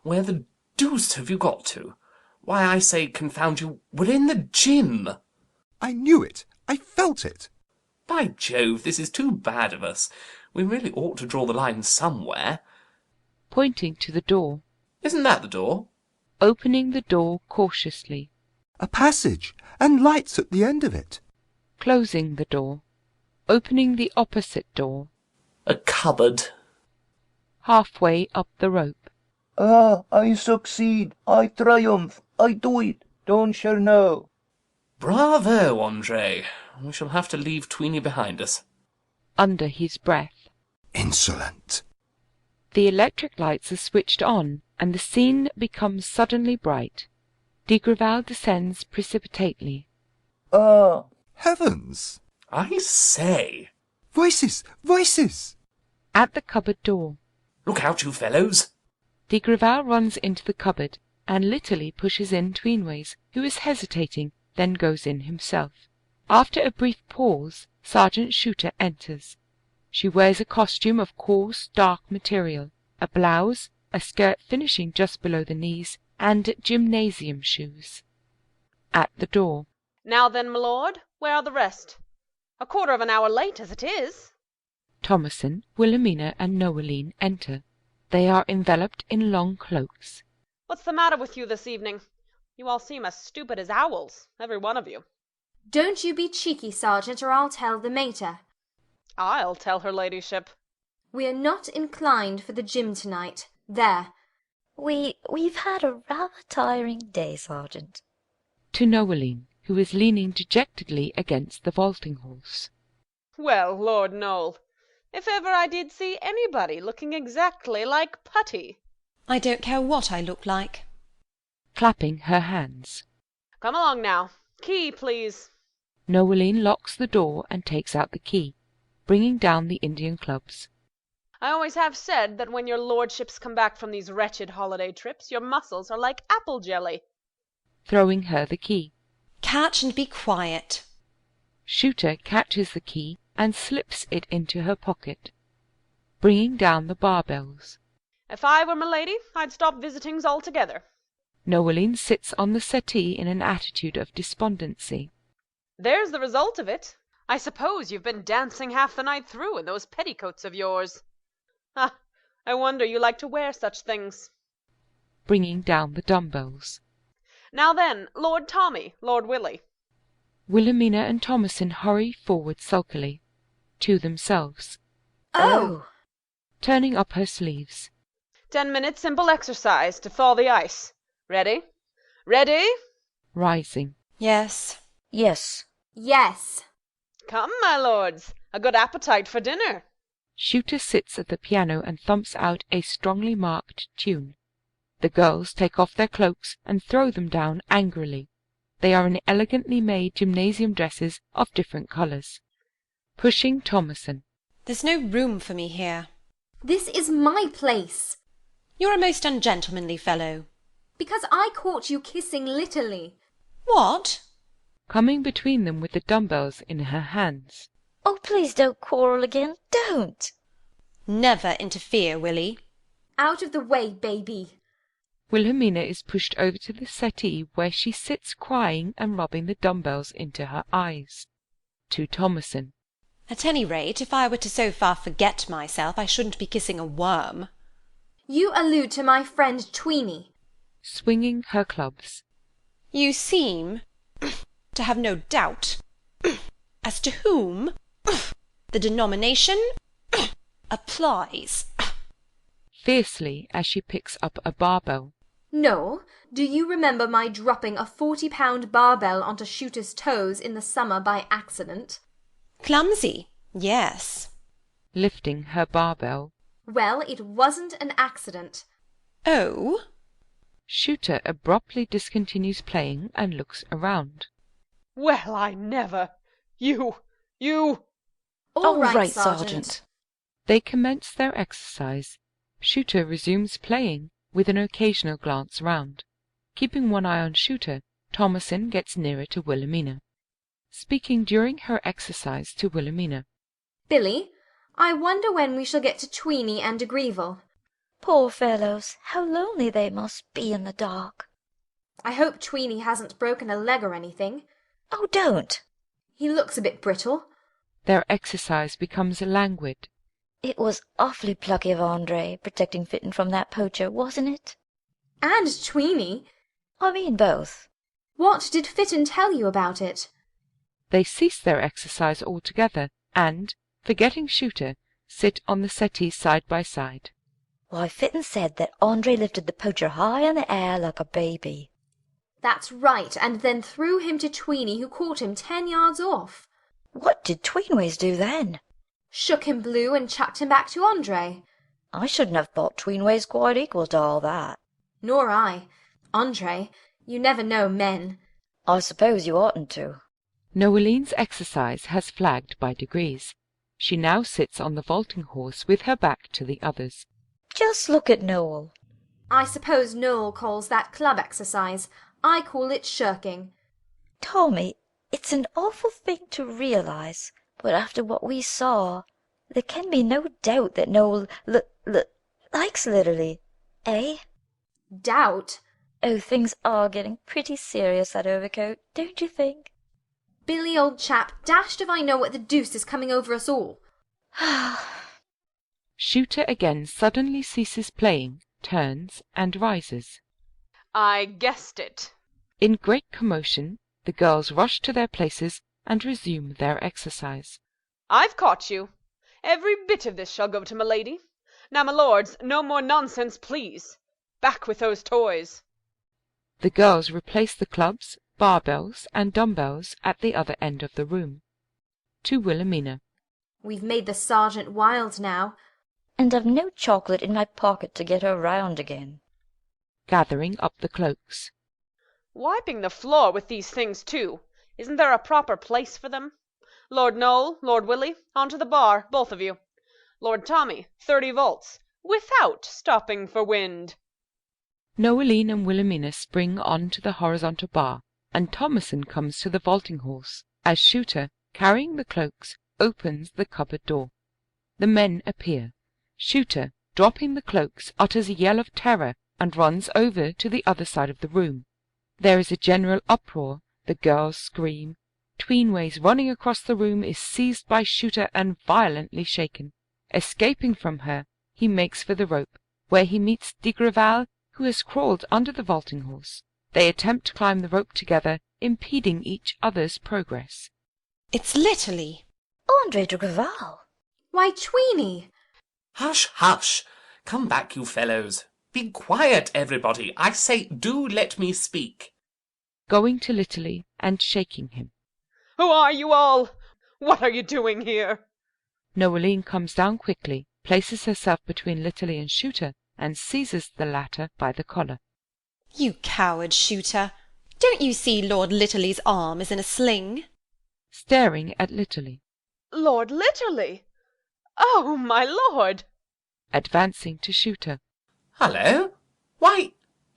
K: Where the deuce have you got to? Why, I say, confound you, we're in the gym.
J: I knew it. I felt it.
K: By Jove, this is too bad of us. We really ought to draw the line somewhere.
A: Pointing to the door.
K: Isn't that the door?
A: Opening the door cautiously.
J: A passage, and lights at the end of it.
A: Closing the door. Opening the opposite door.
K: A cupboard.
A: Halfway up the rope.
I: I succeed. I triumph. I do it. Don't you know?
K: Bravo, Andre. We shall have to leave Tweeny behind us.
A: Under his breath.
J: Insolent.
A: The electric lights are switched on, and the scene becomes suddenly bright. De Grival descends precipitately.
J: Heavens!
K: I say!
J: Voices! Voices!
A: At the cupboard door.
K: Look out, you fellows!
A: De Grival runs into the cupboard, and Litterly pushes in Tweenways, who is hesitating, then goes in himself. After a brief pause, Sergeant Shooter enters. She wears a costume of coarse, dark material, a blouse, a skirt finishing just below the knees, and gymnasium shoes. At the door.
H: Now then, my lord, where are the rest? A quarter of an hour late as it is.
A: Thomasin, Wilhelmina, and Noeline enter. They are enveloped in long cloaks.
H: What's the matter with you this evening? You all seem as stupid as owls, every one of you.
F: Don't you be cheeky, Sergeant, or I'll tell the mater.
H: I'll tell her ladyship.
F: We're not inclined for the gym tonight. There.
E: We've had a rather tiring day, Sergeant.
A: To Noeline, who is leaning dejectedly against the vaulting horse.
H: Well, Lord Noel, if ever I did see anybody looking exactly like Putty.
G: I don't care what I look like.
A: Clapping her hands.
H: Come along now. Key, please.
A: Noeline locks the door and takes out the key, bringing down the Indian clubs.
H: I always have said that when your lordships come back from these wretched holiday trips, your muscles are like apple jelly.
A: Throwing her the key.
G: Catch and be quiet.
A: Shooter catches the key and slips it into her pocket, bringing down the barbells.
H: If I were milady, I'd stop visitings altogether.
A: Noeline sits on the settee in an attitude of despondency.
H: There's the result of it. I suppose you've been dancing half the night through in those petticoats of yours. Ah, I wonder you like to wear such things.
A: Bringing down the dumbbells.
H: Now then, Lord Tommy, Lord Willie.
A: Wilhelmina and Thomasin hurry forward sulkily, to themselves.
F: Oh!
A: Turning up her sleeves.
H: 10 minutes simple exercise to thaw the ice. Ready? Ready?
A: Rising.
G: Yes.
E: Yes.
F: Yes.
H: Come, my lords, a good appetite for dinner.
A: Shooter sits at the piano and thumps out a strongly marked tune. The girls take off their cloaks and throw them down angrily. They are in elegantly made gymnasium dresses of different colours. Pushing Thomasin.
G: There's no room for me here.
F: This is my place.
G: You're a most ungentlemanly fellow.
F: Because I caught you kissing Litterly.
G: What?
A: Coming between them with the dumbbells in her hands.
E: Oh, please don't quarrel again. Don't.
G: Never interfere, Willie.
F: Out of the way, baby.
A: Wilhelmina is pushed over to the settee where she sits crying and rubbing the dumbbells into her eyes. To Thomasin.
G: At any rate, if I were to so far forget myself, I shouldn't be kissing a worm.
F: You allude to my friend Tweeny.
A: Swinging her clubs.
G: You seem to have no doubt as to whom the denomination applies.
A: Fiercely as she picks up a barbell.
F: Noel, do you remember my dropping a 40-pound barbell onto Shooter's toes in the summer by accident?
G: Clumsy, yes.
A: Lifting her barbell.
F: Well, it wasn't an accident.
G: Oh?
A: Shooter abruptly discontinues playing and looks around.
H: Well, I never. You.
F: All right,
E: Sergeant.
A: They commence their exercise. Shooter resumes playing, with an occasional glance round. Keeping one eye on Shooter, Thomasin gets nearer to Wilhelmina. Speaking during her exercise to Wilhelmina.
F: Billy, I wonder when we shall get to Tweeny and de Greville.
E: Poor fellows, how lonely they must be in the dark.
F: I hope Tweeny hasn't broken a leg or anything.
E: Oh, don't.
F: He looks a bit brittle.
A: Their exercise becomes languid.
E: It was awfully plucky of Andre, protecting Fitton from that poacher, wasn't it?
F: And Tweeny.
E: I mean both.
F: What did Fitton tell you about it?
A: They cease their exercise altogether, and, forgetting Shooter, sit on the settee side by side.
E: Why, Fitton said that Andre lifted the poacher high in the air like a baby.
F: That's right, and then threw him to Tweeny, who caught him 10 yards off.
E: What did Tweenways do then?
F: Shook him blue and chucked him back to Andre.
E: I shouldn't have thought Tweenways quite equal to all that.
F: Nor I. Andre, you never know men.
E: I suppose you oughtn't to.
A: Noeline's exercise has flagged by degrees. She now sits on the vaulting horse with her back to the others.
E: Just look at Noel.
F: I suppose Noel calls that club exercise. I call it shirking.
E: Tommy, it's an awful thing to realize, but after what we saw, there can be no doubt that Noel likes Litterly, eh?
F: Doubt?
E: Oh, things are getting pretty serious, that overcoat, don't you think?
F: Billy, old chap, dashed if I know what the deuce is coming over us all.
A: Shooter again suddenly ceases playing, turns, and rises.
H: I guessed it.
A: In great commotion, the girls rush to their places and resume their exercise.
H: I've caught you. Every bit of this shall go to m'lady. Now, my lords, no more nonsense, please. Back with those toys.
A: The girls replace the clubs, barbells, and dumbbells at the other end of the room. To Wilhelmina.
F: We've made the sergeant wild now.
E: And I've no chocolate in my pocket to get her round again.
A: Gathering up the cloaks.
H: Wiping the floor with these things, too. Isn't there a proper place for them? Lord Noel, Lord Willie, onto the bar, both of you. Lord Tommy, 30 volts, without stopping for wind.
A: Noeline and Wilhelmina spring on to the horizontal bar, and Thomason comes to the vaulting horse, as Shooter, carrying the cloaks, opens the cupboard door. The men appear. Shooter, dropping the cloaks, utters a yell of terror and runs over to the other side of the room. There is a general uproar, the girls scream. Tweenways, running across the room, is seized by Shooter and violently shaken. Escaping from her, he makes for the rope, where he meets de Grival, who has crawled under the vaulting horse. They attempt to climb the rope together, impeding each other's progress.
G: It's Litterly.
E: Andre de Grival.
F: Why, Tweeny!
K: Hush, hush! Come back, you fellows. Be quiet, everybody. I say, do let me speak.
A: Going to Litterly and shaking him.
H: Who are you all? What are you doing here?
A: Noeline comes down quickly, places herself between Litterly and Shooter, and seizes the latter by the collar.
G: You coward, Shooter! Don't you see Lord Litterly's arm is in a sling?
A: Staring at Litterly.
H: Lord Litterly? Oh, my lord!
A: Advancing to Shooter.
K: Hullo? Why,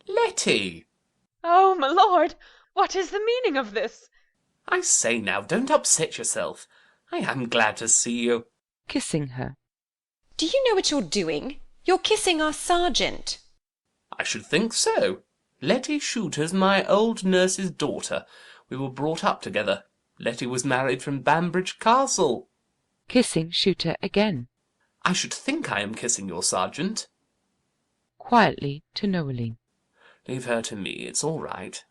K: Letty!
H: Oh, my lord! What is the meaning of this?
K: I say now, don't upset yourself. I am glad to see you.
A: Kissing her.
G: Do you know what you're doing? You're kissing our sergeant.
K: I should think so. Letty Shooter's my old nurse's daughter. We were brought up together. Letty was married from Banbridge Castle.
A: Kissing Shooter again.
K: I should think I am kissing your sergeant.
A: Quietly to Noeline.
K: Leave her to me. It's all right.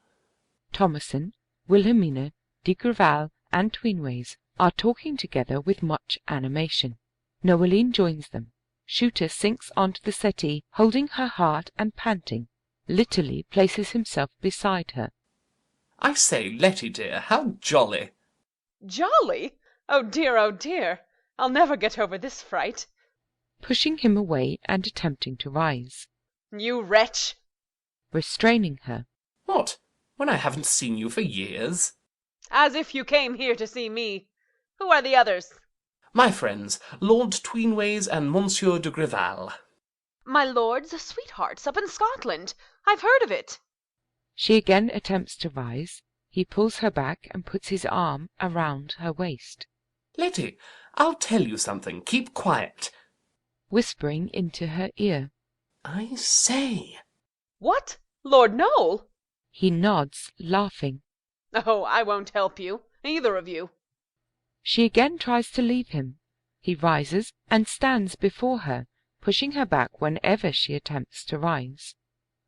A: Thomason, Wilhelmina, de Grival, and Tweenways are talking together with much animation. Noeline joins them. Shooter sinks onto the settee, holding her heart and panting. Litterly places himself beside her.
K: I say, Letty dear, how jolly.
H: Jolly? Oh dear, I'll never get over this fright.
A: Pushing him away and attempting to rise.
H: You wretch!
A: Restraining her.
K: What? When I haven't seen you for years?
H: As if you came here to see me. Who are the others?
K: My friends, Lord Tweenways and Monsieur de Grival.
H: My lord's sweethearts up in Scotland. I've heard of it.
A: She again attempts to rise. He pulls her back and puts his arm around her waist.
K: Letty, I'll tell you something. Keep quiet.
A: Whispering into her ear.
K: I say.
H: What? Lord Noel?
A: He nods, laughing.
H: Oh, I won't help you, either of you.
A: She again tries to leave him. He rises and stands before her, pushing her back whenever she attempts to rise.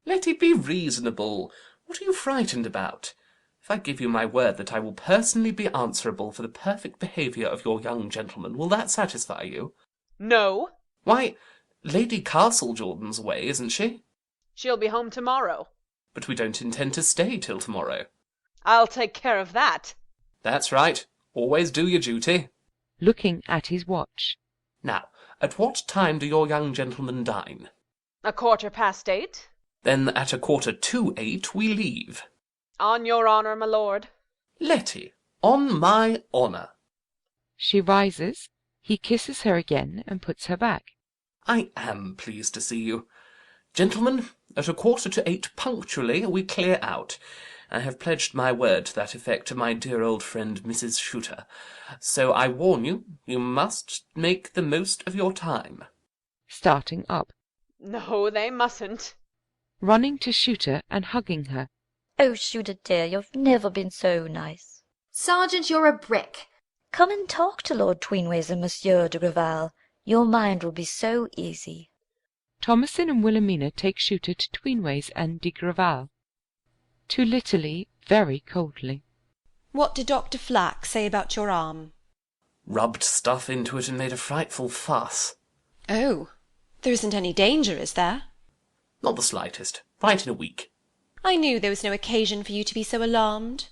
K: Letty, be reasonable. What are you frightened about? If I give you my word that I will personally be answerable for the perfect behaviour of your young gentleman, will that satisfy you?
H: No.
K: Why, Lady Castlejordan's away, isn't she?
H: She'll be home tomorrow.
K: But we don't intend to stay till tomorrow.
H: I'll take care of that.
K: That's right. Always do your duty.
A: Looking at his watch.
K: Now, at what time do your young gentlemen dine?
H: 8:15.
K: Then at 7:45 we leave.
H: On your honour, my lord.
K: Letty, on my honour.
A: She rises. He kisses her again and puts her back.
K: I am pleased to see you. Gentlemen, at 7:45 punctually we clear out. I have pledged my word to that effect to my dear old friend Mrs. Shooter. So I warn you, you must make the most of your time.
A: Starting up.
H: No, they mustn't.
A: Running to Shooter and hugging her.
E: Oh, Shooter dear, you've never been so nice.
F: Sergeant, you're a brick.
E: Come and talk to Lord Tweenways and Monsieur de Grival. Your mind will be so easy.
A: Thomasin and Wilhelmina take Shooter to Tweenways and de Grival. To Litterly very coldly.
G: What did Dr. Flack say about your arm?
K: Rubbed stuff into it and made a frightful fuss.
G: Oh, there isn't any danger, is there?
K: Not the slightest. Right in a week.
G: I knew there was no occasion for you to be so alarmed.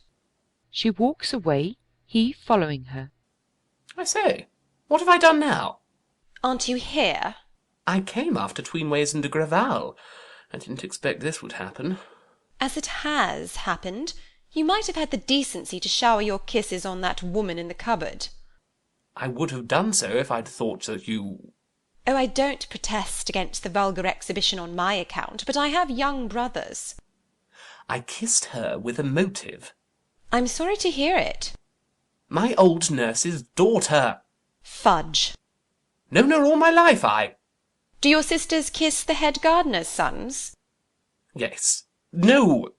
A: She walks away, he following her.
K: I say, what have I done now?
G: Aren't you here?
K: I came after Tweenways and de Grival. I didn't expect this would happen.
G: As it has happened, you might have had the decency to shower your kisses on that woman in the cupboard.
K: I would have done so if I'd thought that you...
G: Oh, I don't protest against the vulgar exhibition on my account, but I have young brothers.
K: I kissed her with a motive.
G: I'm sorry to hear it.
K: My old nurse's daughter.
G: Fudge.
K: Known her all my life, I.
G: Do your sisters kiss the head gardener's sons?
K: Yes. No.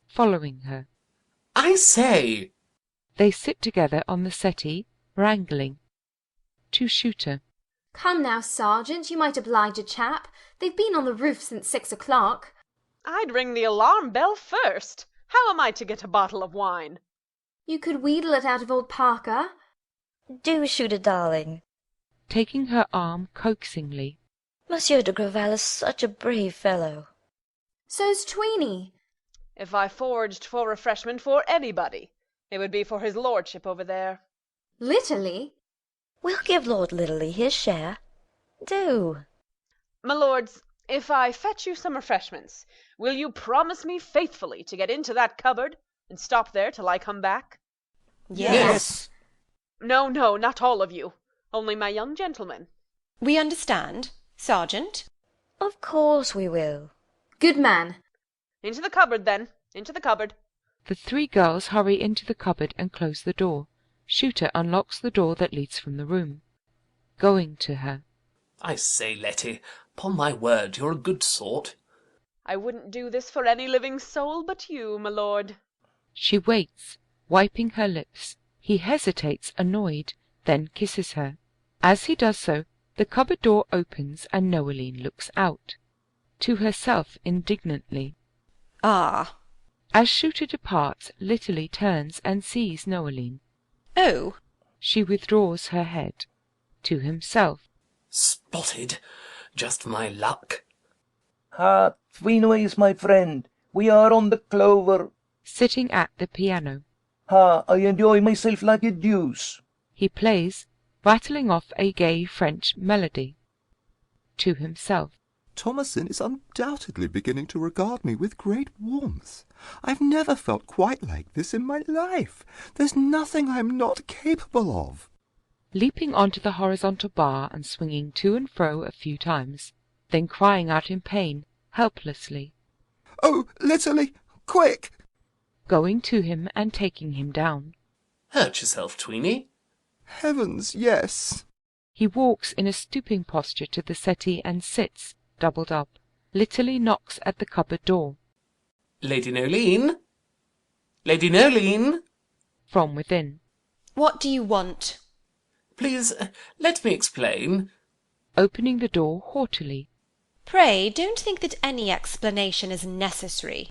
A: Following her.
K: I say.
A: They sit together on the settee, wrangling. To Shooter.
F: Come now, Sergeant, you might oblige a chap. They've been on the roof since 6 o'clock.
H: I'd ring the alarm bell first. How am I to get a bottle of wine?
F: You could wheedle it out of old Parker.
E: Do, Shooter, darling.
A: Taking her arm coaxingly.
E: Monsieur de Grival is such a brave fellow.
F: So's Tweeny.
H: If I foraged for refreshment for anybody, it would be for his lordship over there.
F: Litterly?
E: We'll give Lord Litterly his share. Do.
H: My lords, if I fetch you some refreshments, will you promise me faithfully to get into that cupboard and stop there till I come back?
G: Yes.
H: No, not all of you. Only my young gentleman.
G: We understand, Sergeant.
E: Of course we will.
F: Good man.
H: Into the cupboard, then. Into the cupboard.
A: The 3 girls hurry into the cupboard and close the door. Shooter unlocks the door that leads from the room. Going to her.
K: I say, Letty, upon my word, you're a good sort.
H: I wouldn't do this for any living soul but you, my lord.
A: She waits, wiping her lips. He hesitates, annoyed, then kisses her. As he does so, the cupboard door opens and Noeline looks out. To herself indignantly.
G: Ah.
A: As Shooter departs, Litterly turns and sees Noeline.
G: Oh.
A: She withdraws her head. To himself.
K: Spotted. Just my luck.
I: Ha, Tweenways, my friend. We are on the clover.
A: Sitting at the piano.
I: Ha, I enjoy myself like a deuce.
A: He plays, rattling off a gay French melody. To himself.
J: Thomasin is undoubtedly beginning to regard me with great warmth. I've never felt quite like this in my life. There's nothing I'm not capable of.
A: Leaping onto the horizontal bar and swinging to and fro a few times, then crying out in pain, helplessly.
J: Oh, Litterly, quick!
A: Going to him and taking him down.
K: Hurt yourself, Tweeny?
J: Heavens, yes.
A: He walks in a stooping posture to the settee and sits, doubled up. Litterly knocks at the cupboard door.
K: Lady Noeline? Lady Noeline?
A: From within.
G: What do you want?
K: Please, let me explain.
A: Opening the door haughtily.
G: Pray, don't think that any explanation is necessary.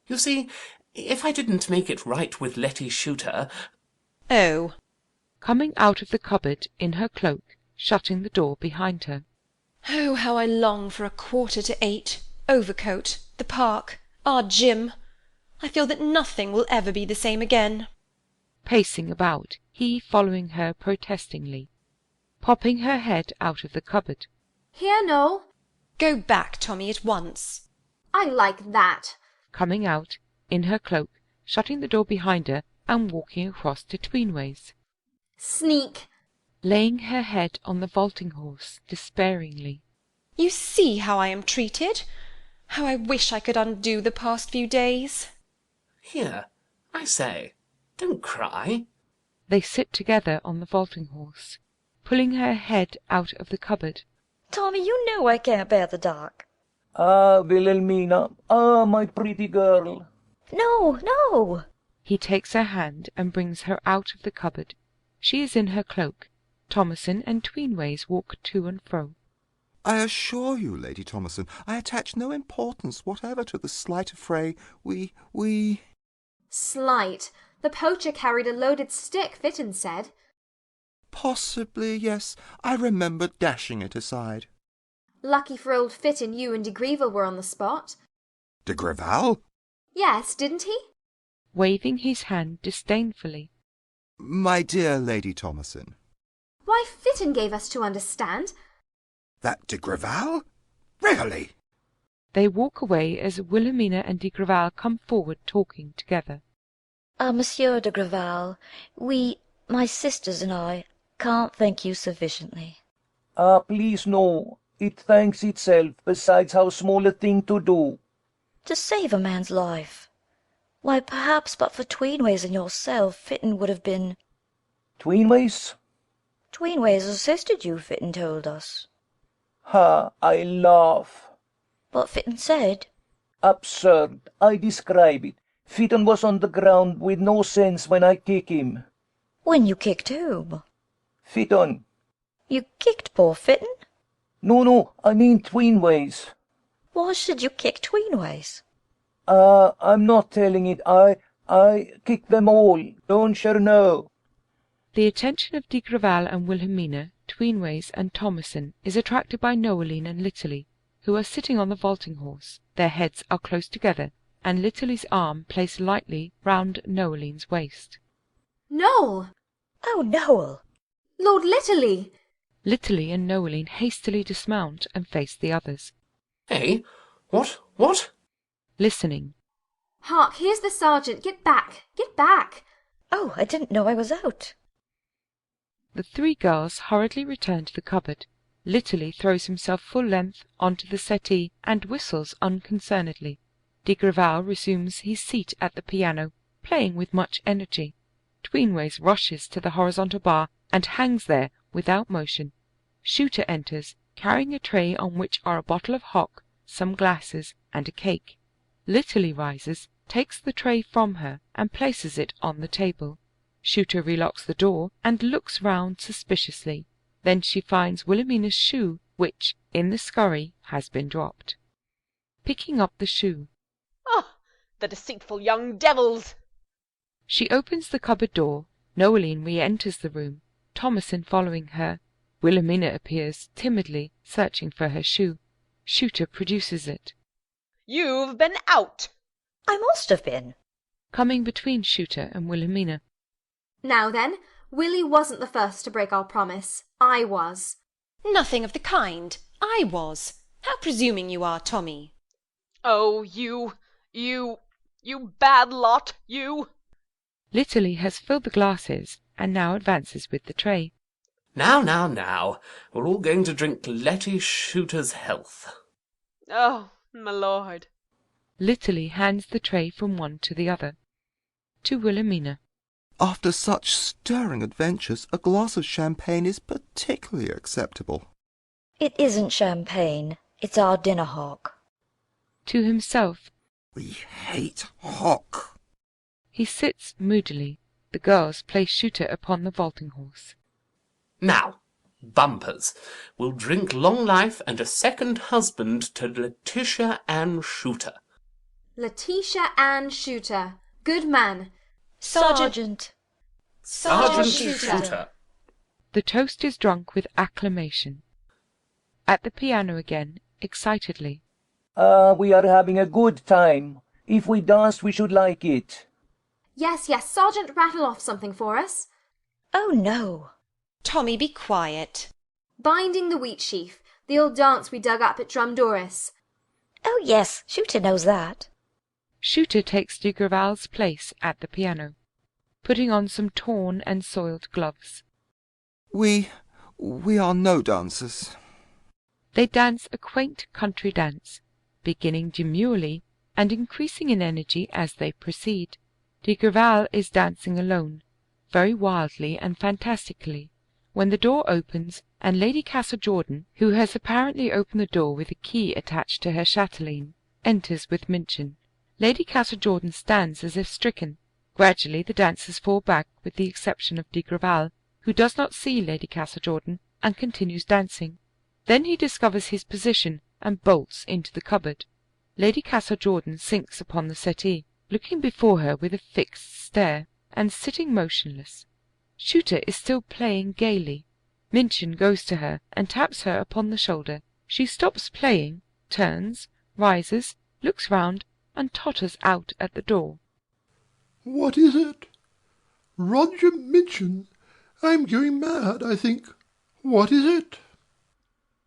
K: You see, if I didn't make it right with Letty Shooter...
G: Oh.
A: Coming out of the cupboard in her cloak, shutting the door behind her.
G: Oh, how I long for 7:45, overcoat, the park, our Jim. I feel that nothing will ever be the same again.
A: Pacing about, he following her protestingly. Popping her head out of the cupboard.
F: Here, Noel.
G: Go back, Tommy, at once.
F: I like that.
A: Coming out, in her cloak, shutting the door behind her and walking across to Tweenways.
F: Sneak.
A: Laying her head on the vaulting horse despairingly.
G: You see how I am treated? How I wish I could undo the past few days.
K: Here, I say, don't cry.
A: They sit together on the vaulting horse, pulling her head out of the cupboard.
E: Tommy, you know I can't bear the dark.
I: Ah, Wilhelmina. Ah, my pretty girl.
E: No.
A: He takes her hand and brings her out of the cupboard. She is in her cloak. Thomasin and Tweenways walk to and fro.
J: I assure you, Lady Thomasin, I attach no importance whatever to the slight affray. We...
F: Slight? The poacher carried a loaded stick, Fitton said.
J: Possibly, yes. I remember dashing it aside.
F: Lucky for old Fitton you and de Grieville were on the spot.
J: De Grival?
F: Yes, didn't he?
A: Waving his hand disdainfully.
J: My dear Lady Thomasin.
F: Why, Fitton gave us to understand.
J: That de Grival? Really?
A: They walk away as Wilhelmina and de Grival come forward talking together.
E: Monsieur de Grival, my sisters and I, can't thank you sufficiently.
I: Please no. It thanks itself, besides how small a thing to do.
E: To save a man's life. Why, perhaps but for Tweenways and yourself, Fitton would have been...
I: Tweenways?
E: Tweenways assisted you, Fitton told us.
I: Ha, I laugh.
E: But Fitton said...
I: Absurd. I describe it. Fitton was on the ground with no sense when I kick him.
E: When you kicked whom?
I: Fitton.
E: You kicked poor Fitton?
I: No, I mean Tweenways.
E: Why should you kick Tweenways?
I: I'm not telling it. I kicked them all. Don't you know?
A: The attention of de Grival and Wilhelmina, Tweenways and Thomasin is attracted by Noeline and Litterly, who are sitting on the vaulting horse. Their heads are close together, and Litterly's arm placed lightly round Noeline's waist.
F: Noel!
E: Oh, Noel!
F: Lord Litterly!
A: Litterly and Noeline hastily dismount and face the others.
K: Hey? What?
A: Listening.
F: Hark, here's the sergeant. Get back! Get back!
E: Oh, I didn't know I was out.
A: The three girls hurriedly return to the cupboard. Litterly throws himself full length onto the settee and whistles unconcernedly. De Grival resumes his seat at the piano, playing with much energy. Tweenways rushes to the horizontal bar and hangs there without motion. Shooter enters, carrying a tray on which are a bottle of hock, some glasses, and a cake. Litterly rises, takes the tray from her, and places it on the table. Shooter relocks the door and looks round suspiciously. Then she finds Wilhelmina's shoe, which, in the scurry, has been dropped. Picking up the shoe.
H: Ah, the deceitful young devils!
A: She opens the cupboard door. Noeline re-enters the room, Thomasin following her. Wilhelmina appears, timidly searching for her shoe. Shooter produces it.
H: You've been out!
E: I must have been.
A: Coming between Shooter and Wilhelmina.
F: Now then, Willie wasn't the first to break our promise. I was.
G: Nothing of the kind. I was. How presuming you are, Tommy.
H: Oh, you bad lot, you!
A: Litterly has filled the glasses and now advances with the tray.
K: Now. We're all going to drink Letty Shooter's health.
H: Oh, my lord.
A: Litterly hands the tray from one to the other. To Wilhelmina.
J: After such stirring adventures, a glass of champagne is particularly acceptable.
E: It isn't champagne. It's our dinner hock.
A: To himself.
J: We hate hock.
A: He sits moodily. The girls place Shooter upon the vaulting horse.
K: Now, bumpers. We'll drink long life and a second husband to Letitia Ann Shooter.
F: Letitia Ann Shooter. Good man.
E: Sergeant
K: Shooter.
A: The toast is drunk with acclamation. At the piano again, excitedly.
I: We are having a good time. If we danced, we should like it.
F: Yes, Sergeant, rattle off something for us.
E: Oh, no.
G: Tommy, be quiet.
F: Binding the wheat sheaf, the old dance we dug up at Drumdoris.
E: Oh, yes, Shooter knows that.
A: Shooter takes de Grival's place at the piano, putting on some torn and soiled gloves.
J: We are no dancers.
A: They dance a quaint country dance, beginning demurely and increasing in energy as they proceed. De Grival is dancing alone, very wildly and fantastically, when the door opens and Lady Castlejordan, who has apparently opened the door with a key attached to her chatelaine, enters with Minchin. Lady Castlejordan stands as if stricken. Gradually the dancers fall back with the exception of de Grival, who does not see Lady Castlejordan and continues dancing. Then he discovers his position and bolts into the cupboard. Lady Castlejordan sinks upon the settee, looking before her with a fixed stare, and sitting motionless. Shooter is still playing gaily. Minchin goes to her and taps her upon the shoulder. She stops playing, turns, rises, looks round, and totters out at the door.
D: What is it? Roger Minchin, I'm going mad, I think. What is it?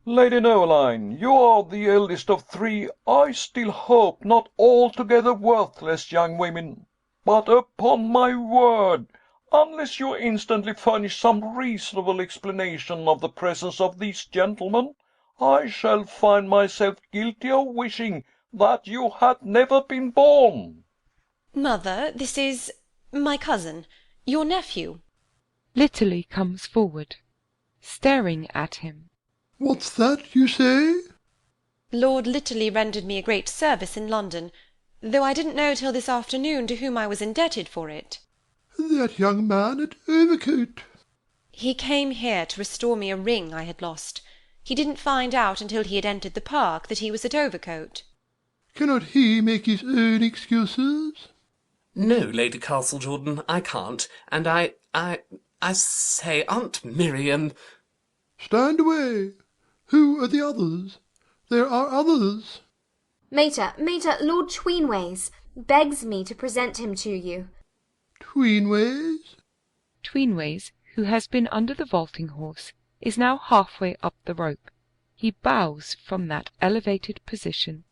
B: Lady Noeline, you are the eldest of three, I still hope not altogether worthless young women. But upon my word, unless you instantly furnish some reasonable explanation of the presence of these gentlemen, I shall find myself guilty of wishing that you had never been born.
G: Mother, this is my cousin, your nephew.
A: Litterly comes forward, staring at him.
D: What's that you say?
G: Lord Litterly rendered me a great service in London, though I didn't know till this afternoon to whom I was indebted for it.
D: That young man at Overcote.
G: He came here to restore me a ring I had lost. He didn't find out until he had entered the park that he was at Overcote.
D: Cannot he make his own excuses?
K: No, Lady Castlejordan, I can't. And I say, Aunt Miriam...
D: Stand away. Who are the others? There are others.
F: Mater, Lord Tweenways begs me to present him to you.
D: Tweenways?
A: Tweenways, who has been under the vaulting horse, is now halfway up the rope. He bows from that elevated position.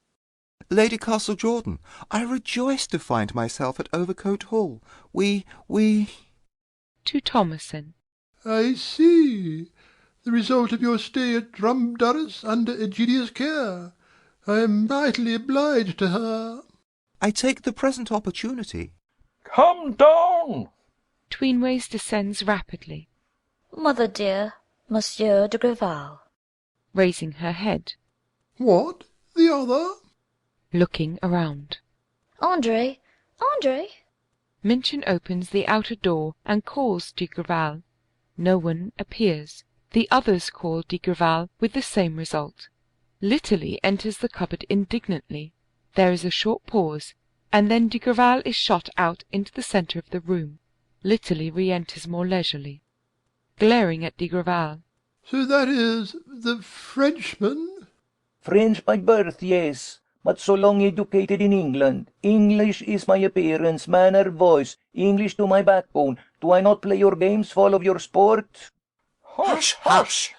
J: Lady Castlejordan, I rejoice to find myself at Overcote Hall. We...
A: To Thomason.
D: I see. The result of your stay at Drumdurris under Egidia's care. I am mightily obliged to her.
J: I take the present opportunity.
B: Come down!
A: Tweenways descends rapidly.
E: Mother dear, Monsieur de Grival.
A: Raising her head.
D: What? The other?
A: Looking around.
E: Andre!
A: Minchin opens the outer door and calls de Grival. No one appears. The others call de Grival with the same result. Litterly enters the cupboard indignantly. There is a short pause, and then de Grival is shot out into the centre of the room. Litterly re-enters more leisurely, glaring at de Grival.
D: So that is the Frenchman?
I: French by birth, yes, but so long educated in England. English is my appearance, manner, voice. English to my backbone. Do I not play your games, follow your sport?
B: Hush, hush!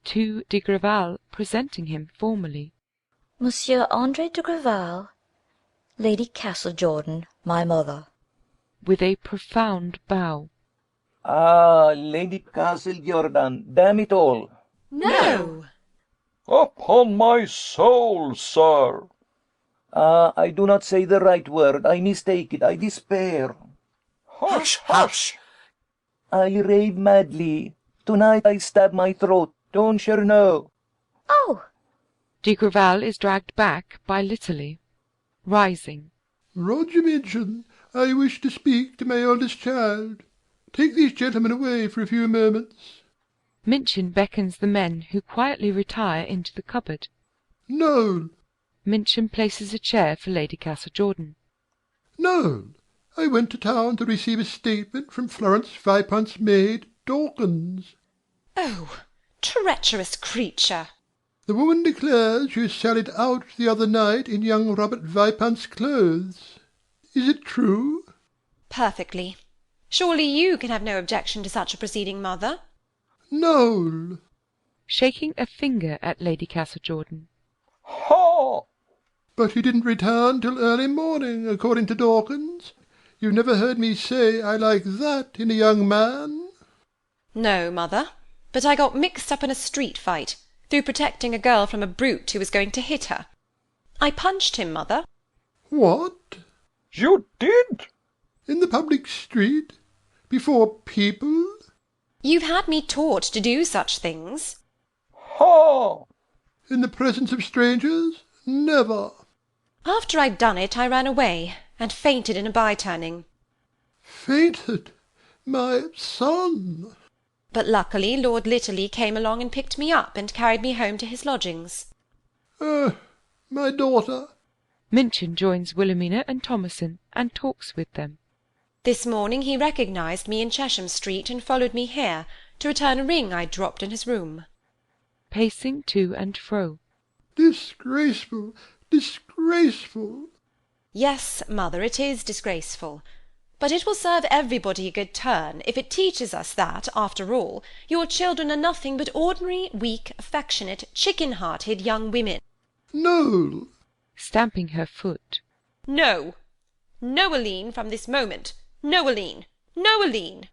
A: To de Grival, presenting him formally.
E: Monsieur Andre de Grival, Lady Castlejordan, my mother.
A: With a profound bow.
I: Ah, Lady Castlejordan, damn it all.
G: No!
B: Upon my soul, sir.
I: I do not say the right word. I mistake it. I despair.
B: Hush, hush!
I: I rave madly. Tonight I stab my throat. Don't you know?
E: Oh!
A: De Grival is dragged back by Litterly. Rising.
D: Roger Minchin, I wish to speak to my eldest child. Take these gentlemen away for a few moments.
A: Minchin beckons the men, who quietly retire into the cupboard.
D: Noel!
A: Minchin places a chair for Lady Castlejordan.
D: Noel, I went to town to receive a statement from Florence Vipont's maid, Dawkins.
G: Oh, treacherous creature!
D: The woman declares she sallied out the other night in young Robert Vipont's clothes. Is it true?
G: Perfectly. Surely you can have no objection to such a proceeding, mother?
D: Noel!
A: Shaking a finger at Lady Castlejordan.
B: Ha!
D: But he didn't return till early morning, according to Dawkins. You've never heard me say I like that in a young man?
G: No, mother, but I got mixed up in a street fight, through protecting a girl from a brute who was going to hit her. I punched him, mother.
D: What?
B: You did?
D: In the public street? Before people?
G: You've had me taught to do such things.
B: Ha!
D: In the presence of strangers? Never.
G: After I'd done it, I ran away, and fainted in a by-turning.
D: Fainted? My son!
G: But luckily Lord Litterly came along and picked me up and carried me home to his lodgings.
D: My daughter.
A: Minchin joins Wilhelmina and Thomasin and talks with them.
G: This morning he recognised me in Chesham Street and followed me here, to return a ring I'd dropped in his room.
A: Pacing to and fro.
D: Disgraceful, disgraceful.
G: Yes, mother, it is disgraceful. But it will serve everybody a good turn if it teaches us that, after all, your children are nothing but ordinary, weak, affectionate, chicken-hearted young women.
D: No.
A: Stamping her foot.
G: No. Noeline from this moment. Noeline. Noeline.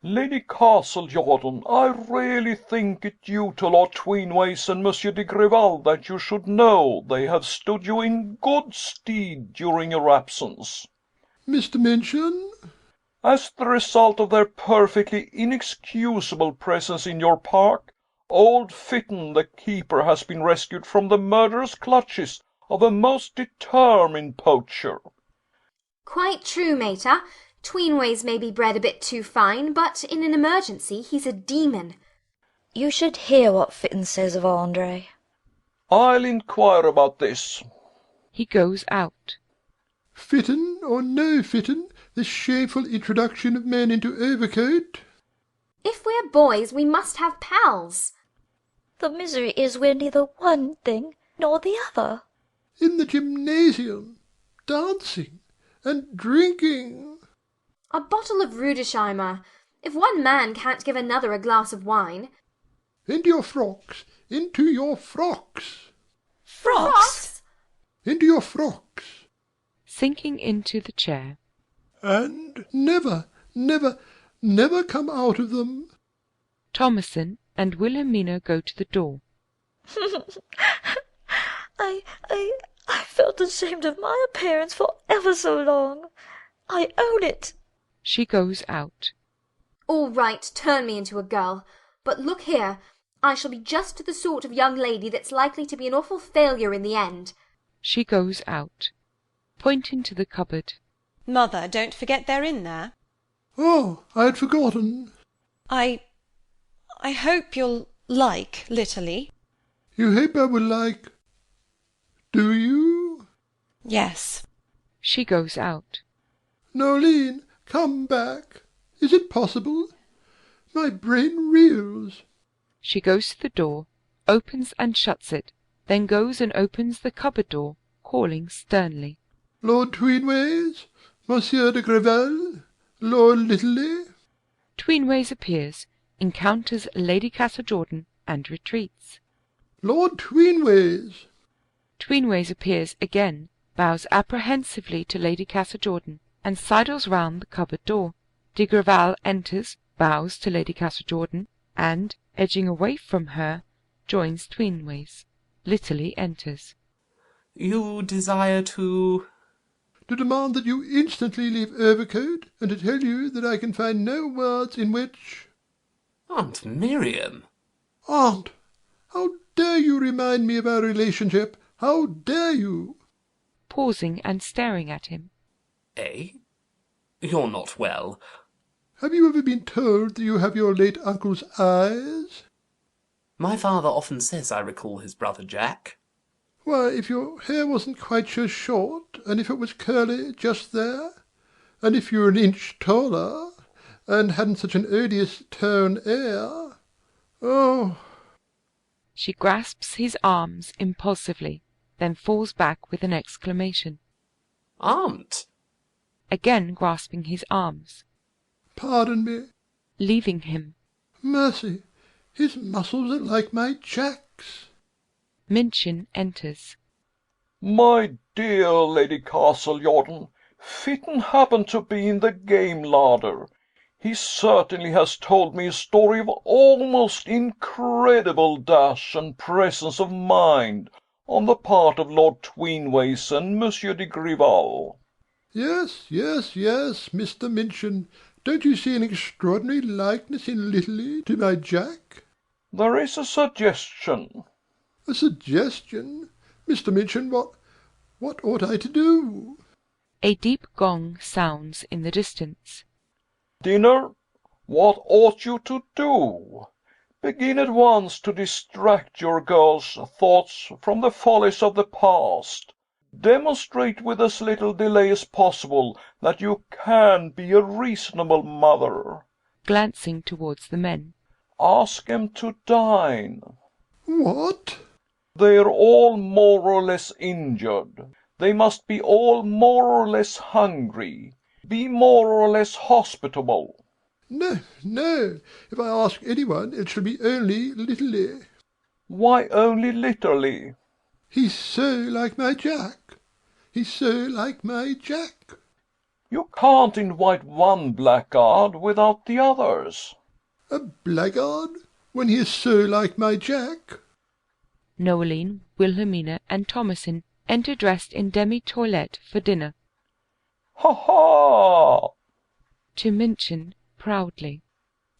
B: Lady Castlejordan, I really think it due to Lord Tweenways and Monsieur de Grival that you should know they have stood you in good stead during your absence.
D: Mr. Minchin?
B: As the result of their perfectly inexcusable presence in your park, old Fitton the keeper has been rescued from the murderous clutches of a most determined poacher.
F: Quite true, mater. Tweenways may be bred a bit too fine, but in an emergency he's a demon.
E: You should hear what Fitton says of Andre.
B: I'll inquire about this.
A: He goes out.
D: Fitton or no Fitton, this shameful introduction of men into overcoat.
F: If we're boys, we must have pals.
E: The misery is we're neither one thing nor the other.
D: In the gymnasium, dancing and drinking.
F: A bottle of Rudesheimer. If one man can't give another a glass of wine.
D: Into your frocks, into your frocks.
F: Frocks?
D: Into your frocks.
A: Sinking into the chair.
D: And never, never, never come out of them.
A: Thomasin and Wilhelmina go to the door.
E: I felt ashamed of my appearance for ever so long. I own it.
A: She goes out.
F: All right, turn me into a girl. But look here, I shall be just the sort of young lady that's likely to be an awful failure in the end.
A: She goes out, pointing to the cupboard.
G: Mother, don't forget they're in there.
D: Oh, I had forgotten.
G: I hope you'll like Litterly.
D: You hope I will like... Do you?
G: Yes.
A: She goes out.
D: Noeline, come back. Is it possible? My brain reels.
A: She goes to the door, opens and shuts it, then goes and opens the cupboard door, calling sternly.
D: Lord Tweenways, Monsieur de Grival, Lord Litterly.
A: Tweenways appears, encounters Lady Castlejordan, and retreats.
D: Lord Tweenways.
A: Tweenways appears again, bows apprehensively to Lady Castlejordan, and sidles round the cupboard door. De Grival enters, bows to Lady Castlejordan, and, edging away from her, joins Tweenways. Litterly enters.
K: You desire to...
D: To demand that you instantly leave Overcote, and to tell you that I can find no words in which...
K: Aunt Miriam!
D: Aunt, how dare you remind me of our relationship? How dare you?
A: Pausing and staring at him.
K: Eh? You're not well.
D: Have you ever been told that you have your late uncle's eyes?
K: My father often says I recall his brother Jack.
D: Why, if your hair wasn't quite so short, and if it was curly just there, and if you were an inch taller, and hadn't such an odious tone air... Oh!
A: She grasps his arms impulsively, then falls back with an exclamation.
K: Aunt!
A: Again grasping his arms.
D: Pardon me.
A: Leaving him.
D: Mercy, his muscles are like my Jack's.
A: Minchin enters.
B: My dear Lady Castlejordan, Fitton happened to be in the game larder. He certainly has told me a story of almost incredible dash and presence of mind on the part of Lord Tweenways and Monsieur de Grival.
D: Yes, Mr. Minchin. Don't you see an extraordinary likeness in Litterly to my Jack?
B: There is a suggestion.
D: A suggestion? Mr. Minchin, what ought I to do?
A: A deep gong sounds in the distance.
B: Dinner? What ought you to do? Begin at once to distract your girl's thoughts from the follies of the past. Demonstrate with as little delay as possible that you can be a reasonable mother.
A: Glancing towards the men.
B: Ask 'em to dine.
D: What?
B: They're all more or less injured. They must be all more or less hungry. Be more or less hospitable.
D: No, no. If I ask anyone, it shall be only Litterly.
B: Why only Litterly?
D: He's so like my Jack. He's so like my Jack.
B: You can't invite one blackguard without the others.
D: A blackguard, when he is so like my Jack?
A: Noeline, Wilhelmina, and Thomasin enter dressed in demi-toilette for dinner.
B: Ha ha!
A: To Minchin, proudly.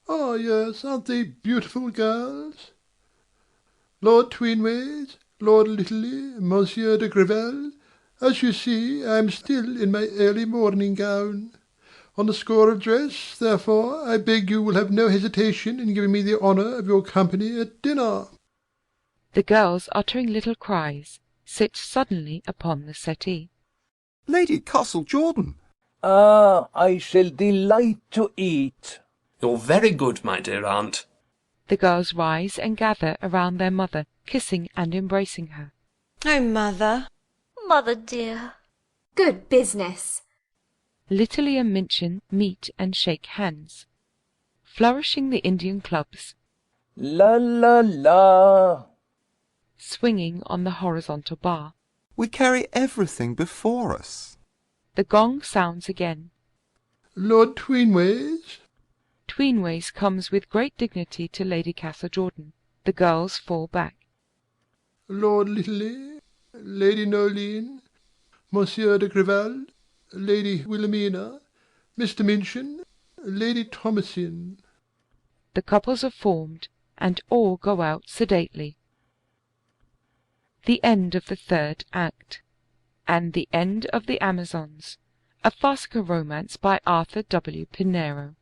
D: Ah, yes, aren't they beautiful girls? Lord Tweenways, Lord Litterly, Monsieur de Grivel, as you see, I am still in my early morning gown. On the score of dress, therefore, I beg you will have no hesitation in giving me the honour of your company at dinner.
A: The girls, uttering little cries, sit suddenly upon the settee.
J: Lady Castlejordan.
I: Ah, I shall delight to eat.
K: You're very good, my dear aunt.
A: The girls rise and gather around their mother, kissing and embracing her.
G: Oh, mother.
E: Mother dear.
F: Good business.
A: Litterly and Minchin meet and shake hands, flourishing the Indian clubs.
I: La la la.
A: Swinging on the horizontal bar.
J: We carry everything before us.
A: The gong sounds again.
D: Lord Tweenways.
A: Tweenways comes with great dignity to Lady Castlejordan. The girls fall back.
D: Lord Litterly, Lady Noeline, Monsieur de Grival, Lady Wilhelmina, Mr. Minchin, Lady Thomasin.
A: The couples are formed, and all go out sedately. The end of the third act, and the end of the Amazons, a farcical romance by Arthur W. Pinero.